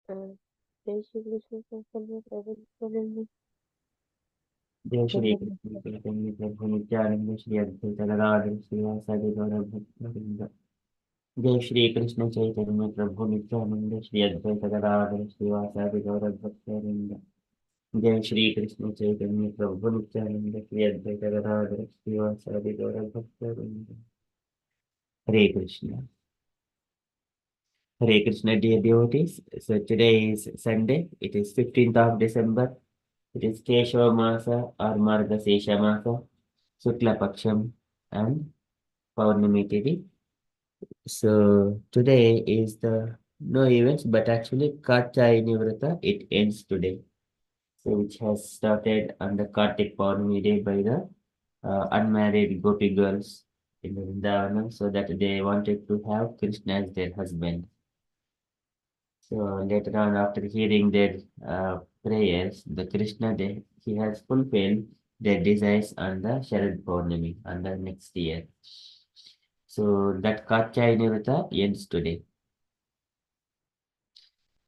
जय श्री कृष्ण चैतन्य प्रभु नित्यानंद जय श्री वंदे कृष्ण मातरम। चैतन्य प्रभु नित्यानंद श्री अद्वैत गदाधर श्रीवासादि गौरभक्तवृंद। जय श्री कृष्ण चैतन्य प्रभु नित्यानंद श्री अद्वैत गदाधर श्रीवासादि गौरभक्तवृंद। जय श्री कृष्ण चैतन्य प्रभु नित्यानंद श्री अद्वैत गदाधर श्रीवासादि गौरभक्तवृंद। हरे Krishna. Hare Krishna, dear devotees. So today is Sunday. It is 15th of December. It is Keshava Masa or Margasesha Masa, Sukla Paksham and Paurnami Tithi. So today is the no events, but actually Kartayini Vrata, it ends today. So which has started on the Kartik Paurnami day by the unmarried gopi girls in the Vrindavanam, so that they wanted to have Krishna as their husband. So later on, after hearing their prayers, the Krishna, he has fulfilled their desires on the Sharad Purnami, on the next year. So that Katyayani Vrata ends today.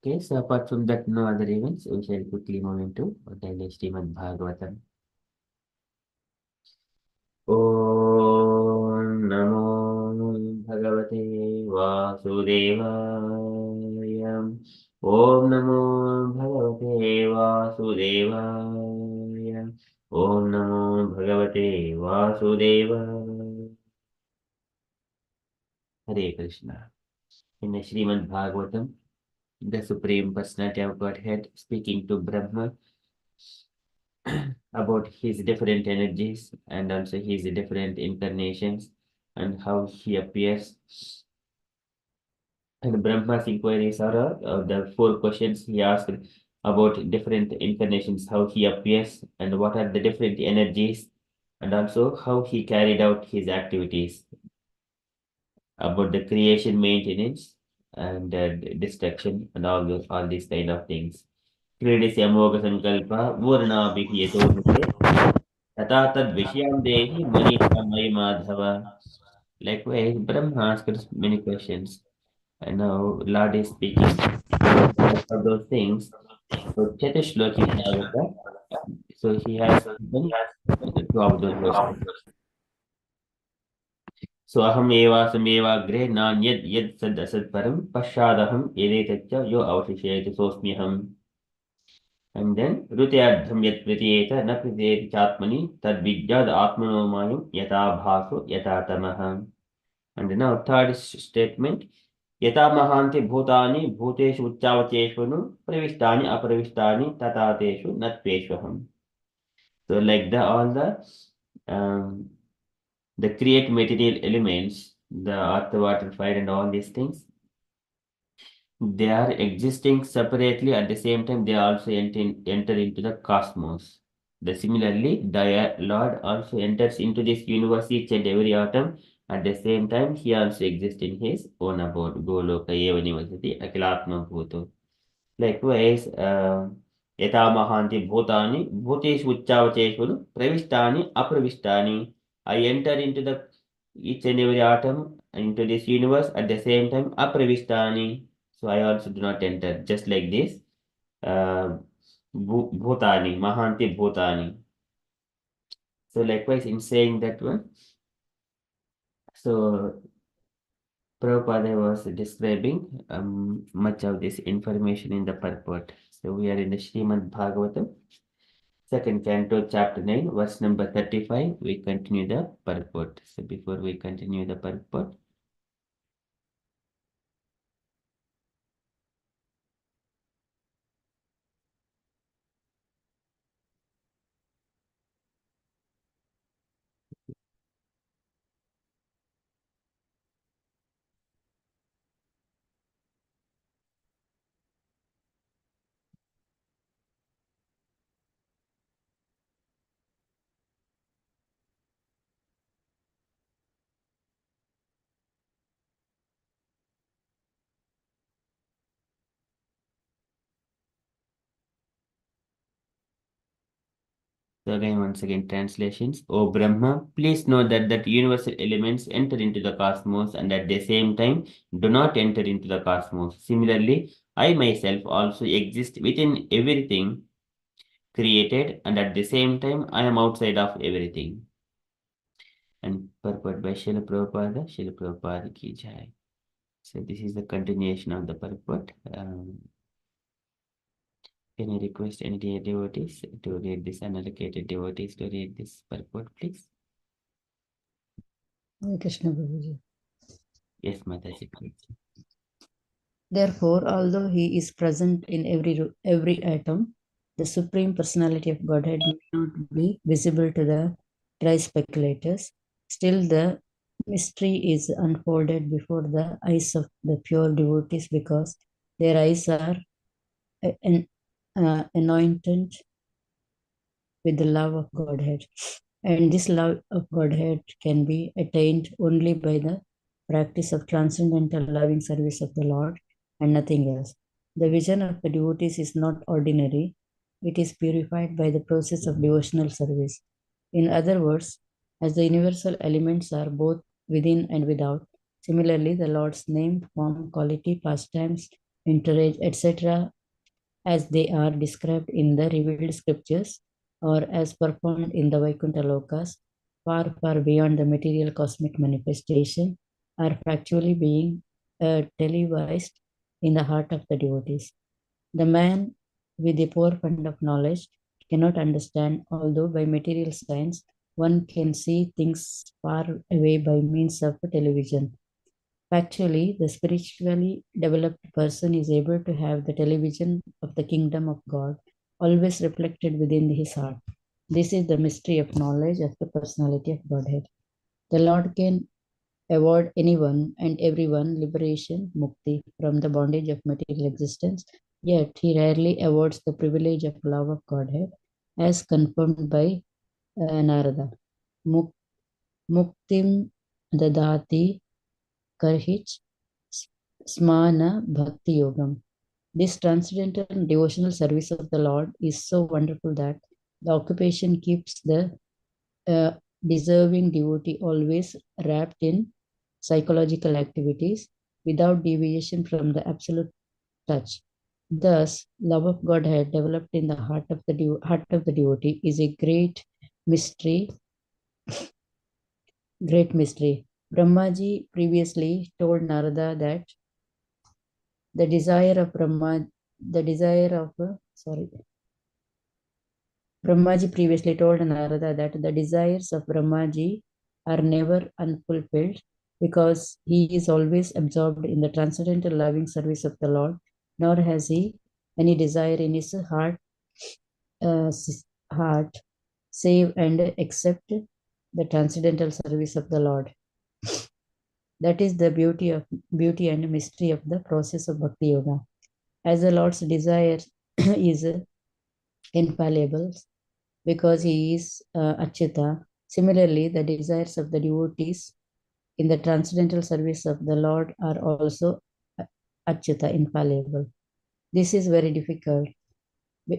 Okay, so apart from that, no other events. We shall quickly move into daily Srimad Bhagavatam. Om Namo Bhagavate Vasudevaya. Om Namo Bhagavate Vasudevaya. Om Namo Bhagavate Vasudevaya. Hare Krishna. In the Srimad Bhagavatam, the Supreme Personality of Godhead speaking to Brahma about his different energies and also his different incarnations and how he appears. And Brahma's inquiries are the four questions he asked about different incarnations, how he appears, and what are the different energies, and also how he carried out his activities, about the creation, maintenance, and destruction, and all these kind of things. क्रीडिस्य अमोघसङ्कल्पः पूर्णाभिः यतो मुखे तथा तद्विषयान् देहि मनीषा मयि Madhava. Likewise, Brahma asked many questions, and now Lord is speaking of those things. So Chatishloki Bhagavata, so he has given two of those verses. So aham evasam evagre nanyad yad sad asad param pashadaham edetatcha yo avashishayati sosmyaham. And then Rutyadham yat pritiyeta na pritiyeti chatmani tad vidyad atmanomayam yata bhaso yata tamaha. And now third statement. यथा महान्ति भूतानि भूतेषु उच्चावचेष्वनु प्रविष्टानि अप्रविष्टानि तथा तेषु न त्वेष्वहम्. So like all the create material elements, the earth, water, fire, and all these things, they are existing separately. At the same time, they also enter into the cosmos. Similarly, the Lord also enters into this universe each and every atom. At the same time, he also exists in his own abode, Goloka Eva Nivasati, Akilatma Bhuto. Likewise, यथा महान्ति भूतानि भूतेषु उच्चावचेषु प्रविष्टानि अप्रविष्टानि. I enter into the each and every atom into this universe at the same time apravishtani. So I also do not enter. Just like this, uh, bhutani, mahanti bhutani. So likewise in saying that one, so Prabhupada was describing much of this information in the purport. So we are in the Srimad Bhagavatam, second canto, chapter 9, verse number 35. We continue the purport. So before we continue the purport, So again, once again, translations. O Brahma, please know that universal elements enter into the cosmos and at the same time do not enter into the cosmos. Similarly, I myself also exist within everything created and at the same time I am outside of everything. And purport by Srila Prabhupada ki jai. So this is the continuation of the purport. Can I request any devotees to read this, unallocated devotees to read this purport, please? Hare Krishna Prabhuji. Yes, Mataji, please. Therefore, although he is present in every atom, the Supreme Personality of Godhead may not be visible to the dry speculators. Still, the mystery is unfolded before the eyes of the pure devotees because their eyes are anointed with the love of Godhead. And this love of Godhead can be attained only by the practice of transcendental loving service of the Lord and nothing else. The vision of the devotees is not ordinary, it is purified by the process of devotional service. In other words, as the universal elements are both within and without, similarly, the Lord's name, form, quality, pastimes, entourage, etc., as they are described in the revealed scriptures or as performed in the Vaikuntha Lokas, far, far beyond the material cosmic manifestation, are factually being televised in the heart of the devotees. The man with a poor fund of knowledge cannot understand, although by material science one can see things far away by means of television. Factually, the spiritually developed person is able to have the television of the kingdom of God always reflected within his heart. This is the mystery of knowledge of the personality of Godhead. The Lord can award anyone and everyone liberation, mukti, from the bondage of material existence, yet he rarely awards the privilege of love of Godhead, as confirmed by Narada. Muktim dadati karhich smana bhakti yogam. This transcendental devotional service of the Lord is so wonderful that the occupation keeps the uh, deserving devotee always wrapped in psychological activities without deviation from the absolute touch. Thus, love of Godhead developed in the heart of the devotee is a great mystery. Great mystery. Brahmaji previously told Narada that the desire of Brahmaji previously told Narada that the desires of Brahmaji are never unfulfilled because he is always absorbed in the transcendental loving service of the Lord, nor has he any desire in his uh, heart save and accept the transcendental service of the Lord. That is the beauty and mystery of the process of Bhakti Yoga. As the Lord's desire is infallible because he is Achyuta, similarly, the desires of the devotees in the transcendental service of the Lord are also Achyuta, infallible. This is very difficult.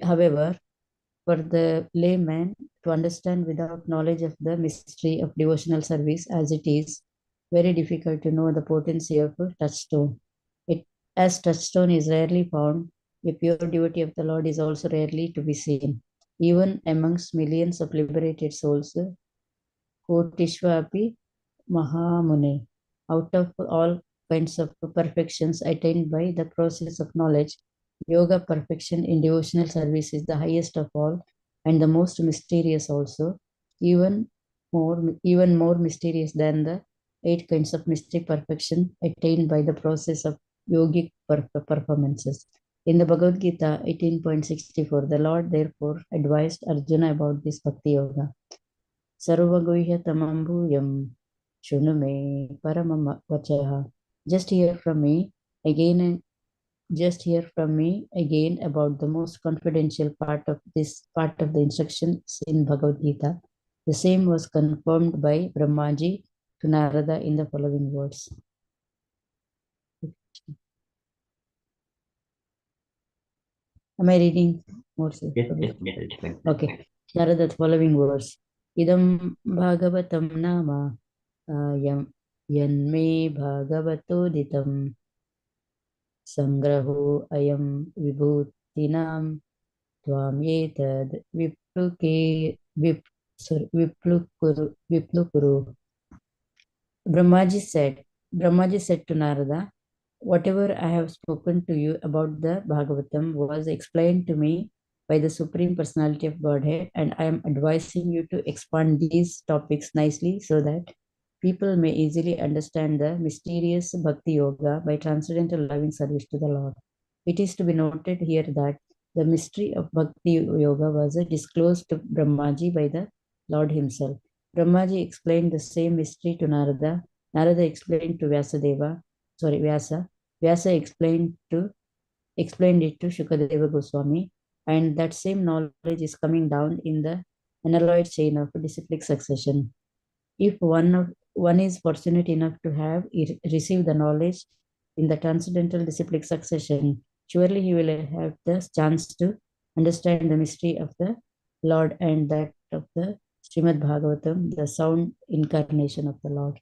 However, for the layman to understand without knowledge of the mystery of devotional service, as it is very difficult to know the potency of a touchstone. As touchstone is rarely found, a pure devotee of the Lord is also rarely to be seen. Even amongst millions of liberated souls, Kotishvapi Mahamune, out of all kinds of perfections attained by the process of knowledge, yoga perfection in devotional service is the highest of all and the most mysterious also, even more mysterious than the 8 kinds of mystic perfection attained by the process of yogic performances. In the Bhagavad Gita 18.64, the Lord therefore advised Arjuna about this Bhakti Yoga. Sarvaguhyatamam bhuyam Shunume paramam vachaha. Just hear from me again and just hear from me again about the most confidential part of the instructions in Bhagavad Gita. The same was confirmed by Brahmaji to Narada in the following words. Am I reading more? Yes, Mataji. Okay. Narada, following verse. Idam Bhagavatam nama yam yanme Bhagavatoditam sangraho ayam vibhutinam tvam yetad viplukuru. Brahmaji said to Narada, whatever I have spoken to you about the Bhagavatam was explained to me by the Supreme Personality of Godhead, and I am advising you to expand these topics nicely so that people may easily understand the mysterious Bhakti Yoga by transcendental loving service to the Lord. It is to be noted here that the mystery of Bhakti Yoga was disclosed to Brahmaji by the Lord himself. Brahmaji explained the same mystery to Narada. Narada explained to Vyasa. Vyasa explained it to Shukadeva Goswami, and that same knowledge is coming down in the analoid chain of disciplic succession. If one is fortunate enough to have received the knowledge in the transcendental disciplic succession, surely he will have the chance to understand the mystery of the Lord and that of the Srimad Bhagavatam, the sound incarnation of the Lord.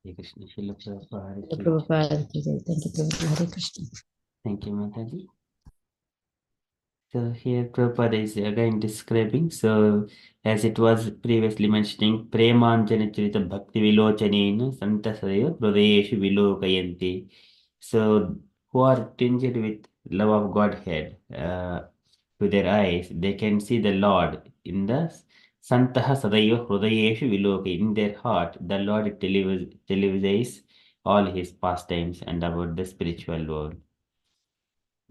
Hare Krishna, Srila Prabhupada. Prabhupada, thank you, Prabhupada. Hare Krishna. Thank you, Mataji. So here Prabhupada is again describing, so as it was previously mentioning, Premanjana Charita Bhakti Vilochanena Santasaya Hridayeshu Vilokayanti. So who are tinged with love of Godhead to their eyes, they can see the Lord in the Santaha Sadaiva Hridayeshu Viloka. In their heart, the Lord televises all his pastimes and about the spiritual world.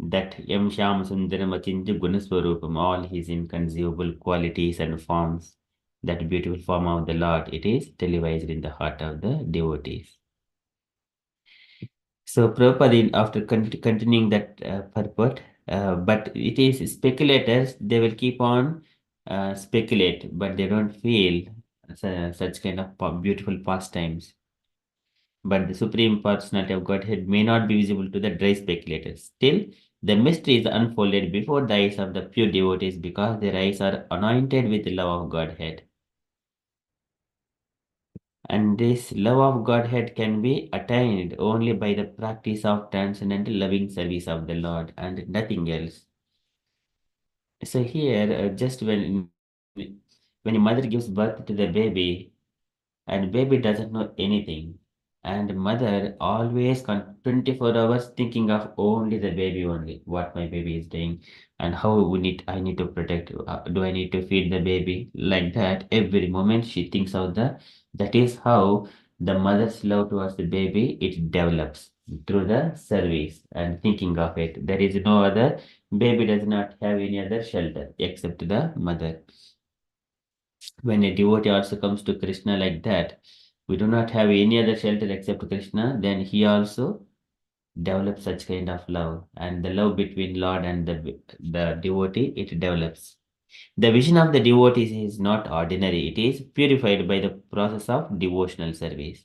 That Yam Sham Sundaram Achinja Gunaswarupam, all his inconceivable qualities and forms, that beautiful form of the Lord, it is televised in the heart of the devotees. So Prabhupada, after continuing that purport, but it is speculators, they will keep on speculate, but they don't feel such kind of beautiful pastimes. But the Supreme Personality of Godhead may not be visible to the dry speculators. Still, the mystery is unfolded before the eyes of the pure devotees because their eyes are anointed with the love of Godhead. And this love of Godhead can be attained only by the practice of transcendental loving service of the Lord and nothing else. So here, just when a mother gives birth to the baby, and baby doesn't know anything, and mother always 24 hours thinking of only the baby only, what my baby is doing and how I need to protect, do I need to feed the baby, like that every moment she thinks of that is how the mother's love towards the baby, it develops through the service and thinking of it. There is no other, baby does not have any other shelter except the mother. When a devotee also comes to Krishna like that, we do not have any other shelter except Krishna, then he also develops such kind of love. And the love between Lord and the devotee, it develops. The vision of the devotees is not ordinary, it is purified by the process of devotional service.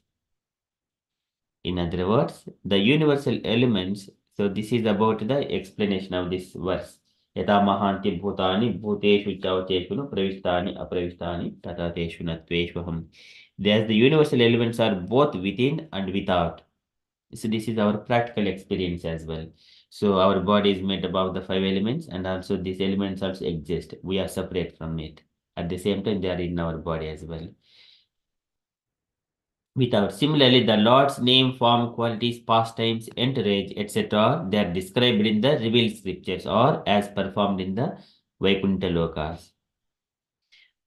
In other words, the universal elements, so this is about the explanation of this verse. Yata mahanti bhutani bhuteshu chauteshu pravistani apravistani tata teshu natveshvaham. There's the universal elements are both within and without. So this is our practical experience as well. So our body is made up of the five elements and also these elements also exist. We are separate from it. At the same time, they are in our body as well. Without. Similarly, the Lord's name, form, qualities, pastimes, entourage, etc., they are described in the revealed scriptures or as performed in the Vaikuntha Lokas.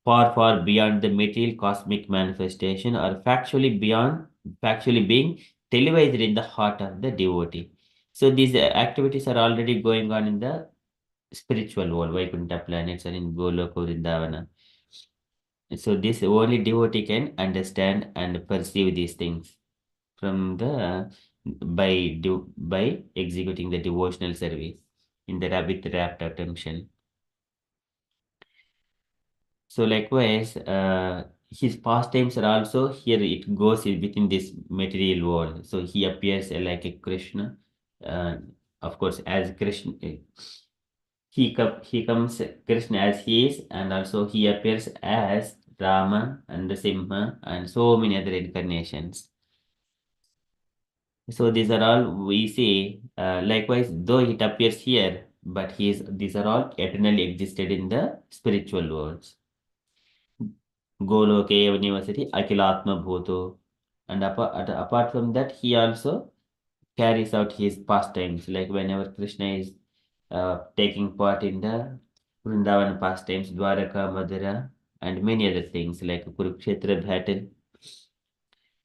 Far beyond the material cosmic manifestation or factually being televised in the heart of the devotee. So these activities are already going on in the spiritual world, Vaikuntha planets and in Goloka Vrindavana. So this only devotee can understand and perceive these things from the by executing the devotional service in the with rapt attention. So likewise, his pastimes are also here. It goes within this material world. So he appears like a Krishna, uh, of course, as Krishna. he comes Krishna as he is, and also he appears as Rama and the Simha and so many other incarnations. So these are all we see. Likewise, though it appears here, but these are all eternally existed in the spiritual worlds. Goloke University Akilatma Bhuto. And apart from that, he also carries out his pastimes. Like whenever Krishna is taking part in the Vrindavan pastimes, Dwaraka, Madhura, and many other things like Kurukshetra battle.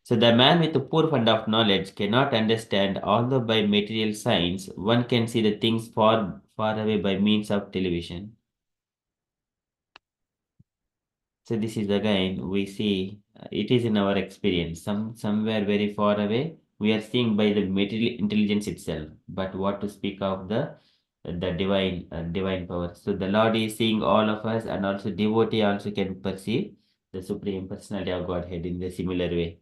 So the man with a poor fund of knowledge cannot understand, although by material science one can see the things far away by means of television. So this is again we see it is in our experience. Somewhere very far away we are seeing by the material intelligence itself. But what to speak of the divine power. So the Lord is seeing all of us, and also devotee also can perceive the Supreme Personality of Godhead in the similar way.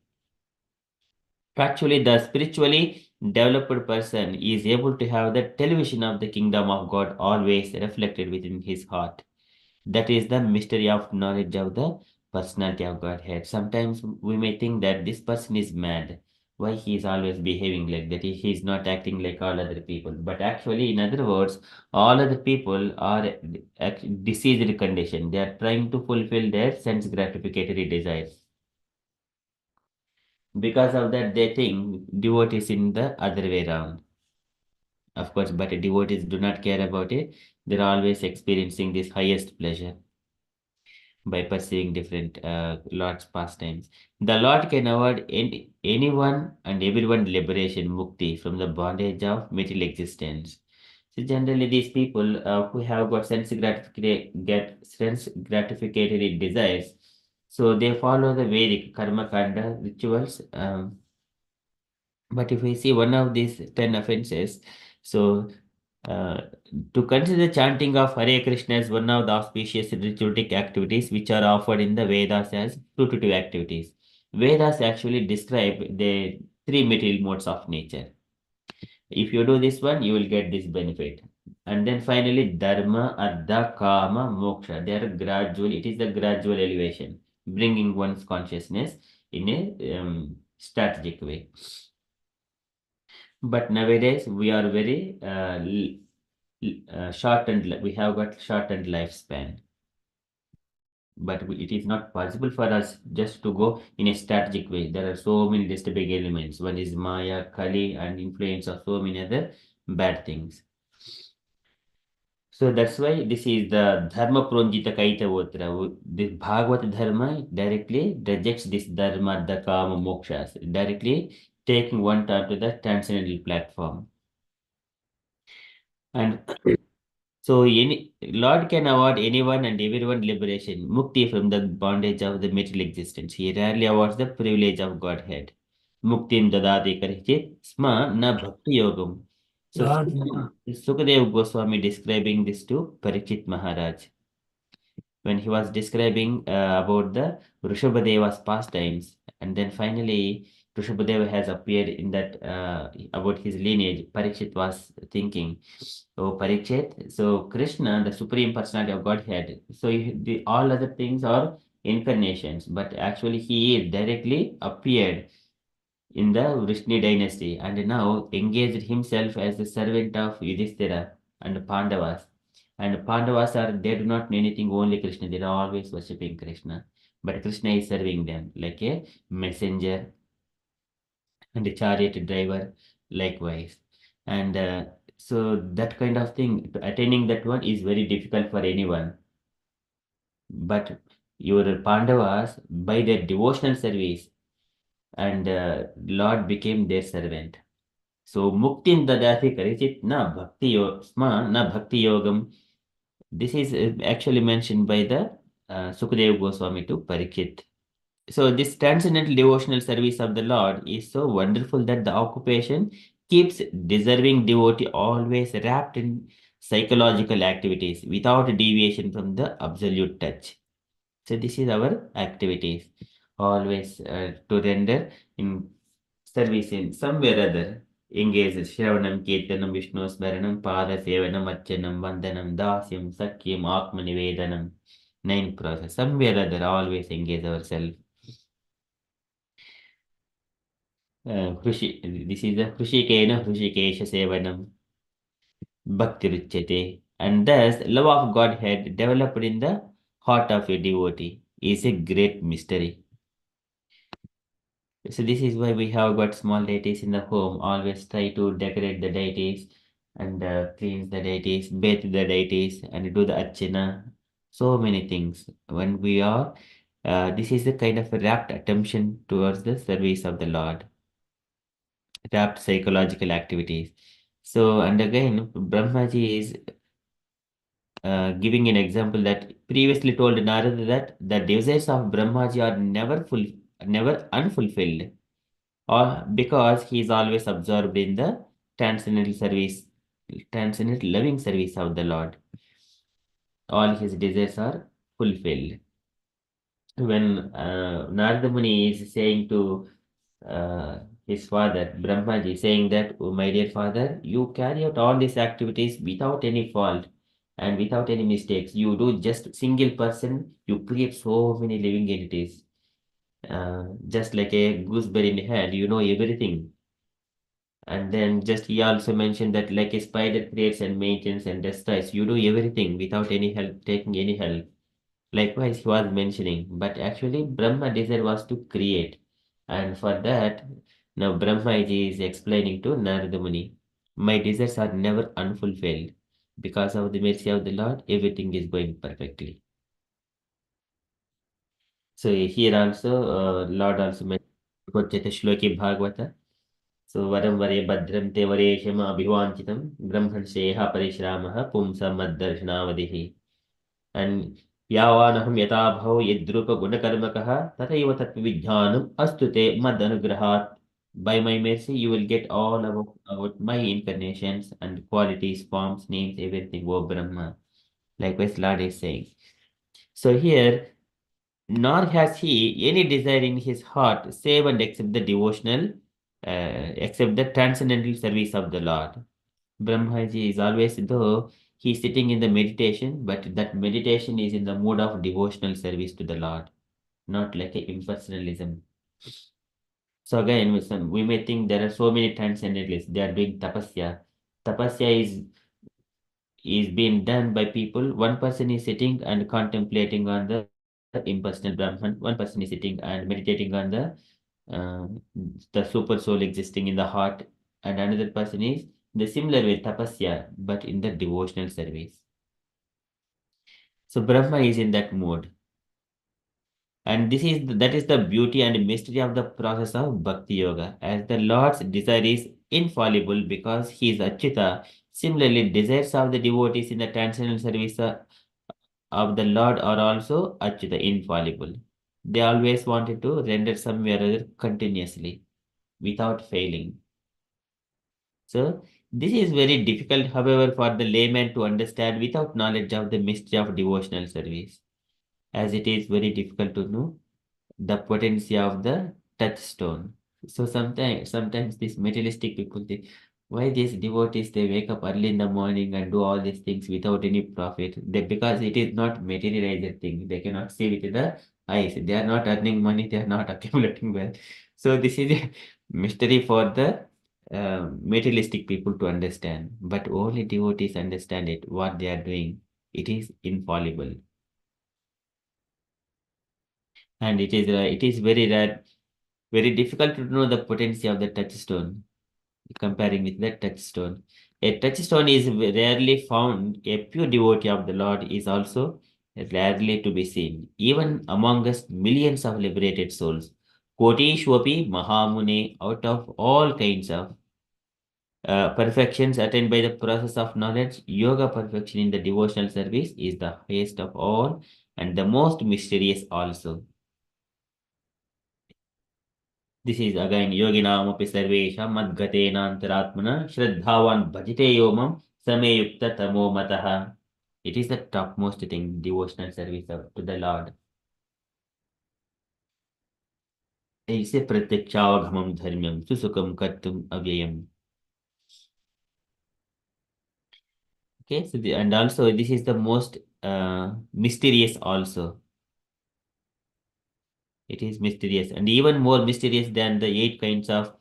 Actually, the spiritually developed person is able to have the television of the kingdom of God always reflected within his heart. That is the mystery of knowledge of the personality of Godhead. Sometimes we may think that this person is mad. Why he is always behaving like that? He is not acting like all other people. But actually, in other words, all other people are diseased condition. They are trying to fulfill their sense gratificatory desires. Because of that, they think devotees in the other way around. Of course, but devotees do not care about it. They're always experiencing this highest pleasure by pursuing different Lord's pastimes. The Lord can award anyone and everyone liberation, mukti, from the bondage of material existence. So generally, these people who have got sense gratificatory desires, so they follow the Vedic karma kanda rituals. But if we see one of these 10 offenses, so uh, to consider chanting of Hare Krishna as one of the auspicious ritualistic activities which are offered in the Vedas as fruitive activities. Vedas actually describe the three material modes of nature. If you do this one, you will get this benefit. And then finally, Dharma, Artha, Kama, Moksha. They are gradual, it is the gradual elevation, bringing one's consciousness in a strategic way. But nowadays we are very shortened. We have got shortened lifespan. But it is not possible for us just to go in a strategic way. There are so many disturbing elements. One is Maya, Kali, and influence of so many other bad things. So that's why this is the Dharma Pronjita Kaitavotra. This Bhagavad Dharma directly rejects this Dharma, the Kama, Mokshas, directly taking one to the transcendental platform. And so any Lord can award anyone and everyone liberation, mukti from the bondage of the material existence. He rarely awards the privilege of Godhead. Muktim dadati karichit sma na bhakti yogam. So Sukadev Goswami describing this to Parikshit Maharaj when he was describing about the Rishabhadeva's pastimes. And then finally, Rishabhadeva has appeared in that about his lineage. Parikshit was thinking, oh, Parikshit, so Krishna, the Supreme Personality of Godhead, so all other things are incarnations, but actually he is directly appeared in the Vrishni dynasty and now engaged himself as the servant of Yudhishthira and Pandavas. And Pandavas they do not know anything, only Krishna. They are always worshipping Krishna. But Krishna is serving them like a messenger and a chariot driver, likewise. And so that kind of thing, attaining that one is very difficult for anyone. But your Pandavas, by their devotional service, and Lord became their servant. So muktim dadati karichit na sma na bhakti yogam. This is actually mentioned by the Sukadeva Goswami to Parikshit. So this transcendental devotional service of the Lord is so wonderful that the occupation keeps deserving devotee always wrapped in psychological activities without deviation from the absolute touch. So this is our activities, always to render in service in some way or other. engage Shravanam, Kirtanam, Vishnu Smaranam, Pada Sevanam, Archanam, Vandanam, Dasyam, Sakyam, Atma Nivedanam. 9 process. Somewhere or other, always engage ourselves. This is the Hrushikena Hrushikesha Sevanam Bhakti Ruchyate. And thus, love of Godhead developed in the heart of a devotee is a great mystery. So this is why we have got small deities in the home. Always try to decorate the deities and cleanse the deities, bathe the deities, and do the archana. So many things. When we are, this is the kind of rapt attention towards the service of the Lord, rapt psychological activities. So, and again, Brahmaji is giving an example that previously told Narada that the desires of Brahmaji are never unfulfilled, or because he is always absorbed in the transcendental service, transcendental loving service of the Lord. All his desires are fulfilled. When Narada Muni is saying to his father, Brahmaji, saying that, oh, my dear father, you carry out all these activities without any fault and without any mistakes. You do just single person, you create so many living entities. Just like a gooseberry in the hand, you know everything. And then just he also mentioned that like a spider creates and maintains and destroys, you do everything without any help, taking any help. Likewise, he was mentioning, but actually Brahma desire was to create. And for that, now Brahmaji is explaining to Narada Muni, my desires are never unfulfilled. Because of the mercy of the Lord, everything is going perfectly. So here also, Lord also mentioned Shloki Bhagavata. So वरं वरे भद्रं ते वरेशम अभिवाञ्छितं ब्रह्मणस्येह परिश्रामः पुंसं मद्दर्शनावधिः and यावानहं यथा भव यद्रूपगुणकर्मकः तथैव तत्त्वविज्ञानम् अस्तु ते मदनुग्रहात्. By my mercy you will get all about my incarnations and qualities, forms, names, everything, O Brahma. Likewise Lord is saying. So here, nor has he any desire in his heart save and except the devotional, except the transcendental service of the Lord. Brahmaji is always, though he is sitting in the meditation, but that meditation is in the mood of devotional service to the Lord, not like a impersonalism. So again, we may think there are so many transcendentalists, they are doing tapasya. Tapasya is being done by people. One person is sitting and contemplating on the impersonal Brahman. One person is sitting and meditating on uh, the super soul existing in the heart, and another person is the similar way tapasya, but in the devotional service. So Brahma is in that mode, and that is the beauty and mystery of the process of bhakti yoga. As the Lord's desire is infallible because he is Achyuta, similarly desires of the devotees in the transcendental service of the Lord are also Achyuta, infallible. They always wanted to render somewhere or other continuously without failing. So this is very difficult, however, for the layman to understand without knowledge of the mystery of devotional service, as it is very difficult to know the potency of the touchstone. So sometimes these materialistic people think, why these devotees they wake up early in the morning and do all these things without any profit? Because it is not materialized thing. They cannot see with the eyes. They are not earning money. They are not accumulating wealth. So this is a mystery for the materialistic people to understand. But only devotees understand it. What they are doing, it is infallible, and it is very rare, very difficult to know the potency of the touchstone, comparing with the touchstone. A touchstone is rarely found. A pure devotee of the Lord is also rarely to be seen, even among us millions of liberated souls. Kotishwapi Mahamune, out of all kinds of perfections attained by the process of knowledge, yoga perfection in the devotional service is the highest of all and the most mysterious also. This is again yoginamapi sarvesha madgatenantratmana shraddhavan bhajite yomam sameyukta tamo mataha. It is the topmost thing, devotional service to the Lord. ऐसे प्रत्यक्षावगमं धर्म्यं सुसुखं कर्तुम् अव्ययम्. Okay, so and also this is the most mysterious also. It is mysterious and even more mysterious than the 8 kinds of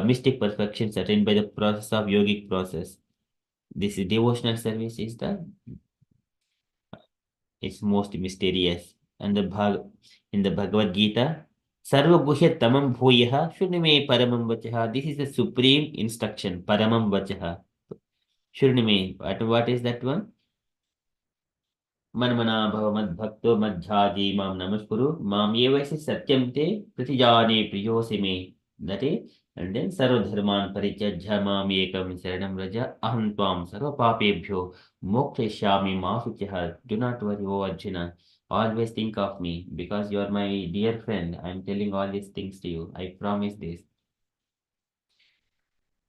mystic perfections attained by the process of yogic process. This devotional service is the it's most mysterious. And in the Bhagavad Gita, Sarva Guhya Tamam Bhuyaha Shunime Paramam Vachaha. This is the supreme instruction, Paramam Vachaha. Shunime. What is that one? मन्मना भव मद्भक्तो मज्झाजी मां नमस्कुरु मां ये वैसे सत्यम ते प्रतिजाने प्रियोसि मे that is and then sarvadharman parijajya mam ekam sharanam raja aham tvam sarvapapebhyo mokshayami ma suchah. Do not worry, O Arjuna, always think of me because you are my dear friend. I am telling all these things to you. I promise this.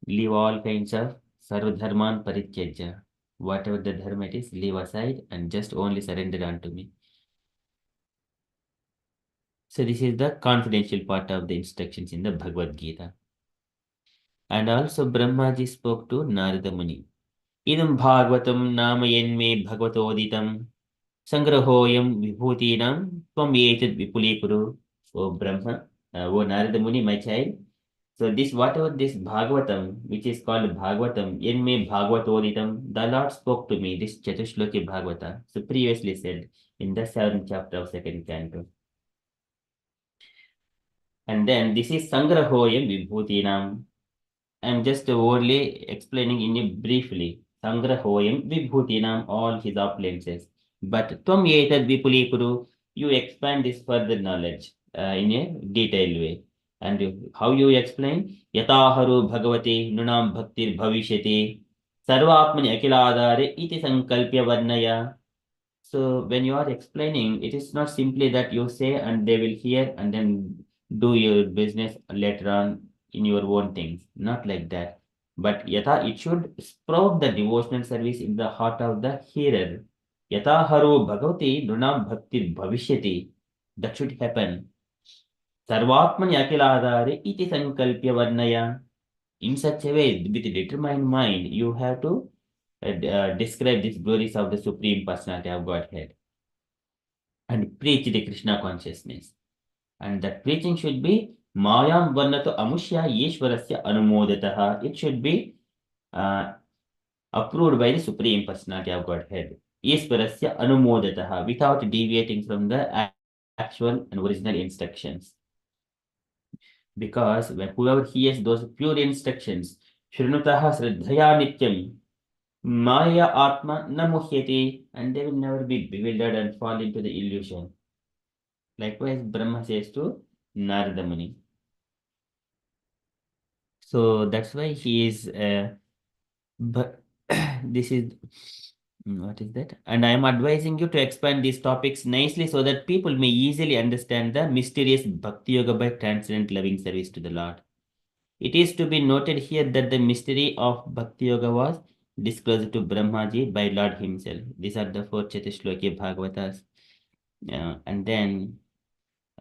Leave all kinds of sarvadharman parijajya. Whatever the dharma it is, leave aside and just only surrender unto me. So this is the confidential part of the instructions in the Bhagavad Gita. And also Brahmaji spoke to Narada Muni. Idam Bhagavatam nama yenme bhagavatoditam sangrahoyam vibhutinam tvam etad vipulekuru. O Brahma, O Narada Muni, my child. So this whatever this Bhagavatam, which is called Bhagavatam, yenme bhagavatoditam, the Lord spoke to me, this Chatushloki Bhagavata. So previously said in the 7th chapter of 2nd canto. And then this is Sangrahoyam Vibhutinam. I'm just only explaining in it briefly. Sangrahoyam Vibhutinam, all his opulences. But Tvam Etad Vipuli, you expand this further knowledge in a detailed way. And how you explain? Yataharu Bhagavati Nunam Bhaktir Bhavishyati Sarvapmani Akiladare Iti Sankalpya Varnaya. So when you are explaining, it is not simply that you say and they will hear and then do your business later on in your own things. Not like that. But yata, it should sprout the devotional service in the heart of the hearer. Yata haro bhagavati nunam bhakti bhavishyati. That should happen. Sarvatmani akiladare iti sankalpya varnaya. In such a way, with a determined mind, you have to describe these glories of the Supreme Personality of Godhead and preach the Krishna consciousness. And that preaching should be Mayam Varnato Amushya Yeshwarasya Anumodataha. It should be approved by the Supreme Personality of Godhead. Yeshwarasya Anumodataha, without deviating from the actual and original instructions. Because when whoever hears those pure instructions, Shrunutaha Sraddhaya Nityam, Maya Atma Namuhyati, and they will never be bewildered and fall into the illusion. Likewise, Brahma says to Narada Muni. So that's why he is, but this is, what is that? And I am advising you to expand these topics nicely so that people may easily understand the mysterious Bhakti Yoga by transcendent loving service to the Lord. It is to be noted here that the mystery of Bhakti Yoga was disclosed to Brahmaji by Lord himself. These are the 4 Chatushloki Bhagavatas. And then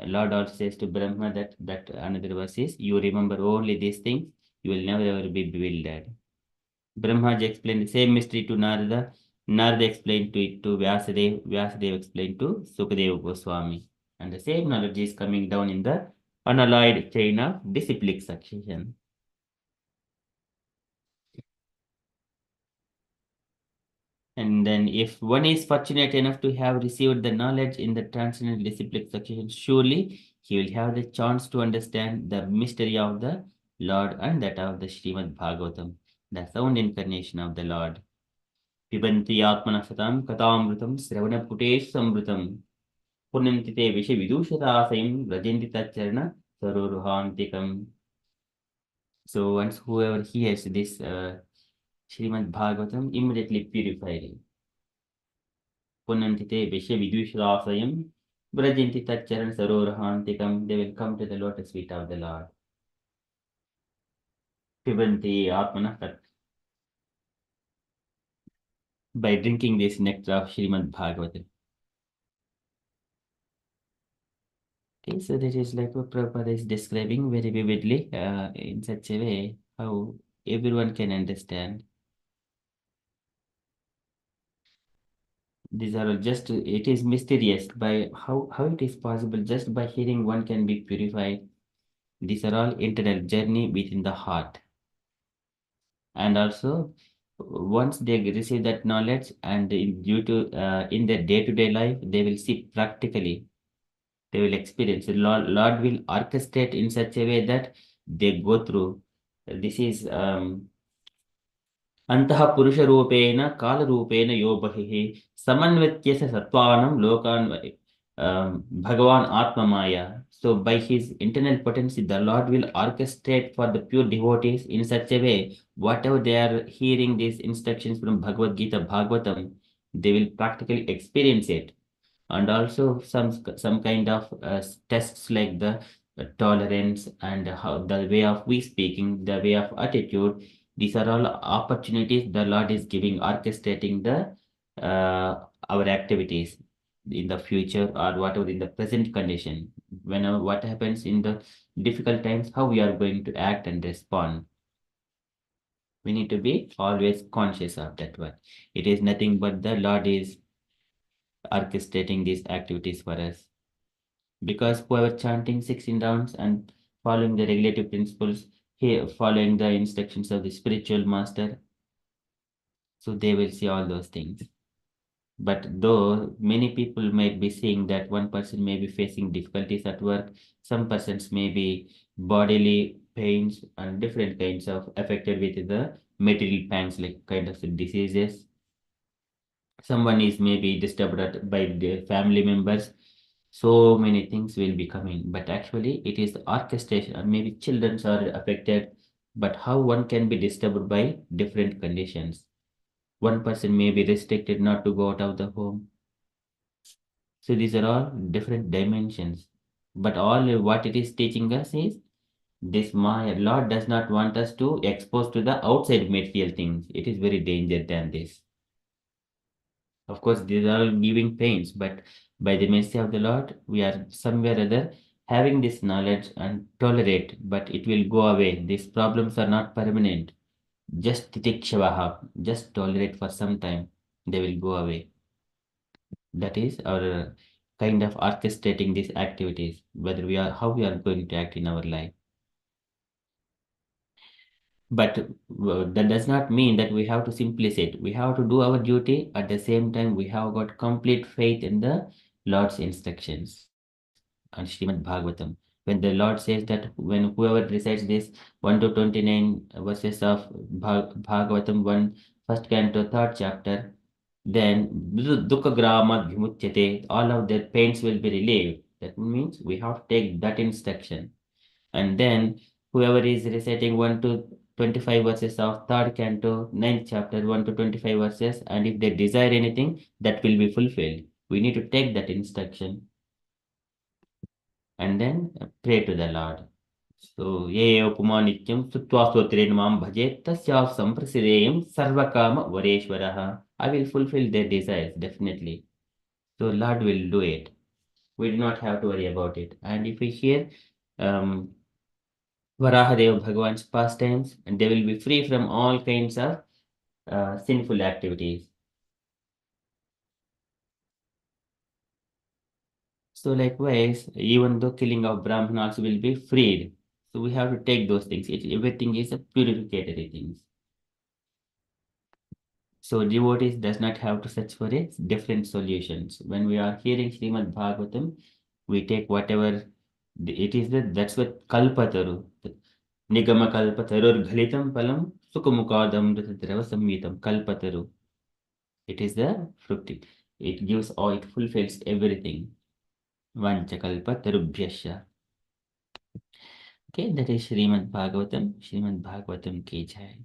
Lord also says to Brahma that another verse is, you remember only these things, you will never ever be bewildered. Brahmaji explained the same mystery to Narada. Narada explained to it to Vyasadeva. Vyasadeva explained to Sukadeva Goswami. And the same knowledge is coming down in the unalloyed chain of disciplic succession. And then if one is fortunate enough to have received the knowledge in the transcendental disciplic succession, surely he will have the chance to understand the mystery of the Lord and that of the Srimad Bhagavatam, the sound incarnation of the Lord. Pibanti Atmanasatam Katamrutam Sravanaputesh Samrutam Punantite Visha Vidushatasayam Rajendita Charana Saruruhantikam. So once whoever hears this Srimad Bhagavatam, immediately purified. Punantite Visha Vidushatasayam Rajendita Charana Saruruhantikam. They will come to the lotus feet of the Lord. Pibanti Atmanasatam. By drinking this nectar of Srimad Bhagavatam. Okay, so that is like what Prabhupada is describing very vividly in such a way how everyone can understand. These are just, it is mysterious by how it is possible. Just by hearing one can be purified. These are all internal journey within the heart. And also, once they receive that knowledge and due to in their day-to-day life, they will see practically, they will experience. The Lord will orchestrate in such a way that they go through. This is अंतः पुरुषरूपेण कालरूपेण यो बहिः समन्वित्य स सत्त्वानं लोकान् Bhagavan Atma Maya. So by his internal potency, the Lord will orchestrate for the pure devotees in such a way, whatever they are hearing these instructions from Bhagavad Gita, Bhagavatam, they will practically experience it. And also some kind of tests like the tolerance and how the way of we speaking, the way of attitude. These are all opportunities the Lord is giving, orchestrating the our activities in the future or whatever in the present condition. Whenever what happens in the difficult times, how we are going to act and respond. We need to be always conscious of that one. It is nothing but the Lord is orchestrating these activities for us. Because whoever chanting 16 rounds and following the regulative principles, here following the instructions of the spiritual master, so they will see all those things. But though many people might be seeing that one person may be facing difficulties at work, some persons may be bodily pains and different kinds of affected with the material pangs like kind of diseases. Someone is maybe disturbed by their family members. So many things will be coming, but actually it is the orchestration. Maybe children are affected, but how one can be disturbed by different conditions. One person may be restricted not to go out of the home. So these are all different dimensions. But all what it is teaching us is this Maya. Lord does not want us to expose to the outside material things. It is very dangerous than this. Of course, these are all giving pains, but by the mercy of the Lord, we are somewhere or other having this knowledge and tolerate, but it will go away. These problems are not permanent. Just titikshavah, just tolerate for some time, they will go away. That is our kind of orchestrating these activities, whether we are how we are going to act in our life. But that does not mean that we have to simply sit. We have to do our duty. At the same time, we have got complete faith in the Lord's instructions on Srimad Bhagavatam. When the Lord says that when whoever recites this 1 to 29 verses of Bhagavatam 1, first canto, third chapter, then dukkha grama vimuchyate, all of their pains will be relieved. That means we have to take that instruction. And then whoever is reciting 1 to 25 verses of third canto, ninth chapter, 1 to 25 verses, and if they desire anything, that will be fulfilled. We need to take that instruction and then pray to the Lord. So, ye upama nityam sutva stotren mam bhajet tasya samprasideyam sarvakama vareshwaraha. I will fulfill their desires, definitely. So, Lord will do it. We do not have to worry about it. And if we hear um, Varahadeva Bhagavan's pastimes, and they will be free from all kinds of sinful activities. So likewise, even though killing of Brahmanas will be freed, so we have to take those things. Everything is a purificatory things. So devotees does not have to search for a different solutions. When we are hearing Srimad Bhagavatam, we take whatever it is that's what Kalpataru. Nigama Kalpatarur Ghalitam Palam Sukamukadam Drava Samhitam Kalpataru. It is the fruit. It gives all, it fulfills everything. Vanchakalpa Tarubhyasya. Okay, that is Srimad Bhagavatam. Srimad Bhagavatam ki jai.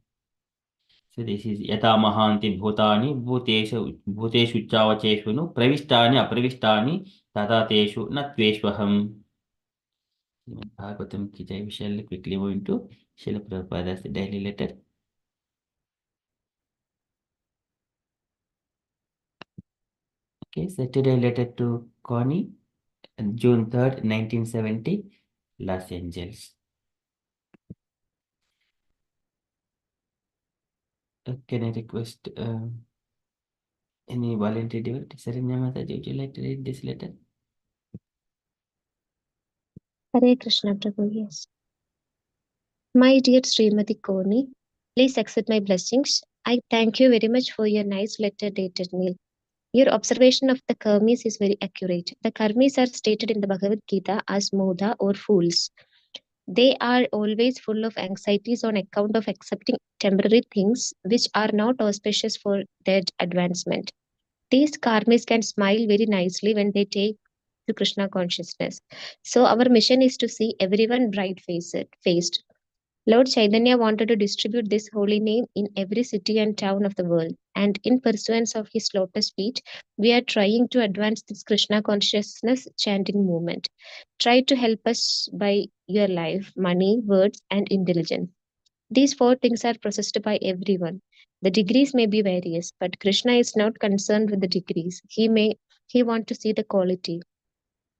So this is Yata Mahanti Bhutani Bhuteshu Chavacheshvanu Pravistani Apravistani Tatateshu Natveshvaham. Srimad Bhagavatam ki jai. We shall quickly move into Srila Prabhupada's daily letter. Okay, so today letter to Connie, June 3rd, 1970, Los Angeles. Can I request Any volunteer devotee? Saranya Mataji, would you like to read this letter? Hare Krishna Prabhu, yes. My dear Srimati Koni, please accept my blessings. I thank you very much for your nice letter dated Neil. Your observation of the karmis is very accurate. The karmis are stated in the Bhagavad Gita as moda or fools. They are always full of anxieties on account of accepting temporary things which are not auspicious for their advancement. These karmis can smile very nicely when they take to Krishna consciousness. So our mission is to see everyone faced. Lord Chaitanya wanted to distribute this holy name in every city and town of the world. And in pursuance of his lotus feet, we are trying to advance this Krishna consciousness chanting movement. Try to help us by your life, money, words, and intelligence. These four things are possessed by everyone. The degrees may be various, but Krishna is not concerned with the degrees. He want to see the quality.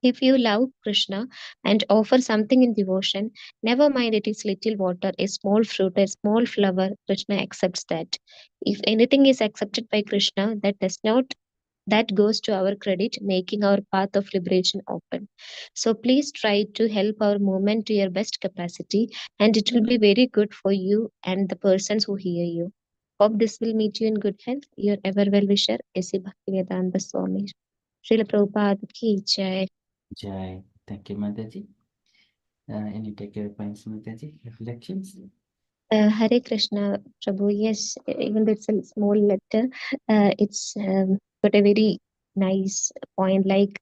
If you love Krishna and offer something in devotion, never mind it is little water, a small fruit, a small flower, Krishna accepts that. If anything is accepted by Krishna, that goes to our credit, making our path of liberation open. So please try to help our movement to your best capacity, and it will be very good for you and the persons who hear you. Hope this will meet you in good health. Your ever well wisher, A.C. Bhaktivedanta Swami. Srila Prabhupada ki jai. Jai. Thank you, Mataji. Any take your points, Mataji? Reflections? Hare Krishna, Prabhu. Yes, even though it's a small letter, it's got a very nice point. Like,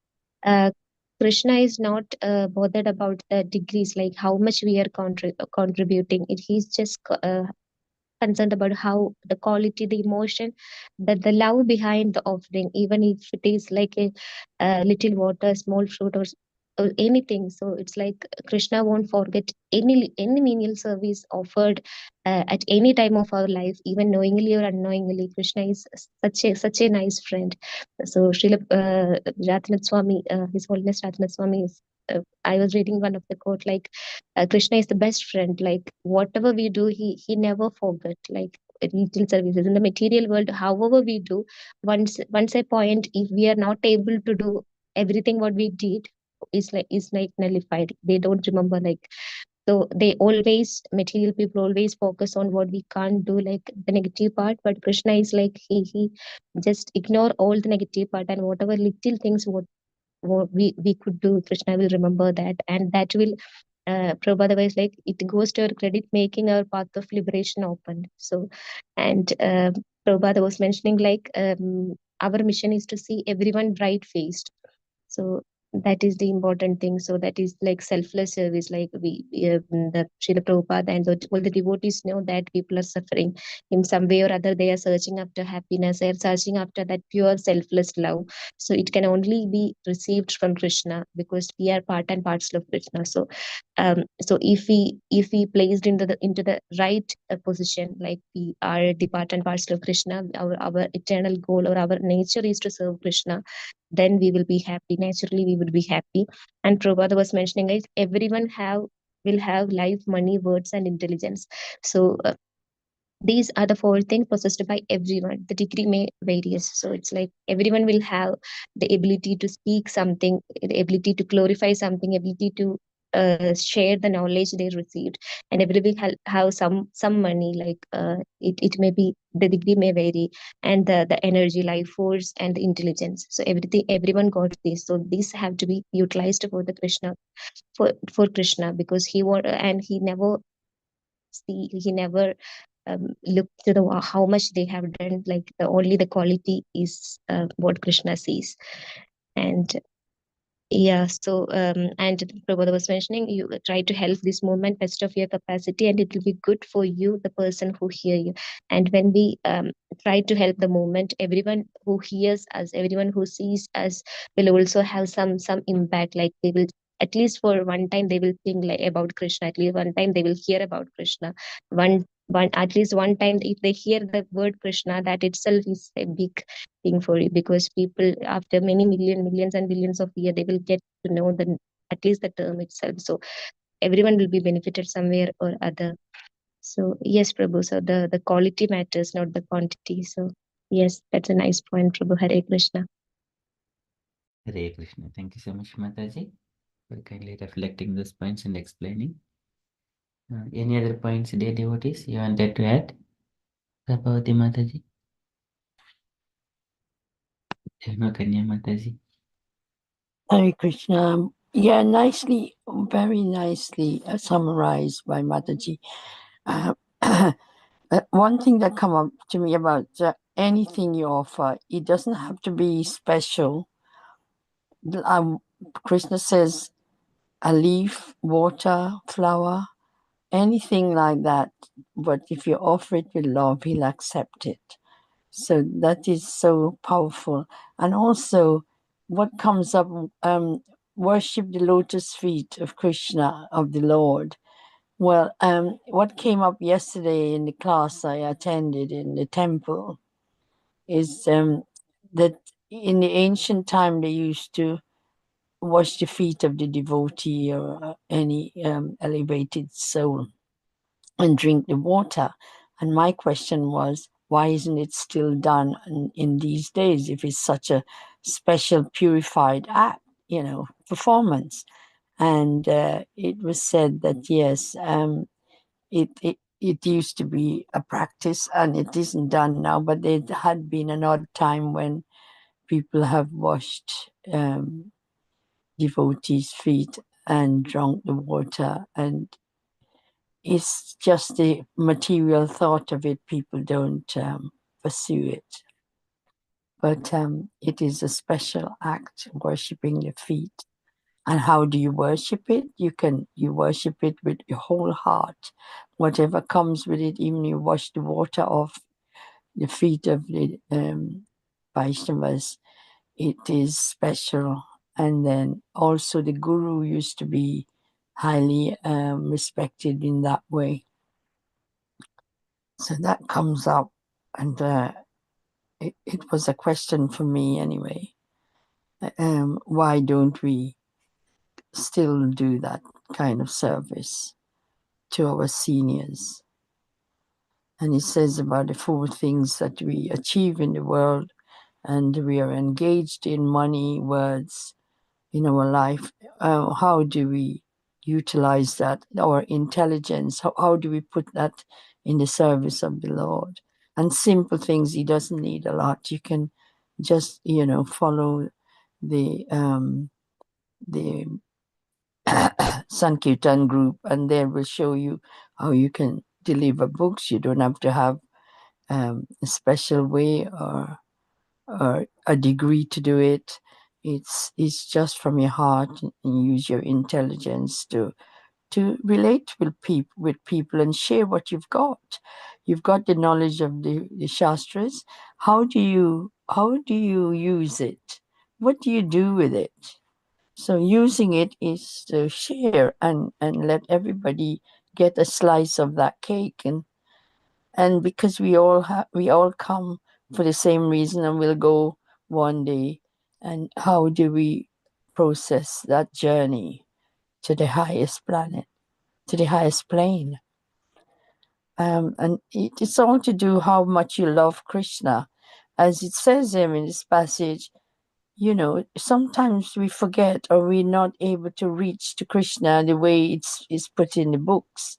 Krishna is not bothered about the degrees, like how much we are contributing. He's just concerned about how the quality, the emotion, the love behind the offering, even if it is like a little water, small fruit, or anything. So it's like Krishna won't forget any menial service offered at any time of our life, even knowingly or unknowingly. Krishna is such a nice friend. So Srila Ratanath Swami, His Holiness Ratanath Swami is. I was reading one of the quote like Krishna is the best friend. Like whatever we do, he never forget. Like little services in the material world, however we do, once a point, if we are not able to do everything what we did, is like nullified. They don't remember like. So they always material people always focus on what we can't do, like the negative part. But Krishna is like he just ignore all the negative part, and whatever little things what we could do, Krishna will remember that, and that will Prabhupada was like, it goes to our credit, making our path of liberation open. So, and Prabhupada was mentioning like, our mission is to see everyone bright faced. So that is the important thing. So that is like selfless service. Like the Srila Prabhupada and all the devotees know that people are suffering in some way or other. They are searching after happiness. They are searching after that pure selfless love. So it can only be received from Krishna because we are part and parcel of Krishna. So if we placed into the right position, like we are the part and parcel of Krishna, our eternal goal or our nature is to serve Krishna, then we will be happy. Naturally, we will be happy. And Prabhupada was mentioning, guys, everyone will have life, money, words, and intelligence. So these are the four things possessed by everyone. The degree may varies. So it's like everyone will have the ability to speak something, the ability to glorify something, ability to share the knowledge they received, and everybody will have some money. Like it may be the degree may vary, and the energy, life force, and the intelligence. So everyone got this. So these have to be utilized for the Krishna, for Krishna, because he never look to the how much they have done. Like only the quality is what Krishna sees. And yeah, so and Prabhupada was mentioning, you try to help this movement best of your capacity, and it will be good for you, the person who hear you. And when we try to help the movement, everyone who hears us, everyone who sees us will also have some impact. Like they will, at least for one time, they will think like about Krishna. At least one time they will hear about Krishna. One at least one time, if they hear the word Krishna, that itself is a big thing for you, because people after many millions and billions of years, they will get to know the at least the term itself. So everyone will be benefited somewhere or other. So yes, Prabhu, so the quality matters, not the quantity. So Yes, that's a nice point, Prabhu. Hare Krishna. Hare Krishna. Thank you so much, Mataji, for kindly reflecting those points and explaining. Any other points, dear devotees, you wanted to add? Prabhavati Mataji? Kanya Mataji? Hare Krishna. Yeah, nicely, very nicely summarized by Mataji. One thing that come up to me about anything you offer, it doesn't have to be special. Krishna says a leaf, water, flower, anything like that. But if you offer it with love, he'll accept it. So that is so powerful. And also, what comes up, worship the lotus feet of Krishna, of the Lord. Well, what came up yesterday in the class I attended in the temple is that in the ancient time they used to wash the feet of the devotee or any elevated soul and drink the water. And my question was, why isn't it still done in these days if it's such a special purified act, performance? And it was said that yes, it used to be a practice and it isn't done now, but there had been an odd time when people have washed devotees' feet and drunk the water, and it's just the material thought of it, people don't pursue it. But it is a special act, worshipping the feet. And how do you worship it? You worship it with your whole heart. Whatever comes with it, even you wash the water off the feet of the Vaishnavas, it is special. And then also the Guru used to be highly respected in that way. So that comes up, and it was a question for me anyway. Why don't we still do that kind of service to our seniors? And it says about the 4 things that we achieve in the world, and we are engaged in money, words, in our life. How do we utilize that, our intelligence? How do we put that in the service of the Lord? And simple things, he doesn't need a lot. You can just, follow the Sankirtan group, and they will show you how you can deliver books. You don't have to have a special way or a degree to do it. It's just from your heart, and use your intelligence to relate with people and share what you've got. You've got the knowledge of the Shastras. How do you use it? What do you do with it? So using it is to share and let everybody get a slice of that cake, and because we all come for the same reason and we'll go one day. And how do we process that journey to the highest planet, to the highest plane? And it's all to do how much you love Krishna. As it says in this passage, sometimes we forget, or we're not able to reach to Krishna the way it's put in the books.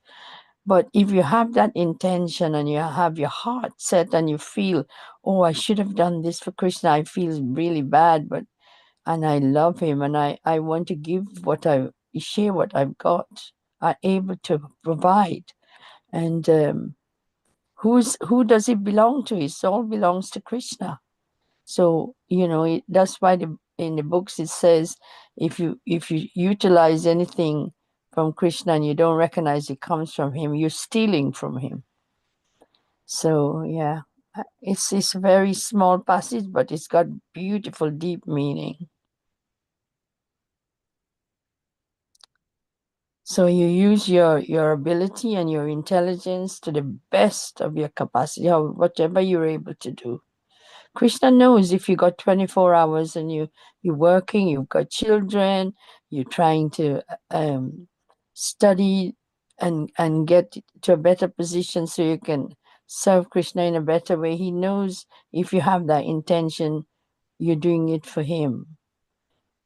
But if you have that intention and you have your heart set and you feel, oh, I should have done this for Krishna, I feel really bad, and I love him, and I want to give share what I've got, I'm able to provide. And who does it belong to? It all belongs to Krishna. So, that's why in the books it says, if you utilize anything from Krishna and you don't recognize it comes from him, you're stealing from him. So, yeah, it's a very small passage, but it's got beautiful, deep meaning. So you use your ability and your intelligence to the best of your capacity, whatever you're able to do. Krishna knows if you got 24 hours and you're working, you've got children, you're trying to study and get to a better position so you can serve Krishna in a better way. He knows if you have that intention, you're doing it for him.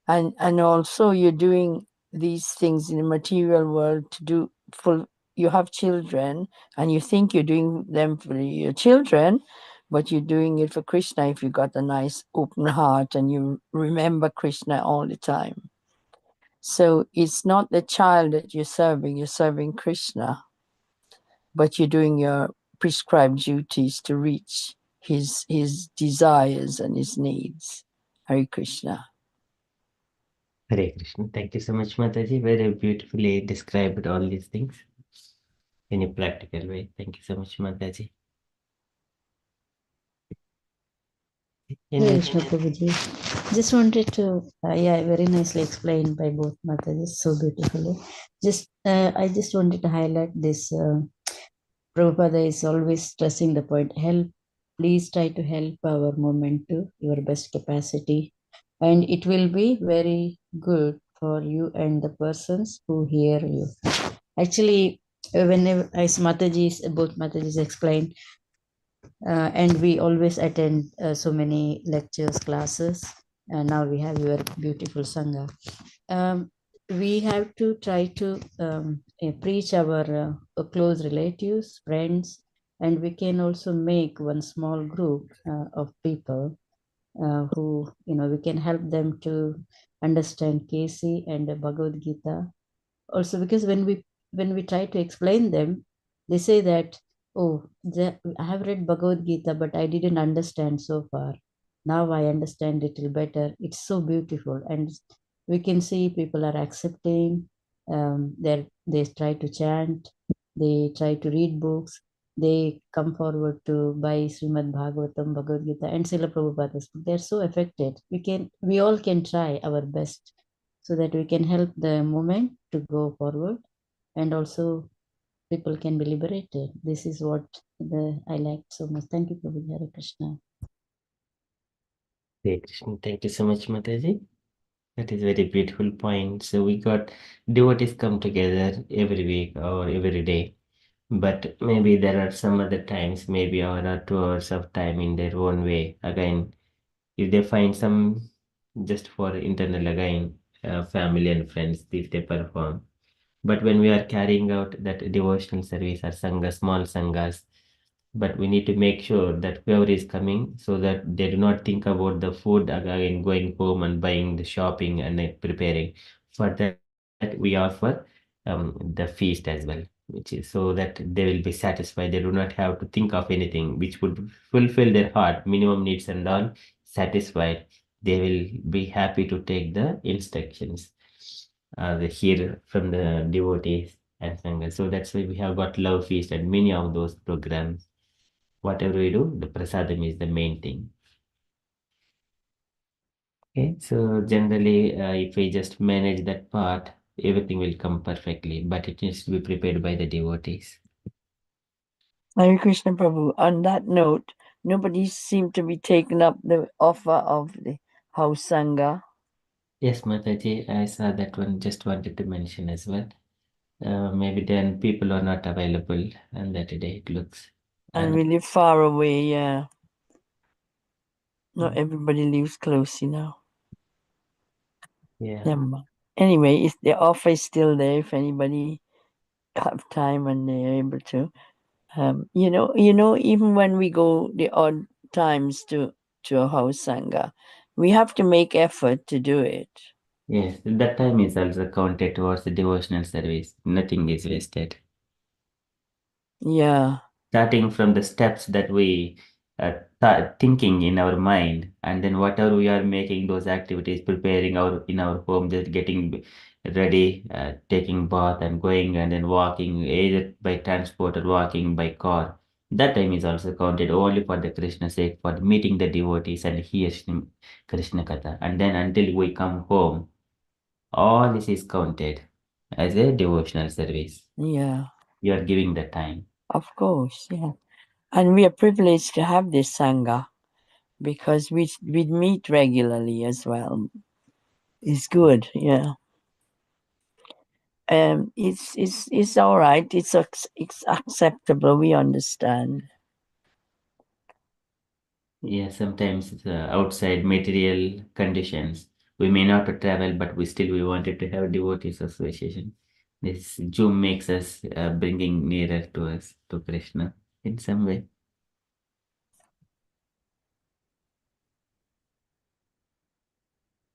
And also you're doing these things in the material world to do for, you have children and you think you're doing them for your children, but you're doing it for Krishna if you got a nice open heart and you remember Krishna all the time. So it's not the child that you're serving Krishna, but you're doing your prescribed duties to reach his desires and his needs. Hare Krishna. Hare Krishna. Thank you so much, Mataji. Very beautifully described all these things in a practical way. Thank you so much, Mataji. Hare Krishna Prabhuji. Just wanted to, very nicely explained by both Mataji, so beautifully. I just wanted to highlight this. Prabhupada is always stressing the point, help, please try to help our movement to your best capacity. And it will be very good for you and the persons who hear you. Actually, whenever, as both Matajis explained, and we always attend so many lectures, classes, and now we have your beautiful Sangha. We have to try to preach our close relatives, friends, and we can also make one small group of people who, we can help them to understand KC and the Bhagavad Gita. Also, because when we try to explain them, they say that, oh, I have read Bhagavad Gita, but I didn't understand so far. Now I understand it a little better. It's so beautiful, and we can see people are accepting. They try to chant, they try to read books, they come forward to buy Srimad Bhagavatam, Bhagavad Gita, and Srila Prabhupada's book. They're so affected. We all can try our best so that we can help the movement to go forward, and also people can be liberated. This is what I like so much. Thank you, Prabhu. Hare Krishna. Hare Krishna. Thank you so much, Mataji. That is very beautiful point. So we got devotees come together every week or every day. But maybe there are some other times, maybe 1 or 2 hours of time in their own way. Again, if they find some just for internal, again, family and friends, if they perform. But when we are carrying out that devotional service or sangha, small sanghas, but we need to make sure that whoever is coming so that they do not think about the food again, going home and buying the shopping and preparing. For that, we offer the feast as well, which is so that they will be satisfied. They do not have to think of anything, which would fulfill their heart, minimum needs and all satisfied. They will be happy to take the instructions, the hear from the devotees and sanghas. So that's why we have got love feast and many of those programs. Whatever we do, the prasadam is the main thing. Okay, so generally, if we just manage that part, everything will come perfectly, but it needs to be prepared by the devotees. Hare Krishna Prabhu. On that note, nobody seemed to be taking up the offer of the house sangha. Yes, Mataji, I saw that one, just wanted to mention as well. Maybe then people are not available on that day, it looks. And we live far away, yeah. Not everybody lives close, Yeah. Never mind. Anyway, if the offer is still there, if anybody have time and they're able to. Even when we go the odd times to a house sangha, we have to make effort to do it. Yes, that time is also counted towards the devotional service. Nothing is wasted. Yeah. Starting from the steps that we thinking in our mind, and then whatever we are making those activities, preparing in our home, just getting ready, taking bath and going and then walking either by transport or walking by car. That time is also counted only for the Krishna sake, for meeting the devotees and hearing Krishna Katha. And then until we come home, all this is counted as a devotional service. Yeah. You are giving the time. Of course, yeah. And we are privileged to have this sangha because we meet regularly as well. It's good, yeah. It's all right. It's acceptable. We understand. Yeah, sometimes outside material conditions, we may not travel, but we wanted to have devotees association. This Zoom makes us bringing nearer to us to Krishna in some way.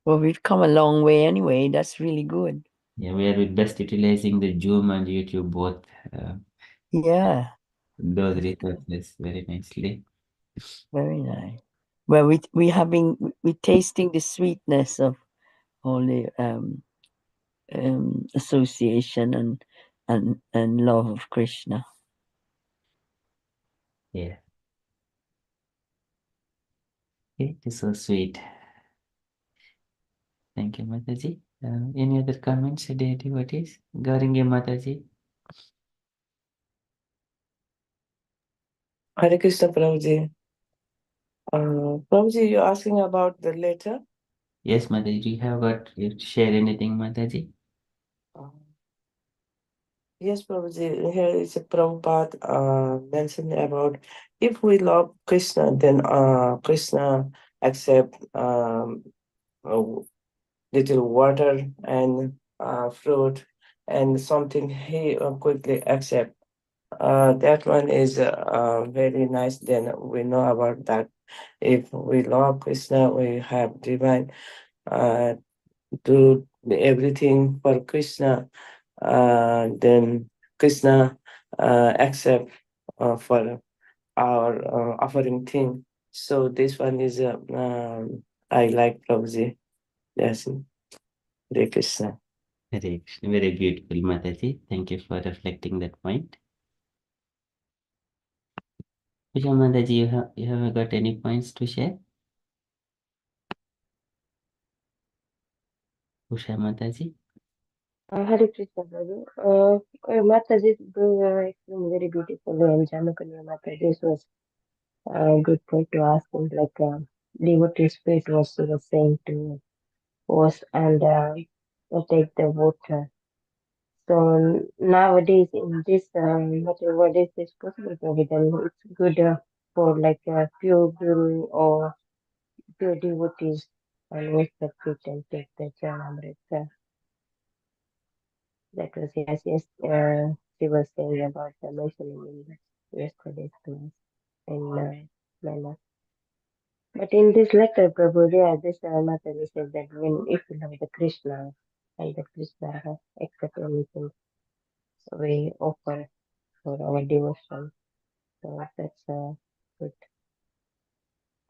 Well, we've come a long way anyway. That's really good. Yeah, we are best utilizing the Zoom and YouTube both Yeah, those resources very nicely. very nice. Well, we tasting the sweetness of all the association and love of Krishna. Yeah. Okay, this is so sweet. Thank you, Mataji. Any other comments, dear devotees? Garinge Mataji. Hare Krishna, Prabhuji. Prabhuji, you're asking about the letter? Yes, Mataji, do you have got you to share anything, Mataji? Uh, yes, Prabhuji. Here is a Prabhupada mentioned about if we love Krishna, then Krishna accept a little water and fruit and something he quickly accept. That one is very nice. Then we know about that. If we love Krishna, we have divine do everything for Krishna. Then Krishna accept for our offering thing. So this one is I like Prabhuji. Yes, Hare Krishna. Very, very beautiful, Mataji. Thank you for reflecting that point. Puja Mataji, you have got any points to share? Usha Mataji? Hare Krishna, Prabhu. Mataji explained very beautifully, and Jamakanya Mataji was a good point to ask him, like devotee spirit was he was saying to us and take the water. So nowadays in this material is this possible for them? It's good for like pure guru or pure devotees and wash the feet and take the Charanamrita. That was yes. She was saying about the mentioning in yesterday's class in Mala. But in this letter, Prabhu, this Mataji said that when if you love the Krishna and the Krishna accept anything we offer for our devotion, so that's good.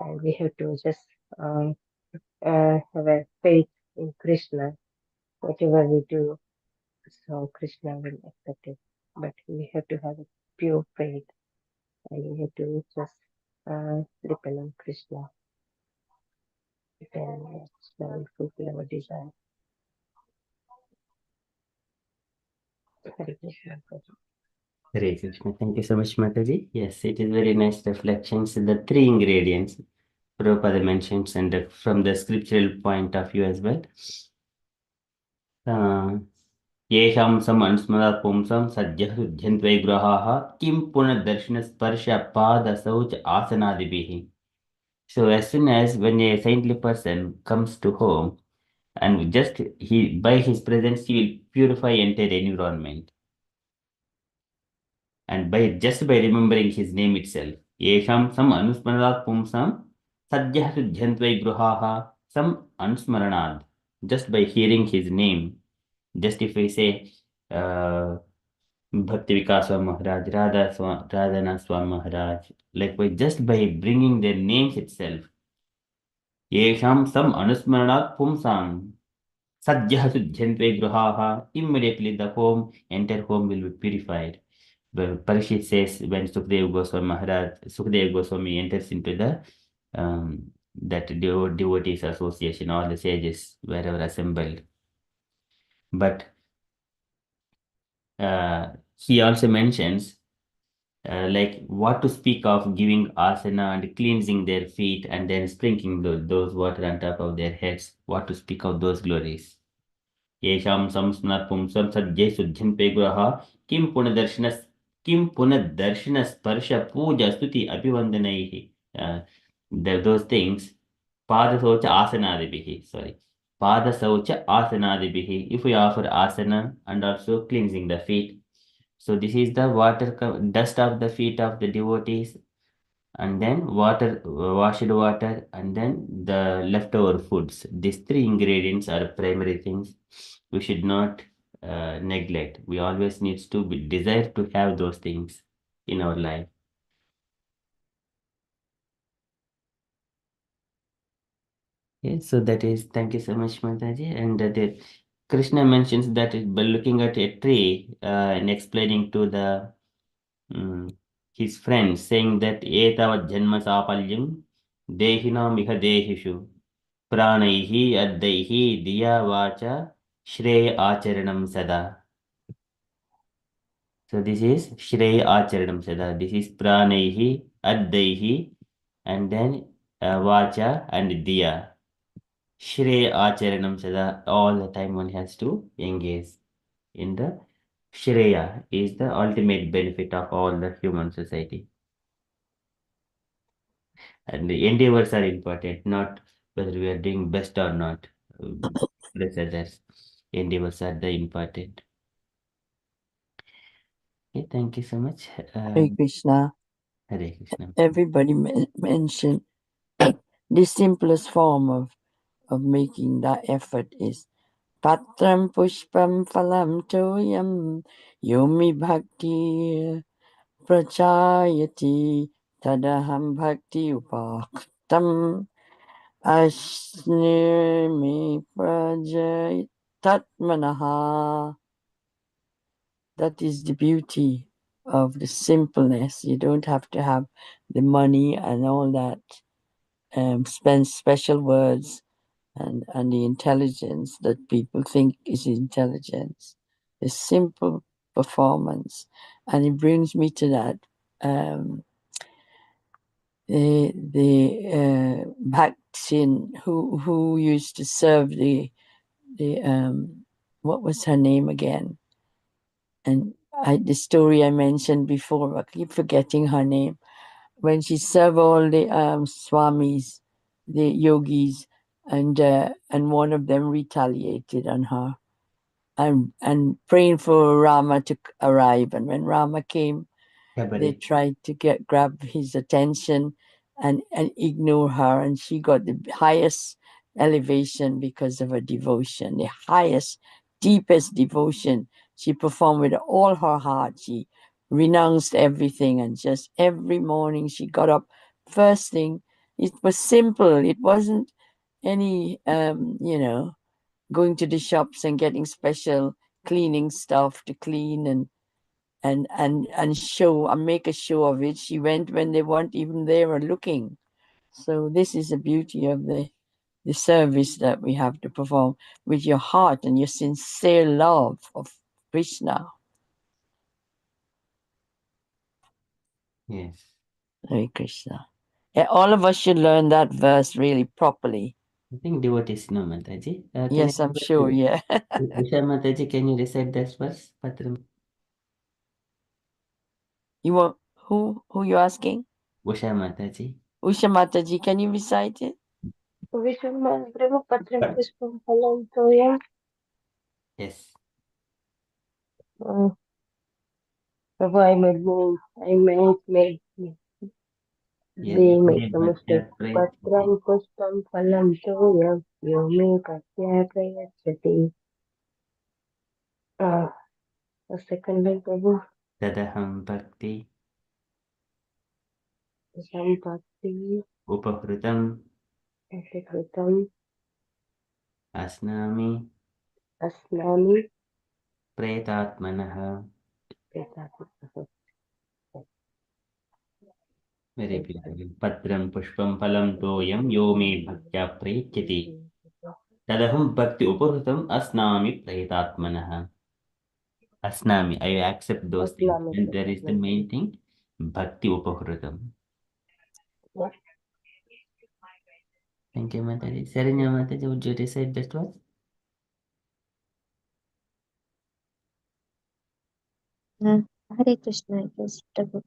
And we have to just have a faith in Krishna. Whatever we do, so Krishna will accept it. But we have to have a pure faith, and we have to just depend on Krishna. Then Krishna will fulfill our desire. Hare Krishna. Hare Krishna. Thank you so much, Mataji. Yes, it is very nice reflections. The three ingredients Prabhupada mentions and from the scriptural point of view as well. येषां सम अनुस्मरात् पुंसां सद्यः शुद्ध्यन्त्वै ग्रहाः किं पुनर्दर्शनस्पर्शपादशौच आसनादिभिः. So as soon as when a saintly person comes to home and just he by his presence he will purify entire environment. And by remembering his name itself, yesham sam anusmaranat pumsam sadyah sudhyantvai gruhaha sam anusmaranad. Just by hearing his name, just if we say Bhakti Vikas Swami Maharaj, Radhana Swami Maharaj, likewise just by bringing their names itself, yesham sam anusmaranat pumsam sadyah sudhyantve gruhaha, immediately the entire home will be purified. Well, Parishit says when Sukdev Goswami enters into the that devotees association, all the sages wherever assembled. But he also mentions like what to speak of giving asana and cleansing their feet and then sprinkling those water on top of their heads. What to speak of those glories. येषां संस्मरणात् पुंसां सद्यै शुद्ध्यन्ते गुरः किं पुनर्दर्शनस्पर्श पूजा स्तुति अभिवन्दनैः. those things, Pada Socha Asanadibihi, sorry. Pada Socha Asanadibihi, if we offer asana and also cleansing the feet. So this is the dust of the feet of the devotees, and then washed water, and then the leftover foods. These three ingredients are primary things we should not neglect. We always needs to be desire to have those things in our life. Okay, so that is, thank you so much, Mataji. And Krishna mentions that by looking at a tree and explaining to his friends, saying that etavat janma sapalyam dehinam iha dehishu pranaihi addaihi diya vacha shreya acharanam sada. So this is shreya acharanam sada. This is pranaihi addaihi, and then vacha and diya. Shreya Acharanam Sada, all the time one has to engage in the Shreya is the ultimate benefit of all the human society. And the endeavors are important, not whether we are doing best or not. Bless others. Endeavors are the important. Okay, thank you so much. Hare Krishna. Hare Krishna. Everybody mentioned the simplest form of making that effort is Patram Pushpam Phalam Toyam Yomi Bhakti Prachayati Tadaham Bhakti Upaktam Ashnimi Prajay Tatmanaha. That is the beauty of the simpleness. You don't have to have the money and all that, spend special words and the intelligence that people think is intelligence. The simple performance. And it brings me to that. The Bhaktin who used to serve the what was her name again? And the story I mentioned before, I keep forgetting her name. When she served all the swamis, the yogis, and one of them retaliated on her, and praying for Rama to arrive. And when Rama came, they tried to grab his attention and ignore her, and she got the highest elevation because of her devotion, the highest, deepest devotion. She performed with all her heart. She renounced everything, and just every morning she got up first thing. It was simple. It wasn't any going to the shops and getting special cleaning stuff to clean and show and make a show of it. She went when they weren't even there or looking. So this is the beauty of the service that we have to perform with your heart and your sincere love of Krishna. Yes. Hare Krishna. All of us should learn that verse really properly. I think devotees know, Mataji. Yes, I'm sure, yeah. Usha Mataji, can you recite this verse? Patram. You want who you asking? Usha Mataji. Usha Mataji, can you recite it? Patram Pushpam Phalam Toyam. Yes. Prabhu, I made Yes. we make Yes. the mistake. Patram Pushpam Phalam Toyam. Yomi Katya Prayachati. A second line, Prabhu. Tadaham Bhakti Sampati Upahrutam Atikritam Asnami Asnami Pretatmanaha. Petatma. Very beautiful. Patram Pushpam Phalam Toyam Yomi Bhaktya Prayachati. Tadaham Bhakti Upahrutam Asnami Pretatmanaha. Asnami, I accept those things. Asnami And there is the Petatma. main thing, Bhakti Upahrutam. Thank you, Mataji. Saranya Mataji, would you recite that verse? Hare Krishna, yes, Prabhu.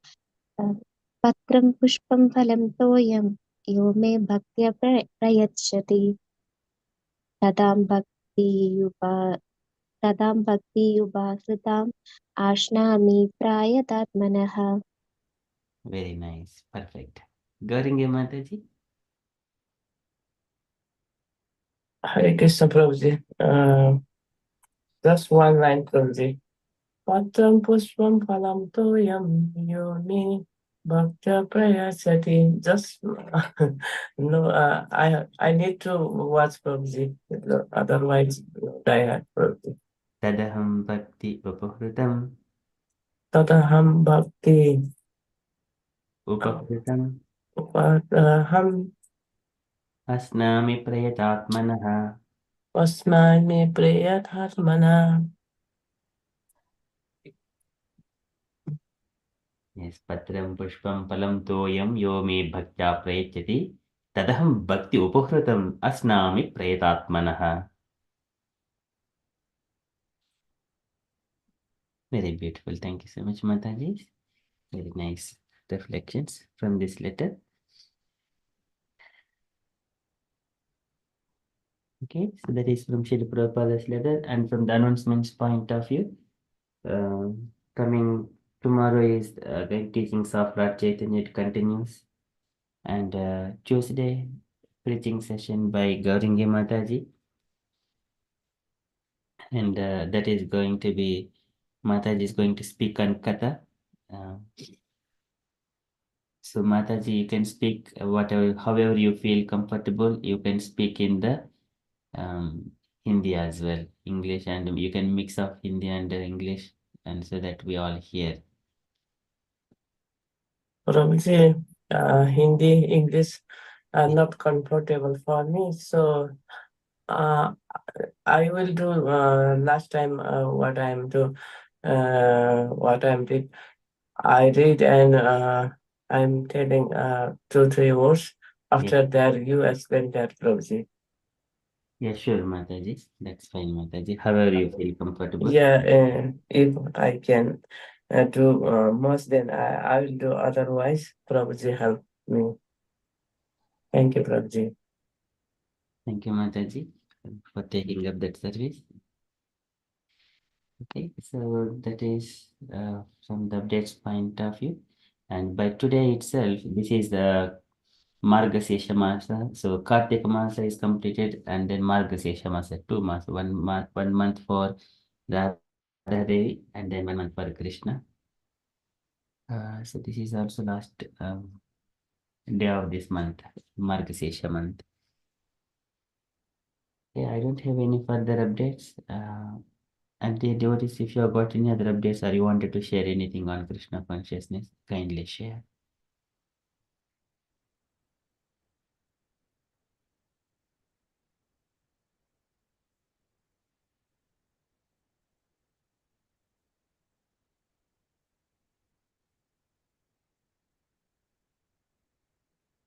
Patram pushpam phalam toyam यो मे भक्त्या प्रयच्छति तदां भक्तियुपा तदां भक्तियुपाश्रिताम् आश्नामि प्रायतात्मनः. Very nice. Perfect. Gauringi Mataji. Hare Krishna Prabhuji. Just one line, Prabhuji. Patram pushpam phalam toyam yomi bhakta prayasati. Just no, I need to watch Prabhuji. Otherwise, I had Prabhuji. Tadaham bhakti upahritam. Tataham bhakti Upahritam. upataham Asnami prayatatmanaha. asmami prayathatmana. Yes, Patram pushpam phalam toyam yo me bhaktya prayachati. Tadaham bhakti upahritam asnami prayatatmanaha. Very beautiful. Thank you so much, Mataji. Very nice reflections from this letter. Okay, so that is from Srila Prabhupada's letter, and from the announcements point of view, coming tomorrow is the teachings of Lord Chaitanya. It continues, and Tuesday preaching session by Gauringi Mataji, and that is going to be Mataji is going to speak on Katha. Uh, so Mataji, you can speak whatever, however you feel comfortable. You can speak in the Hindi as well, English, and you can mix up Hindi and English, and so that we all hear. Prabhuji, Hindi, English are not comfortable for me, so I will do last time what I'm do what I'm did. I read and I'm telling 2-3 words. After that, you explain that, Prabhuji. Yeah, sure, Mataji. That's fine, Mataji. However you feel comfortable. Yeah, if I can do most, then I will do. Otherwise, Prabhuji help me. Thank you, Prabhuji. Thank you, Mataji, for taking up that service. Okay, so that is from the updates point of view. And by today itself, this is the Margasesha Masa. So Kartika Masa is completed, and then Margasesha Masa, 2 months, 1 month, 1 month for Radha Devi, and then 1 month for Krishna. So this is also last day of this month, Margasesha month. Yeah, I don't have any further updates. And the devotees, if you have got any other updates or you wanted to share anything on Krishna consciousness, kindly share.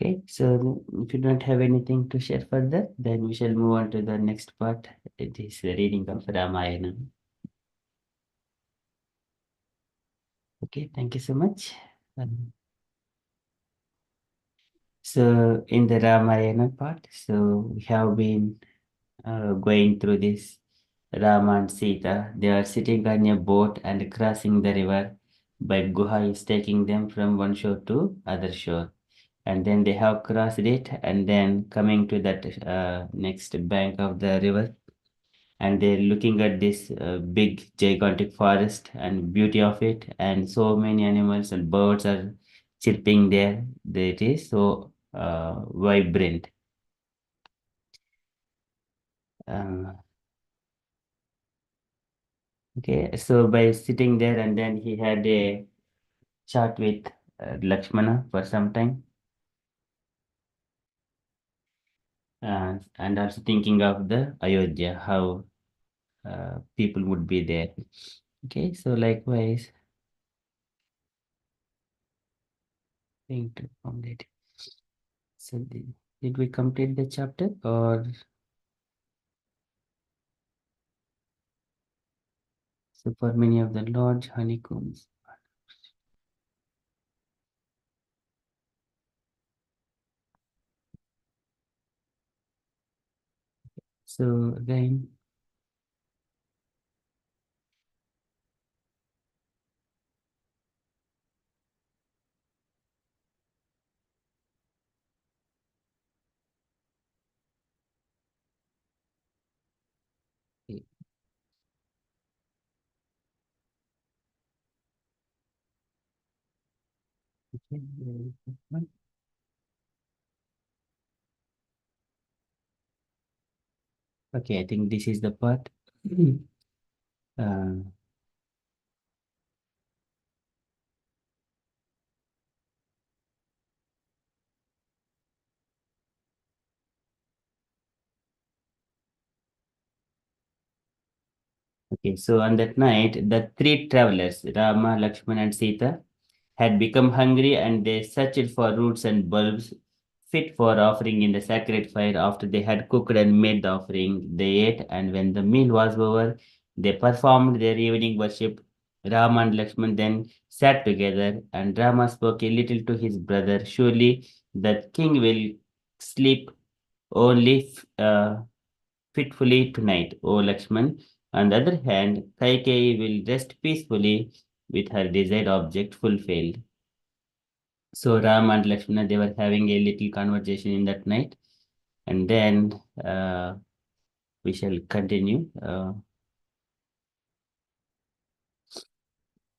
Okay, so if you don't have anything to share further, then we shall move on to the next part. It is the reading of Ramayana. Okay, thank you so much. So in the Ramayana part, so we have been going through this. Rama and Sita, they are sitting on a boat and crossing the river, but Guha is taking them from one shore to other shore. And then they have crossed it, and then coming to that next bank of the river, and they're looking at this big gigantic forest and beauty of it, and so many animals and birds are chirping there. It is so vibrant. Uh, okay, so by sitting there, and then he had a chat with Lakshmana for some time, and also thinking of the Ayodhya, how people would be there. Okay, so likewise, going to complete. So did we complete the chapter, or so for many of the large honeycombs? So again, okay, I think this is the part. uh, okay, so on that night, the three travelers, Rama, Lakshmana, and Sita, had become hungry and they searched for roots and bulbs fit for offering in the sacred fire. After they had cooked and made the offering, they ate, and when the meal was over, they performed their evening worship. Rama and Lakshman then sat together, and Rama spoke a little to his brother. Surely the king will sleep only fitfully tonight, O Lakshman. On the other hand, Kaikeyi will rest peacefully with her desired object fulfilled. So Ram and Lakshmana, they were having a little conversation in that night, and then we shall continue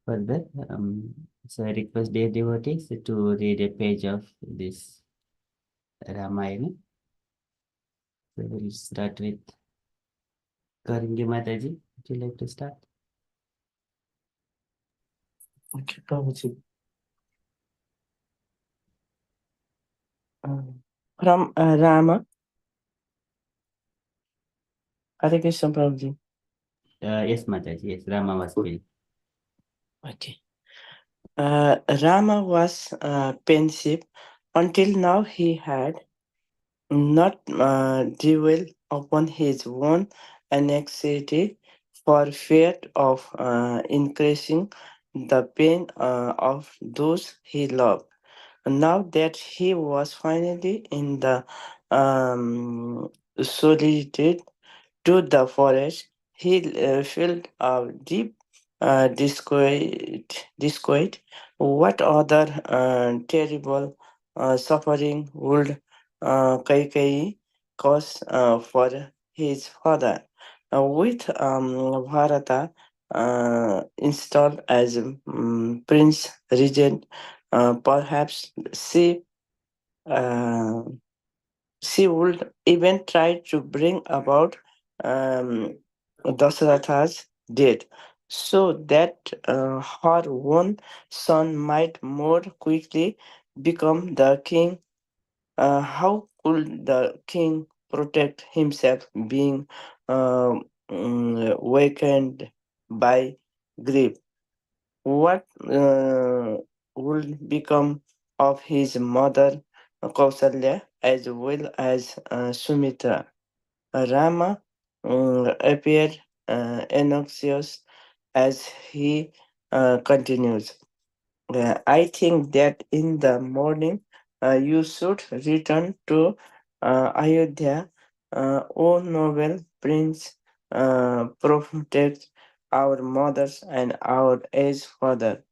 further. So I request dear devotees to read a page of this Ramayana. So we'll start with Karingi Mataji. Would you like to start? Okay, Prabhuji. From Rama, Hare Krishna, Prabhuji. Yes, Mataji. Yes, Rama was speaking. Okay. Rama was pensive until now. He had not dwell upon his own anxiety for fear of increasing the pain of those he loved. Now that he was finally in the solitude to the forest, he felt a deep disquiet. What other terrible suffering would Kaikai cause for his father? With Bharata installed as Prince Regent, perhaps uh, she would even try to bring about um, Dasaratha's death so that her own son might more quickly become the king. How could the king protect himself being awakened by grief? What would become of his mother Kausalya as well as Sumitra? Rama appeared anxious as he continues. I think that in the morning you should return to Ayodhya, O noble prince, protect our mothers and our aged father.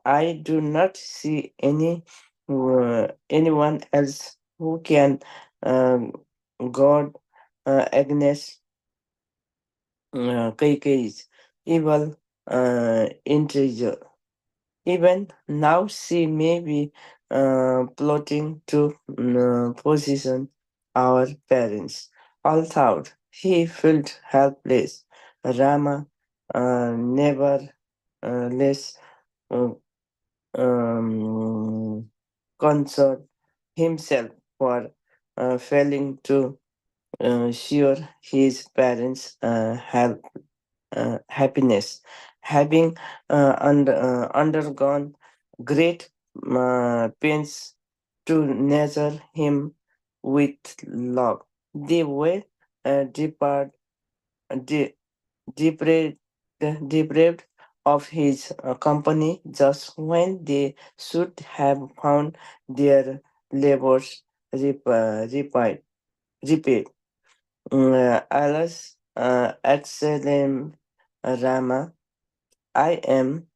I do not see anyone else who can guard Agnes Kaikai's evil intrigue. Even now, she may be plotting to position our parents. Although he felt helpless, Rama never less uh, concerned himself for failing to share his parents' happiness, having undergone great pains to nurture him with love. They were de- deprived, deprived of his company just when they should have found their labors repaid. Alas, excellent Rama, I am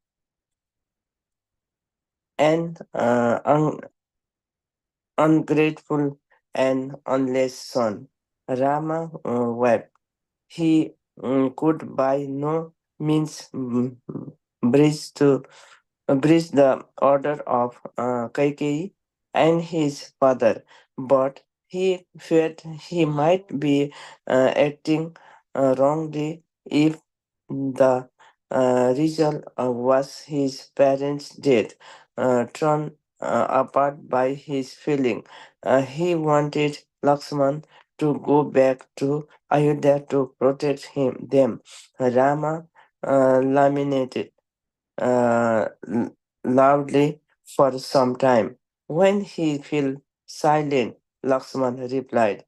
an ungrateful and unless son. Rama wept. He could by no means bridge to breached the order of Kaikeyi and his father, but he feared he might be acting wrongly if the result was his parents' death, torn apart by his feeling. He wanted Lakshman to go back to Ayodhya to protect them. Rama laminated uh, loudly for some time. When he fell silent, Lakshman replied,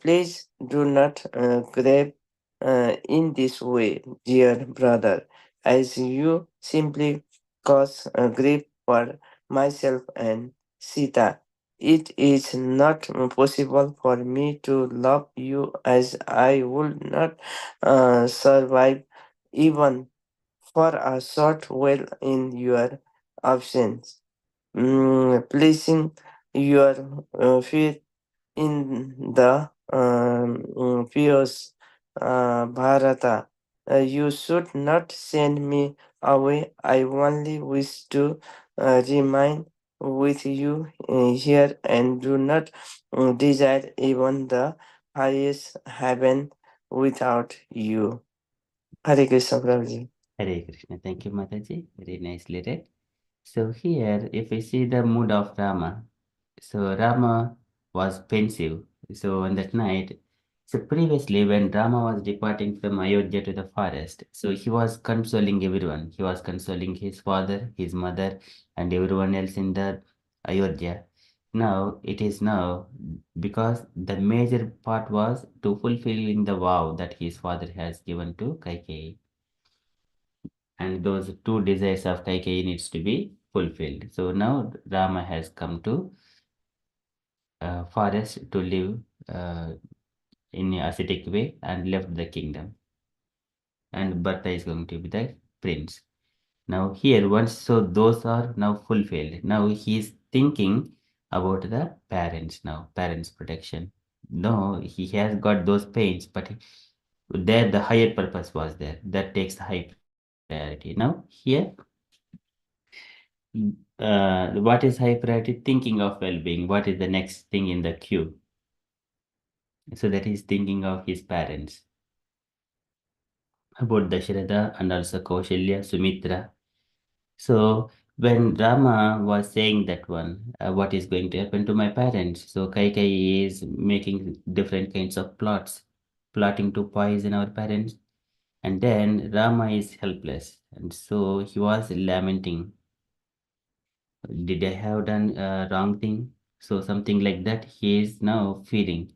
Please do not grab in this way, dear brother, as you simply cause grief for myself and Sita. It is not possible for me to love you as I would not survive even for a short while in your absence, placing your faith in the fierce Bharata. You should not send me away. I only wish to remain with you here and do not desire even the highest heaven without you. Hare Krishna, Prabhuji. Hare Krishna. Thank you, Mataji. Very nicely read. So here, if we see the mood of Rama, so Rama was pensive. So on that night, so previously when Rama was departing from Ayodhya to the forest, so he was consoling everyone. He was consoling his father, his mother, and everyone else in the Ayodhya. Now it is now because the major part was to fulfilling the vow that his father has given to Kaikeyi, and those two desires of Kaikeyi needs to be fulfilled. So now Rama has come to forest to live in a ascetic way and left the kingdom. And Bharata is going to be the prince. Now here, once so those are now fulfilled. Now he is thinking about the parents now, parents' protection. No, he has got those pains, but there the higher purpose was there. That takes the high priority. Now here, what is high priority? Thinking of well-being. What is the next thing in the queue? So that he's thinking of his parents, about Dasharatha and also Kaushalya, Sumitra. So when Rama was saying that one, what is going to happen to my parents? So Kaikeyi is making different kinds of plots, plotting to poison our parents. And then Rama is helpless. And so he was lamenting, did I have done a wrong thing? So something like that he is now feeling.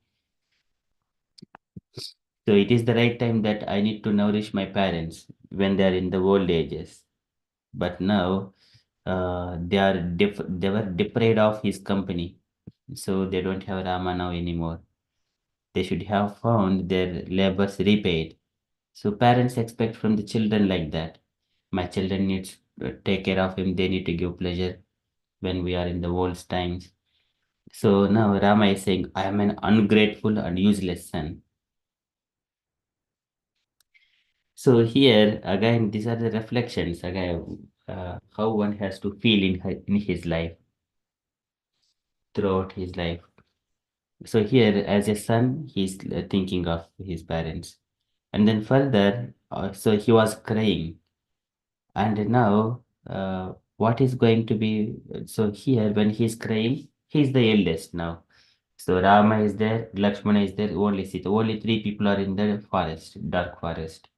So it is the right time that I need to nourish my parents when they are in the old ages. But now they were deprived of his company, so they don't have Rama now anymore. They should have found their labors repaid. So parents expect from the children like that. My children needs to take care of him. They need to give pleasure when we are in the old times. So now Rama is saying, I am an ungrateful and useless son. So here again, these are the reflections again, how one has to feel in his life, throughout his life. So here, as a son, he's thinking of his parents, and then further, so he was crying, and now what is going to be? So here, when he's crying, he's the eldest now. So Rama is there, Lakshmana is there, only Sita. Only three people are in the forest, dark forest.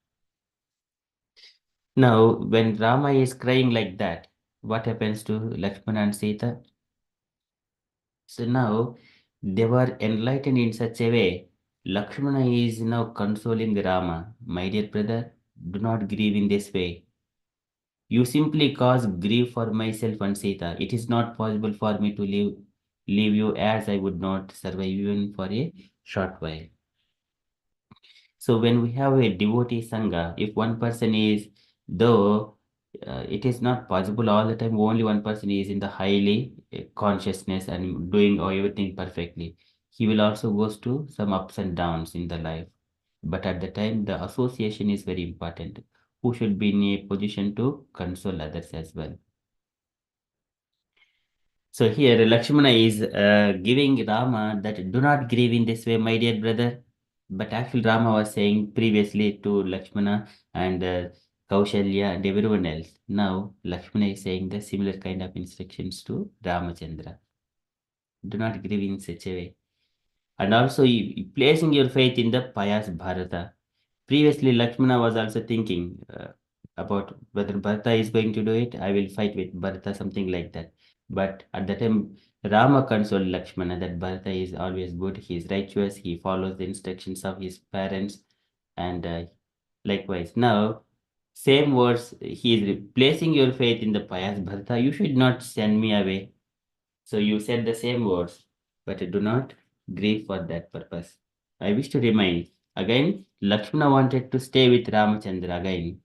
Now, when Rama is crying like that, what happens to Lakshmana and Sita? So now they were enlightened in such a way. Lakshmana is now consoling Rama. My dear brother, do not grieve in this way. You simply cause grief for myself and Sita. It is not possible for me to leave you, as I would not survive even for a short while. So when we have a devotee sangha, if one person is, though it is not possible all the time, only one person is in the highly consciousness and doing everything perfectly. He will also goes to some ups and downs in the life. But at the time, the association is very important. Who should be in a position to console others as well. So here Lakshmana is giving Rama that do not grieve in this way, my dear brother. But actually Rama was saying previously to Lakshmana and Kaushalya and everyone else. Now Lakshmana is saying the similar kind of instructions to Ramachandra. Do not grieve in such a way. And also placing your faith in the pious Bharata. Previously, Lakshmana was also thinking about whether Bharata is going to do it. I will fight with Bharata, something like that. But at the time, Rama consoled Lakshmana that Bharata is always good. He is righteous. He follows the instructions of his parents. And likewise, now, same words, he is placing your faith in the pious Bharata. You should not send me away. So you said the same words, but do not grieve for that purpose. I wish to remind again, Lakshmana wanted to stay with Ramachandra again.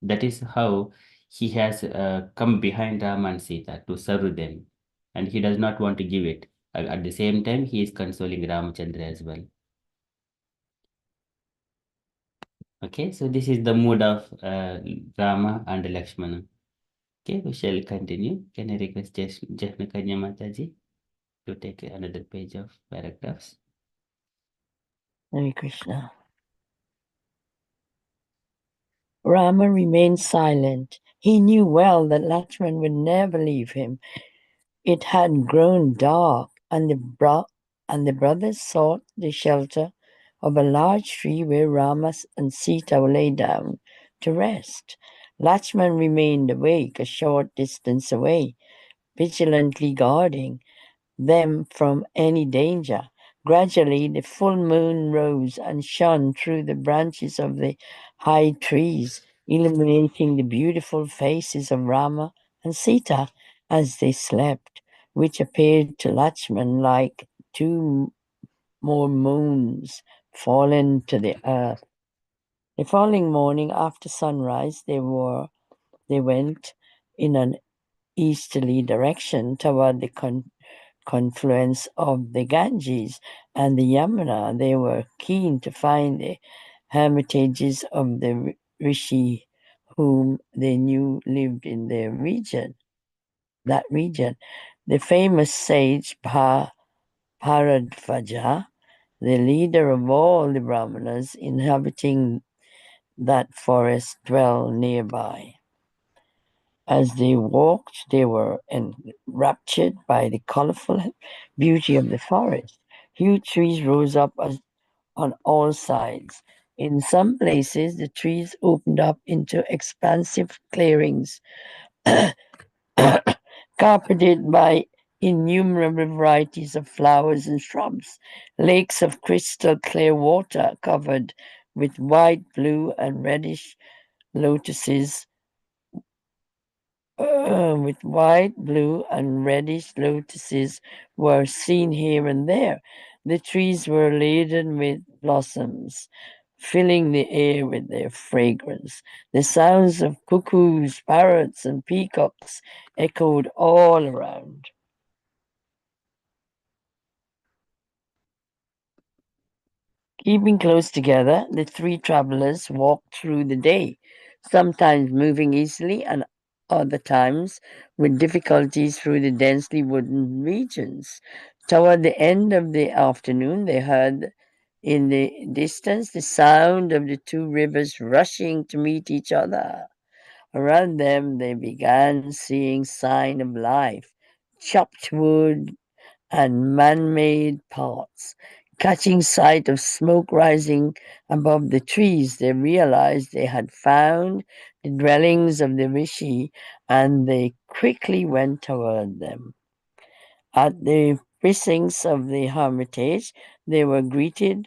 That is how he has come behind Rama and Sita to serve them, and he does not want to give it. At the same time, he is consoling Ramachandra as well. Okay, so this is the mood of Rama and Lakshmana. Okay, we shall continue. Can I request Jahnakanya Mataji to take another page of paragraphs? Hare Krishna. Rama remained silent. He knew well that Lakshman would never leave him. It had grown dark, and the brothers sought the shelter of a large tree where Rama and Sita lay down to rest. Lakshman remained awake a short distance away, vigilantly guarding them from any danger. Gradually, the full moon rose and shone through the branches of the high trees, illuminating the beautiful faces of Rama and Sita as they slept, which appeared to Lakshman like two more moons fallen to the earth. The following morning, after sunrise, they went in an easterly direction toward the confluence of the Ganges and the Yamuna. They were keen to find the hermitages of the rishi whom they knew lived in their region. That region, the famous sage Bharadvaja, the leader of all the Brahmanas inhabiting that forest, dwell nearby. As they walked, they were enraptured by the colorful beauty of the forest. Huge trees rose up on all sides. In some places, the trees opened up into expansive clearings, carpeted by innumerable varieties of flowers and shrubs. Lakes of crystal clear water covered with white, blue, and reddish lotuses with white, blue, and reddish lotuses were seen here and there. The trees were laden with blossoms, filling the air with their fragrance. The sounds of cuckoos, parrots, and peacocks echoed all around. Keeping close together, the three travelers walked through the day, sometimes moving easily and other times with difficulties through the densely wooded regions. Toward the end of the afternoon, they heard in the distance the sound of the two rivers rushing to meet each other. Around them, they began seeing sign of life, chopped wood, and man-made paths. Catching sight of smoke rising above the trees, they realized they had found the dwellings of the rishi, and they quickly went toward them. At the precincts of the hermitage, they were greeted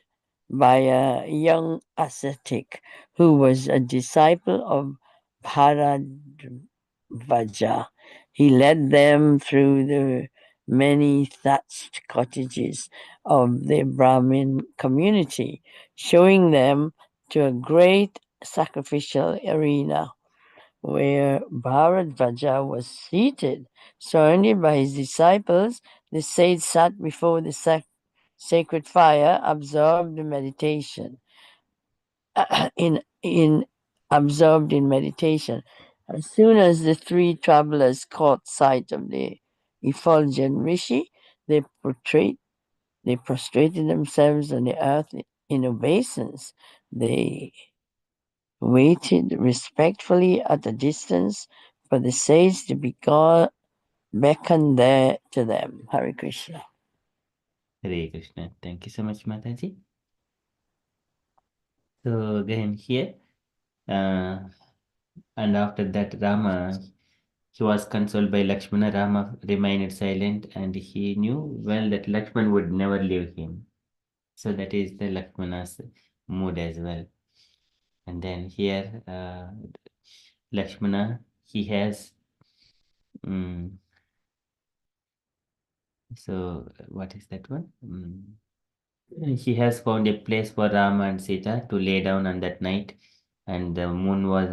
by a young ascetic who was a disciple of Bharadvaja. He led them through the many thatched cottages of the Brahmin community, showing them to a great sacrificial arena where Bharadvaja was seated, surrounded by his disciples. The sage sat before the sacred fire, absorbed in meditation. Absorbed in meditation. As soon as the three travelers caught sight of the effulgent rishi, they prostrated themselves on the earth in obeisance. They waited respectfully at a distance for the sage to beckon there to them. Hare Krishna. Hare Krishna. Thank you so much, Mataji. So again here, and after that Rama, he was consoled by Lakshmana. Rama remained silent, and he knew well that Lakshmana would never leave him. So that is the Lakshmana's mood as well. And then here, Lakshmana, he has so what is that one? He has found a place for Rama and Sita to lay down on that night, and the moon was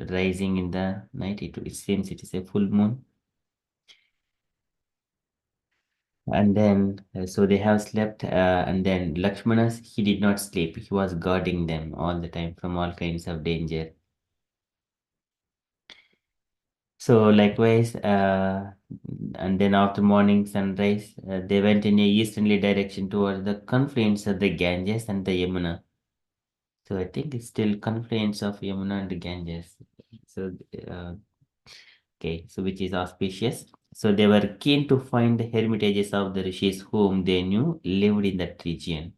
rising in the night. It seems it is a full moon. And then, so they have slept, and then Lakshmana, he did not sleep. He was guarding them all the time from all kinds of danger. So likewise, and then after morning sunrise, they went in a easterly direction towards the confluence of the Ganges and the Yamuna. So I think it's still confluence of Yamuna and the Ganges. So okay, so which is auspicious. So they were keen to find the hermitages of the rishis whom they knew lived in that region.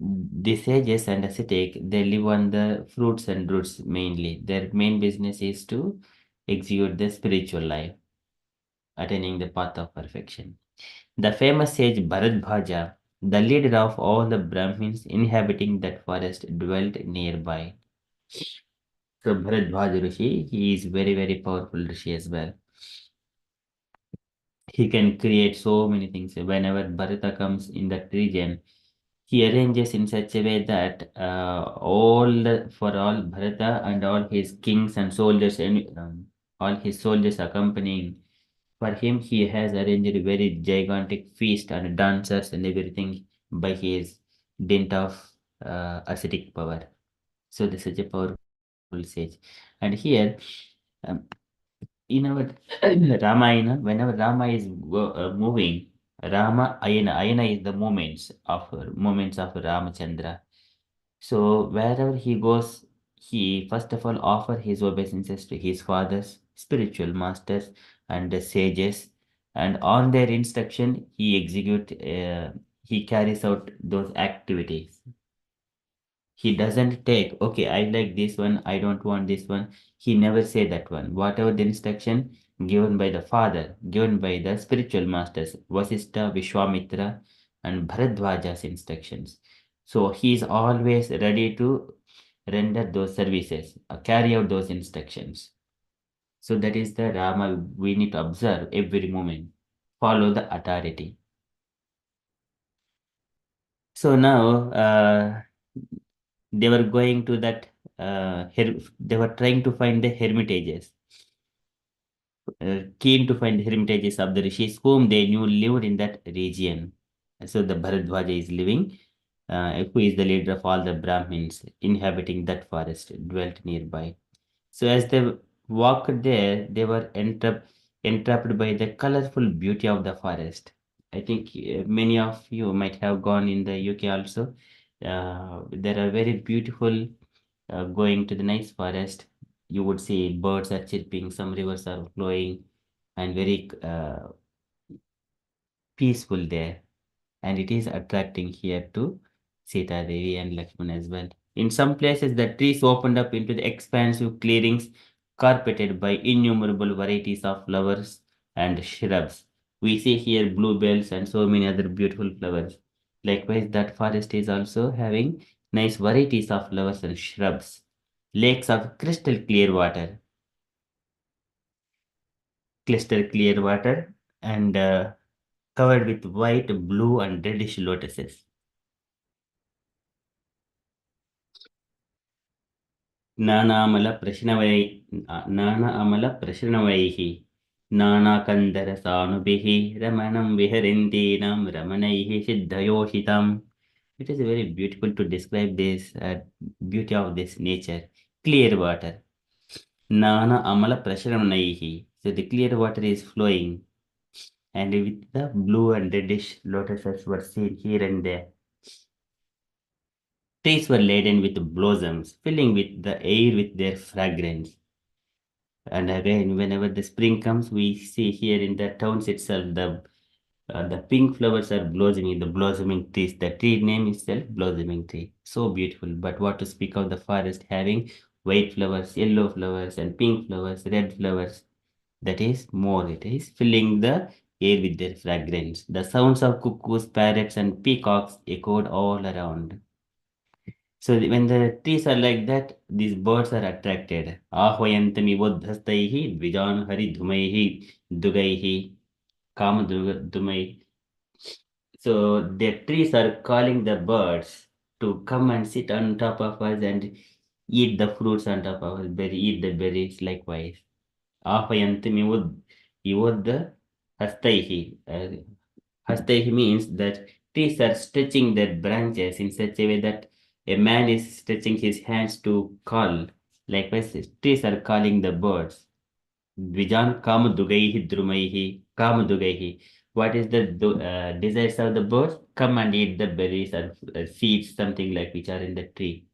The sages and ascetic, they live on the fruits and roots mainly. Their main business is to execute the spiritual life, attaining the path of perfection. The famous sage Bharadbhaja, the leader of all the Brahmins inhabiting that forest, dwelt nearby. So Bharadbhaja Rishi, he is very, very powerful Rishi as well. He can create so many things. Whenever Bharata comes in that region, he arranges in such a way that for all Bharata and all his kings and soldiers and all his soldiers accompanying for him, he has arranged a very gigantic feast and dancers and everything by his dint of ascetic power. So this is a powerful sage. And here, um, in our Ramayana, whenever Rama is moving, Ayana is the moments of Ramachandra. So wherever he goes, he first of all offer his obeisances to his fathers, spiritual masters, and the sages, and on their instruction, he carries out those activities. He doesn't take, okay, I like this one, I don't want this one. He never say that one. Whatever the instruction given by the father, given by the spiritual masters, Vasistha, Vishwamitra, and Bharadwaja's instructions. So he is always ready to render those services, carry out those instructions. So that is the Rama we need to observe every moment. Follow the authority. So now, they were going to that they were trying to find the hermitages, keen to find the hermitages of the rishis whom they knew lived in that region. So the Bharadwaja is living, who is the leader of all the Brahmins inhabiting that forest, dwelt nearby. So as they walked there, they were entrapped by the colorful beauty of the forest. I think many of you might have gone in the UK also. There are very beautiful going to the nice forest. You would see birds are chirping, some rivers are flowing, and very peaceful there. And it is attracting here to Sita Devi and Lakshman as well. In some places, the trees opened up into the expansive clearings carpeted by innumerable varieties of flowers and shrubs. We see here bluebells and so many other beautiful flowers. Likewise, that forest is also having nice varieties of flowers and shrubs. Lakes of crystal clear water. Crystal clear water and covered with white, blue, and reddish lotuses. Nana अमलप्रश्नवैः नानाकन्दरसानुभिः रमणं विहरन्तीनां रमणैः सिद्धयोषितम्. It is very beautiful to describe this beauty of this nature. Clear water. Nana amala prasharanaihi. So the clear water is flowing, and with the blue and reddish lotuses were seen here and there. Trees were laden with blossoms, filling with the air with their fragrance. And again, whenever the spring comes, we see here in the towns itself the pink flowers are blossoming, the blossoming trees. The tree name itself, blossoming tree. So beautiful. But what to speak of the forest having white flowers, yellow flowers, and pink flowers, red flowers. That is more. It is filling the air with their fragrance. The sounds of cuckoos, parrots, and peacocks echoed all around. So when the trees are like that, these birds are attracted. Ahvayantami vodhastaihi dvijan haridhumaihi dugaihi kamadumai. So the trees are calling the birds to come and sit on top of us and eat the fruits on top of us, eat the berries likewise. Ahvayantami vodh hastaihi. Hastaihi means that trees are stretching their branches in such a way that a man is stretching his hands to call. Likewise, trees are calling the birds. Dvijan kamadugaihi drumaihi kamadugaihi. What is the desires of the birds? Come and eat the berries or seeds, something like which are in the tree.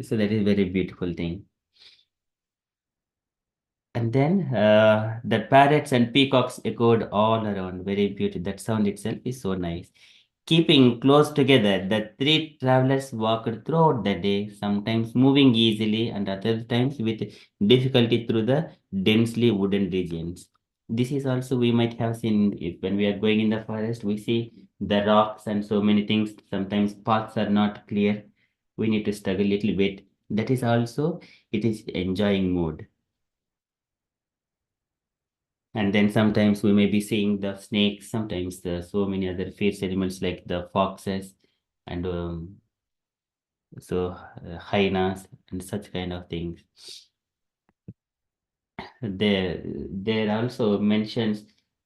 So that is very beautiful thing. And then the parrots and peacocks echoed all around. Very beautiful. That sound itself is so nice. Keeping close together, the three travelers walked throughout the day, sometimes moving easily and other times with difficulty through the densely wooden regions. This is also we might have seen if when we are going in the forest, we see the rocks and so many things. Sometimes paths are not clear. We need to struggle a little bit. That is also it is enjoying mood. And then sometimes we may be seeing the snakes, sometimes so many other fierce animals like the foxes and hyenas and such kind of things. There also mentions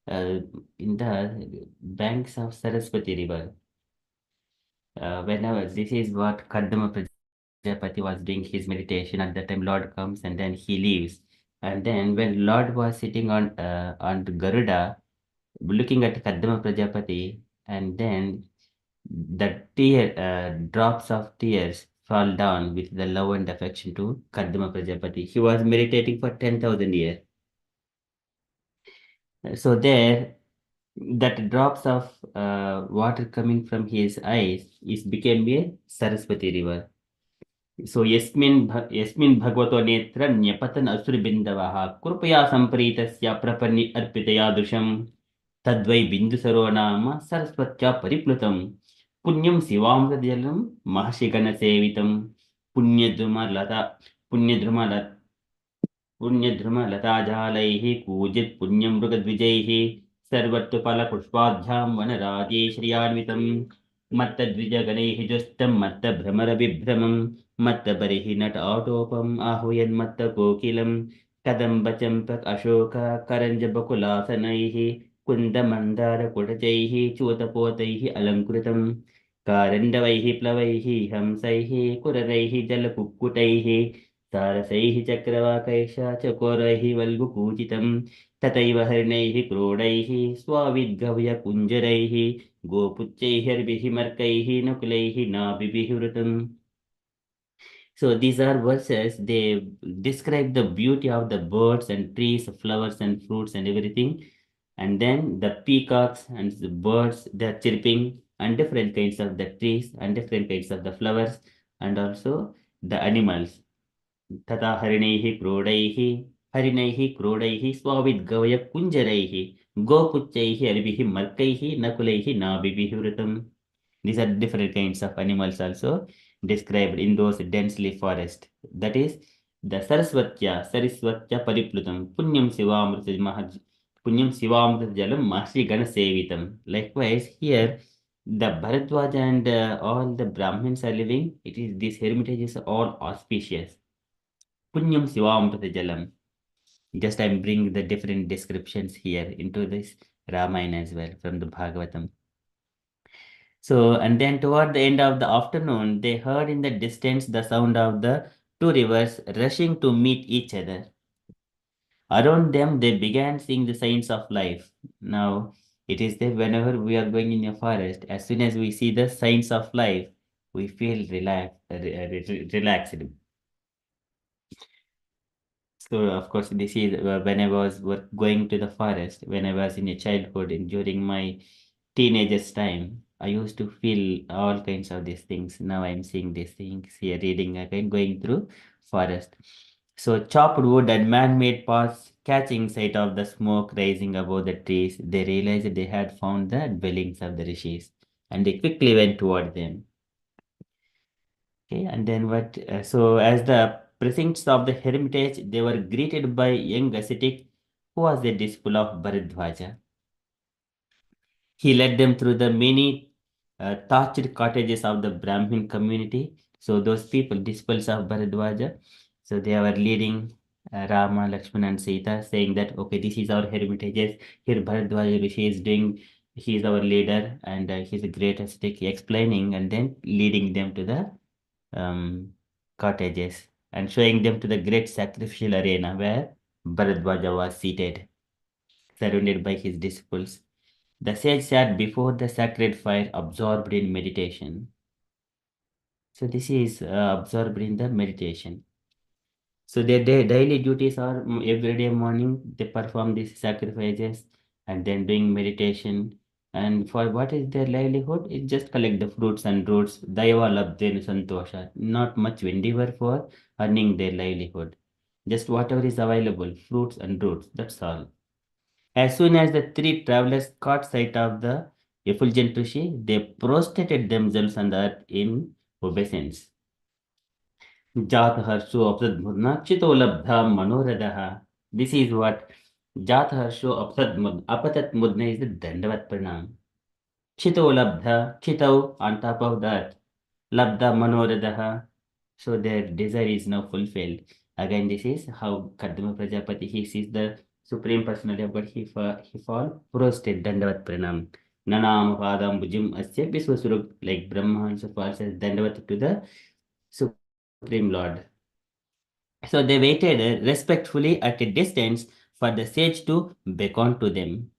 in the banks of Saraswati River. Whenever this is what Kardama Prajapati was doing his meditation, at that time Lord comes and then he leaves. And then when Lord was sitting on Garuda, looking at Kadama Prajapati, and then the drops of tears fall down with the love and affection to Kadama Prajapati. He was meditating for 10,000 years. So there, that drops of water coming from his eyes is became a Saraswati river. So यस्मिन् भगवतो नेत्र न्यपतन असुरबिन्दवः कृपया सम्प्रीतस्य प्रपन्नि अर्पितयादृशम् तद्वै बिन्दुसरो नाम सरस्वत्या परिप्लुतं पुण्यं शिवामृतजलं महर्षिगणसेवितं पुण्यद्रुमलता पुण्यद्रुमलता पुण्यद्रुमलताजालैः कूजित् पुण्यं मृगद्विजैः सर्वत्र फलपुष्पाभ्यां वनराजे श्रियान्वितं मत्तद्विजगणैः जुष्टं मत्तभ्रमरविभ्रमं मत्तबर्हि नट आटोपम् आह्वयन् मत्तकोकिलं कदम्बचम्पक अशोक करञ्जबकुलासनैः कुन्दमन्दारकुटजैः च्यूतपोतैः अलङ्कृतं कारण्डवैः प्लवैः हंसैः कुररैः जलकुक्कुटैः तारसैः चक्रवाकैश्च चकोरैः वल्गुपूजितं तथैव हरिणैः क्रोडैः स्वाविद्गव्यकुञ्जरैः गोपुच्चैः मर्कैः नकुलैः नाभिभिः वृतम्. So these are verses, they describe the beauty of the birds and trees, flowers and fruits and everything. And then the peacocks and the birds, they're chirping, and different kinds of the trees and different kinds of the flowers, and also the animals. तथा हरिणैः क्रोडैः स्वाविद्गवय कुञ्जरैः गोपुच्चैः अरिभिः मर्कैः नकुलैः नाभिभिः वृतम्. These are different kinds of animals also described in those densely forest. That is, the Saraswatya Pariplutam, Punyam Sivamrita Jalam Mahasi Gana Sevitam. Likewise, here the Bharadwaja and all the Brahmins are living. It is these hermitages are all auspicious. Punyam Sivamrita Jalam. Just I'm bringing the different descriptions here into this Ramayana as well from the Bhagavatam. So, and then toward the end of the afternoon, they heard in the distance the sound of the two rivers rushing to meet each other. Around them, they began seeing the signs of life. Now, it is that whenever we are going in a forest, as soon as we see the signs of life, we feel relaxed. So, of course, this is when I was going to the forest, when I was in a childhood and during my teenagers time, I used to feel all kinds of these things. Now I'm seeing these things here, reading again, going through forest. So chopped wood and man-made paths catching sight of the smoke rising above the trees, they realized they had found the dwellings of the rishis, and they quickly went toward them. Okay, and then what? So as the precincts of the hermitage, they were greeted by a young ascetic who was a disciple of Bharadwaja. He led them through the many thatched cottages of the Brahmin community. So those people, disciples of Bharadwaja, so they were leading Rama, Lakshmana, and Sita, saying that okay, this is our hermitages. Here Bharadwaja Rishi is doing. He is our leader, and he's a great ascetic. Explaining and then leading them to the cottages and showing them to the great sacrificial arena where Bharadwaja was seated, surrounded by his disciples. The sage sat before the sacred fire, absorbed in meditation. So this is absorbed in the meditation. So their daily duties are every day morning they perform these sacrifices and then doing meditation. And for what is their livelihood? It just collect the fruits and roots. Daiva labdhen santosha. Not much endeavor for earning their livelihood. Just whatever is available, fruits and roots. That's all. As soon as the three travelers caught sight of the effulgent Rishi, they prostrated themselves on the earth in obeisance. Jatharsho apsadmudna chitolabdha manoradha. This is what Jatharsho apatat mudna is the Dandavat Pranam. Chitolabdha, chitau on top of that. Labdha manoradha. So their desire is now fulfilled. Again, this is how Kadma Prajapati he sees the Supreme Personality of God. He fall prostrate Dandavat Pranam. Nanam Padam Bujim Asya Viswasuru, like Brahma also falls as Dandavat to the Supreme Lord. So they waited respectfully at a distance for the sage to beckon to them.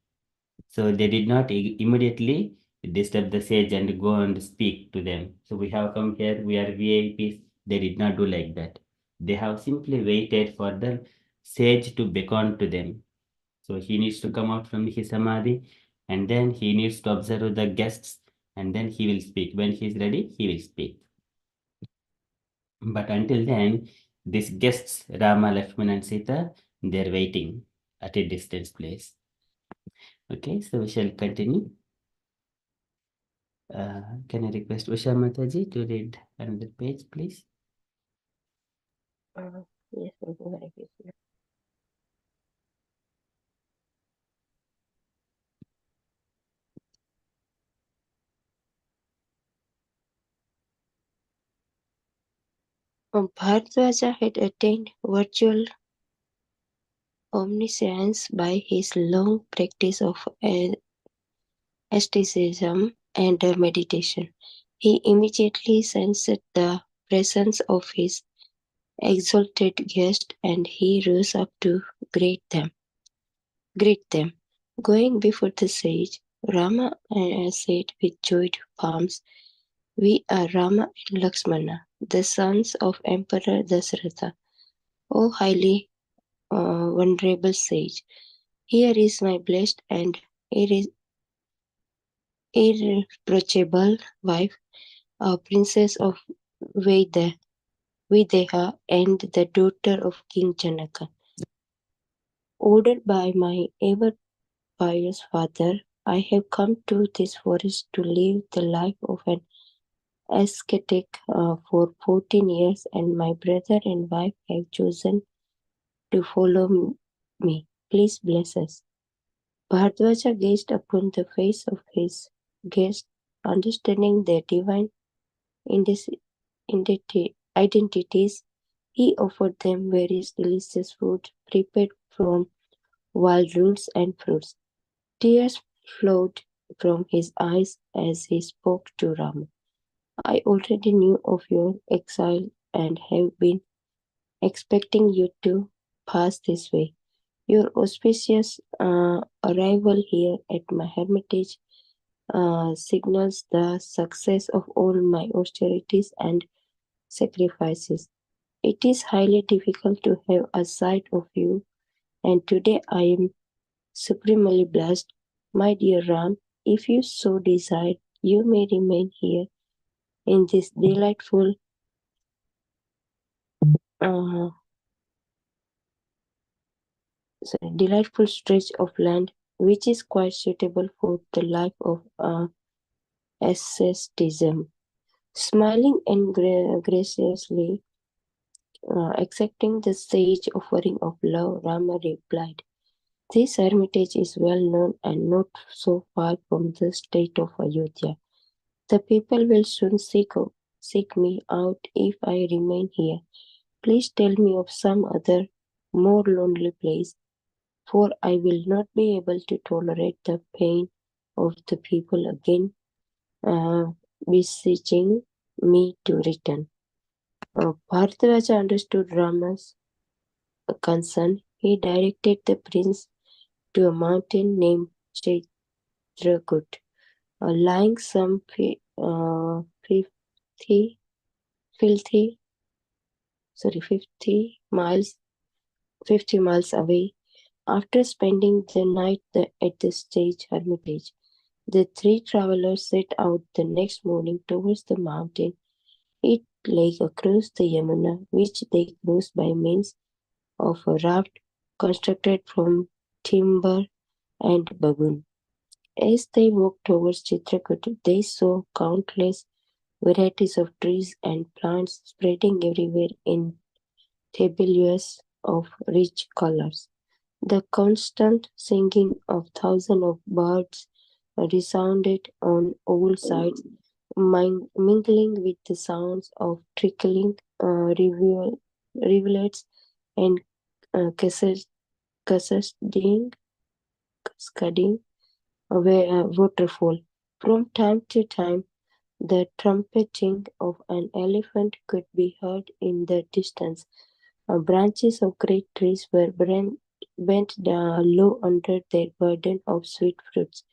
So they did not immediately disturb the sage and go and speak to them. So we have come here, we are VIPs. They did not do like that. They have simply waited for the sage to beckon to them. So he needs to come out from his samadhi and then he needs to observe the guests and then he will speak. When he is ready, he will speak. But until then, these guests, Rama, Lakshmana, and Sita, they're waiting at a distance place. Okay, so we shall continue. Can I request Usha Mataji to read another page, please? Yes, Prabhu, Hare Krishna. Bharadwaja had attained virtual omniscience by his long practice of asceticism and meditation. He immediately sensed the presence of his exalted guest and he rose up to greet them. Going before the sage, Rama said with joyed palms, "We are Rama and Lakshmana, the sons of Emperor Dasharatha. O highly venerable sage, here is my blessed and irreproachable wife, a princess of Videha and the daughter of King Janaka. Ordered by my ever pious father, I have come to this forest to live the life of an ascetic for 14 years, and my brother and wife have chosen to follow me. Please bless us. Bharadwaja gazed upon the face of his guest, understanding their divine identities. He offered them various delicious food prepared from wild roots and fruits. Tears flowed from his eyes as he spoke to Rama. I already knew of your exile and have been expecting you to pass this way. Your auspicious arrival here at my hermitage signals the success of all my austerities and sacrifices. It is highly difficult to have a sight of you, and today I am supremely blessed. My dear Ram, if you so desire, you may remain here in this uh, delightful stretch of land, which is quite suitable for the life of asceticism. Smiling and graciously accepting the sage offering of love, Rama replied, "This hermitage is well known and not so far from the state of Ayodhya. The people will soon seek me out if I remain here. Please tell me of some other more lonely place, for I will not be able to tolerate the pain of the people again uh, beseeching me to return." Bharadwaja understood Rama's concern. He directed the prince to a mountain named Chitragut, lying some 50, 50 miles away. After spending the night at the stage hermitage, the three travelers set out the next morning towards the mountain. It lay across the Yamuna, which they crossed by means of a raft constructed from timber and baboon. As they walked towards Chitrakoot, they saw countless varieties of trees and plants spreading everywhere in tabules of rich colors. The constant singing of thousands of birds resounded on all sides, mingling with the sounds of trickling rivulets and cascading, cascading waterfall. From time to time, the trumpeting of an elephant could be heard in the distance. Branches of great trees were bent low under their burden of sweet fruits.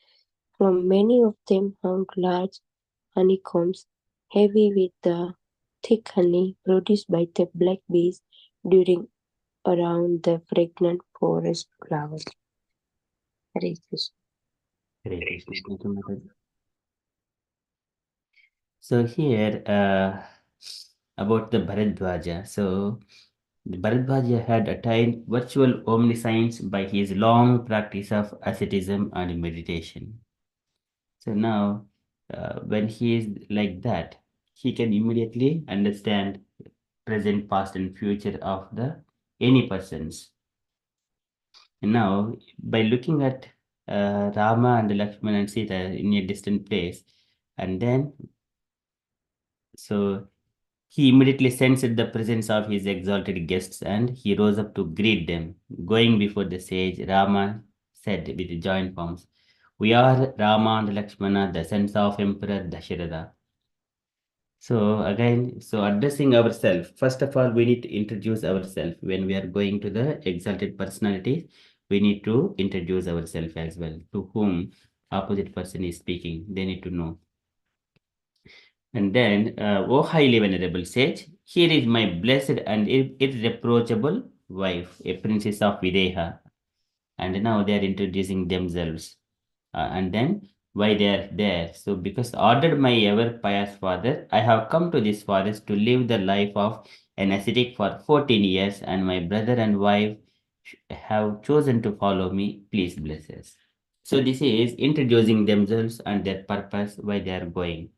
From many of them hung large honeycombs, heavy with the thick honey produced by the black bees during around the fragrant forest flowers. Hare Krishna. Hare Krishna. Thank you, Mataji. So here, about the Bharadwaja. So the Bharadwaja had attained virtual omniscience by his long practice of asceticism and meditation. So now, when he is like that, he can immediately understand present, past, and future of the any persons. And now, by looking at Rama and Lakshmana and Sita in a distant place, and then so he immediately sensed the presence of his exalted guests, and he rose up to greet them. Going before the sage, Rama said with joint palms, "We are Rama and Lakshmana, the sons of Emperor Dasharatha." So again, so addressing ourselves, first of all, we need to introduce ourselves. When we are going to the exalted personalities, we need to introduce ourselves as well. To whom opposite person is speaking, they need to know. And then, O highly venerable sage, here is my blessed and irreproachable wife, a princess of Videha. And now they are introducing themselves. And then why they are there. So, because ordered my ever pious father, I have come to this forest to live the life of an ascetic for 14 years, and my brother and wife have chosen to follow me. Please bless us. So, this is introducing themselves and their purpose, why they are going.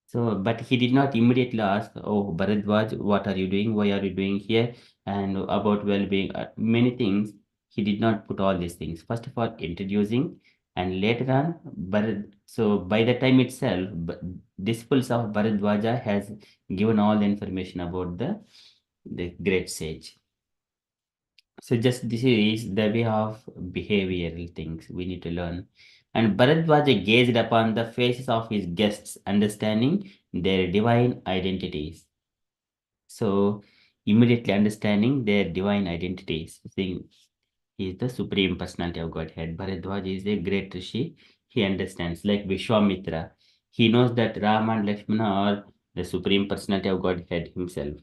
So, but he did not immediately ask, "Oh, Bharadwaj, what are you doing? Why are you doing here?" And about well-being, many things. He did not put all these things. First of all, introducing, and later on, so by the time itself, disciples of Bharadwaja has given all the information about the great sage. So just this is the way of behavioral things we need to learn. And Bharadwaja gazed upon the faces of his guests, understanding their divine identities. So immediately understanding their divine identities. Seeing he is the supreme personality of Godhead. Bharadwaj is a great rishi. He understands, like Vishwamitra. He knows that Rama and Lakshmana are the supreme personality of Godhead himself.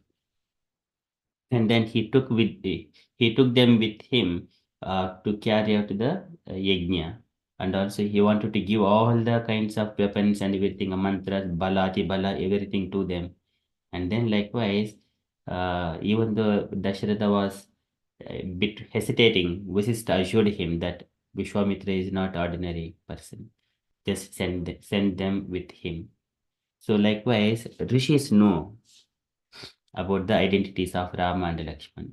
And then he took them with him to carry out the yajna. And also he wanted to give all the kinds of weapons and everything, mantras, bala, ati bala, everything to them. And then likewise, even though Dasharatha was a bit hesitating, Vasishtha assured him that Vishwamitra is not ordinary person. Just send them with him. So likewise, rishis know about the identities of Rama and Lakshmana.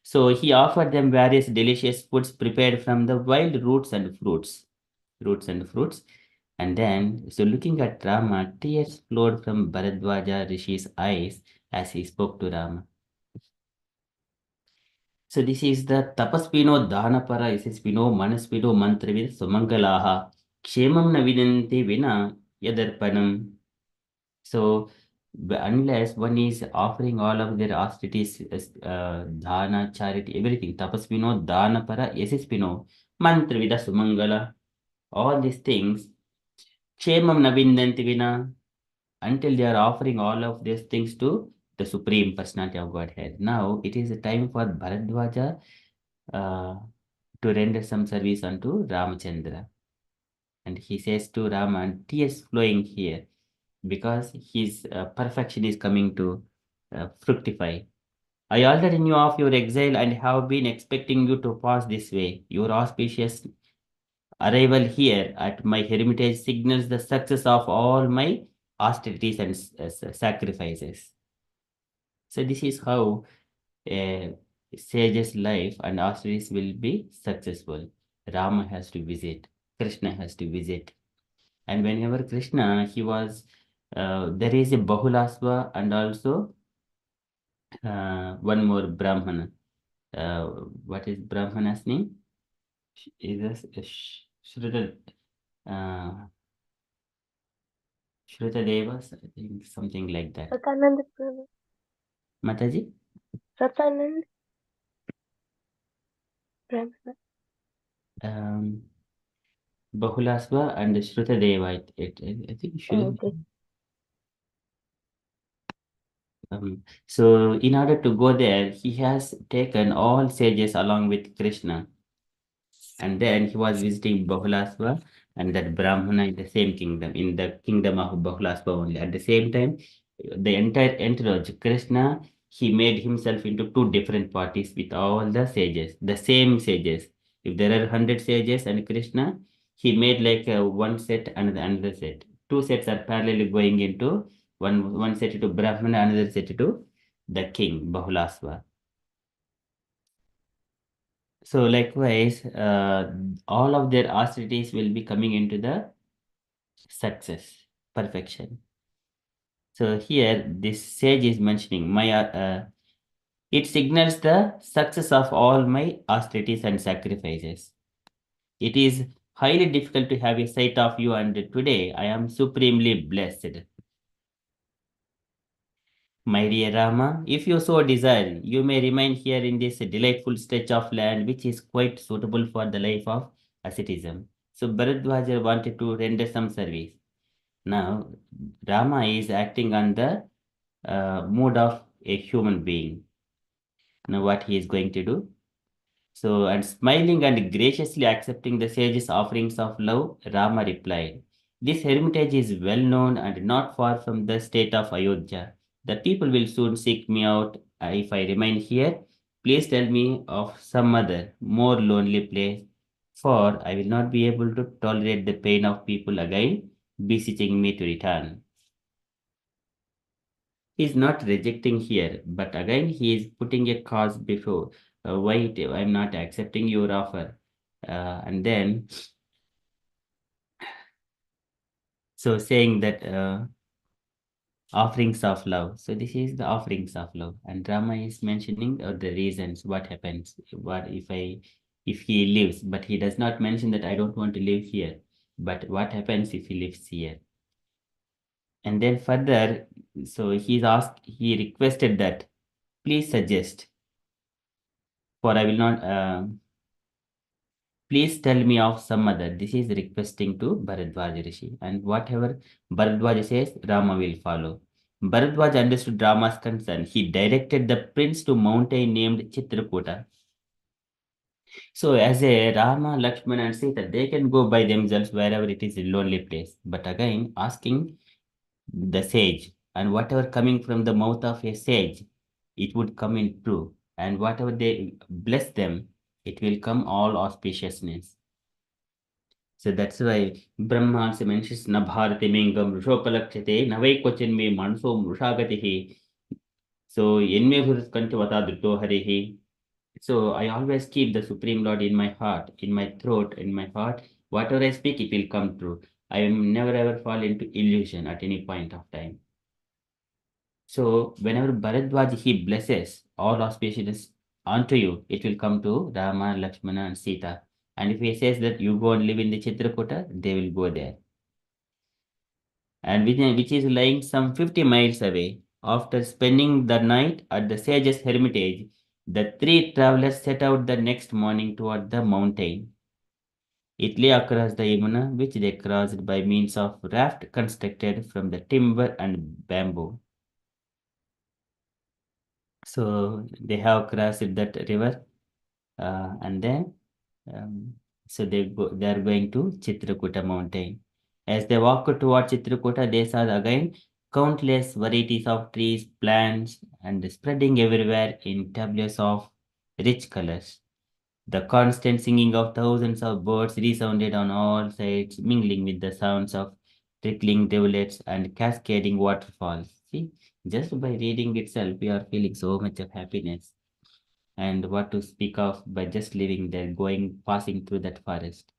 So he offered them various delicious foods prepared from the wild roots and fruits. Roots and fruits. And then, so looking at Rama, tears flowed from Bharadwaja Rishi's eyes as he spoke to Rama. So this is the Tapaspino Dhanapara, Isispino Manaspino Mantravid Sumangalaha Kshemam Navidanti Vina Yadarpanam. So unless one is offering all of their austerities, dana, charity, everything, tapaspino, dana para, yasispino, mantra vida sumangala, all these things, kshemam navindanti vina, until they are offering all of these things to the Supreme Personality of Godhead. Now it is a time for Bharadwaja uh, to render some service unto Ramachandra. And he says to Rama, tears flowing here, because his perfection is coming to fructify. I already knew of your exile and have been expecting you to pass this way. Your auspicious arrival here at my hermitage signals the success of all my austerities and sacrifices. So this is how a sage's life and austerities will be successful. Rama has to visit, Krishna has to visit. And whenever Krishna, there is a Bahulasva and also one more Brahmana. Uh, what is Brahmana's name? Is this Shruta, uh, Devas? I think something like that. Satananda Prabhu. Mataji? Satananda Brahmana. Bahulasva and Shruta Deva. I think Oh, should. okay. So in order to go there, he has taken all sages along with Krishna. And then he was visiting Bahulasva and that Brahmana in the same kingdom, in the kingdom of Bahulasva only. At the same time, the entire entourage, Krishna, he made himself into two different parties with all the sages, the same sages. If there are 100 sages and Krishna, he made like one set and another set. Two sets are parallelly going into one set to Brahmana, another set to the king, Bahulasva. So likewise, all of their austerities will be coming into the success, perfection. So here, this sage is mentioning it signals the success of all my austerities and sacrifices. It is highly difficult to have a sight of you, and today I am supremely blessed. My dear Rama, if you so desire, you may remain here in this delightful stretch of land, which is quite suitable for the life of asceticism. So Bharadwaja wanted to render some service. Now, Rama is acting on the mood of a human being. Now, what he is going to do? So, and smiling and graciously accepting the sage's offerings of love, Rama replied, this hermitage is well known and not far from the state of Ayodhya. The people will soon seek me out if I remain here. Please tell me of some other, more lonely place, for I will not be able to tolerate the pain of people again beseeching me to return. He's not rejecting here, but again he is putting a cause before. Why I'm not accepting your offer, and then so saying that offerings of love. So this is the offerings of love, and Rama is mentioning the reasons what happens. What if he lives, but he does not mention that I don't want to live here. But what happens if he lives here? And then further, so he requested that please suggest, for I will not. Please tell me of some other. This is requesting to Bharadwaj Rishi. And whatever Bharadwaj says, Rama will follow. Bharadwaj understood Rama's concern. He directed the prince to mountain named Chitrakuta. So as a Rama, Lakshmana and Sita, they can go by themselves wherever it is a lonely place. But again, asking the sage, and whatever coming from the mouth of a sage, it would come in true. And whatever they bless them, it will come all auspiciousness. So that's why Brahma also mentions na bharati mingam rushopalakshate navai kwachin me manso mrushagatihi. So enme bhurus kanti vata dritto harihi. So I always keep the Supreme Lord in my heart, in my throat, in my heart. Whatever I speak, it will come true. I will never ever fall into illusion at any point of time. So whenever Bharadwaj he blesses all auspiciousness onto you, it will come to Rama, Lakshmana, and Sita. And if he says that you go and live in the Chitrakuta, they will go there. And which is lying some 50 miles away. After spending the night at the sage's hermitage, the three travelers set out the next morning toward the mountain. It lay across the Yamuna, which they crossed by means of raft constructed from the timber and bamboo. So they have crossed that river, and then um, so they are going to Chitrakuta mountain. As they walked toward Chitrakuta, they saw again countless varieties of trees, plants, and spreading everywhere in tableaus of rich colors. The constant singing of thousands of birds resounded on all sides, mingling with the sounds of trickling rivulets and cascading waterfalls. See, just by reading itself, we are feeling so much of happiness. And what to speak of by just living there, passing through that forest.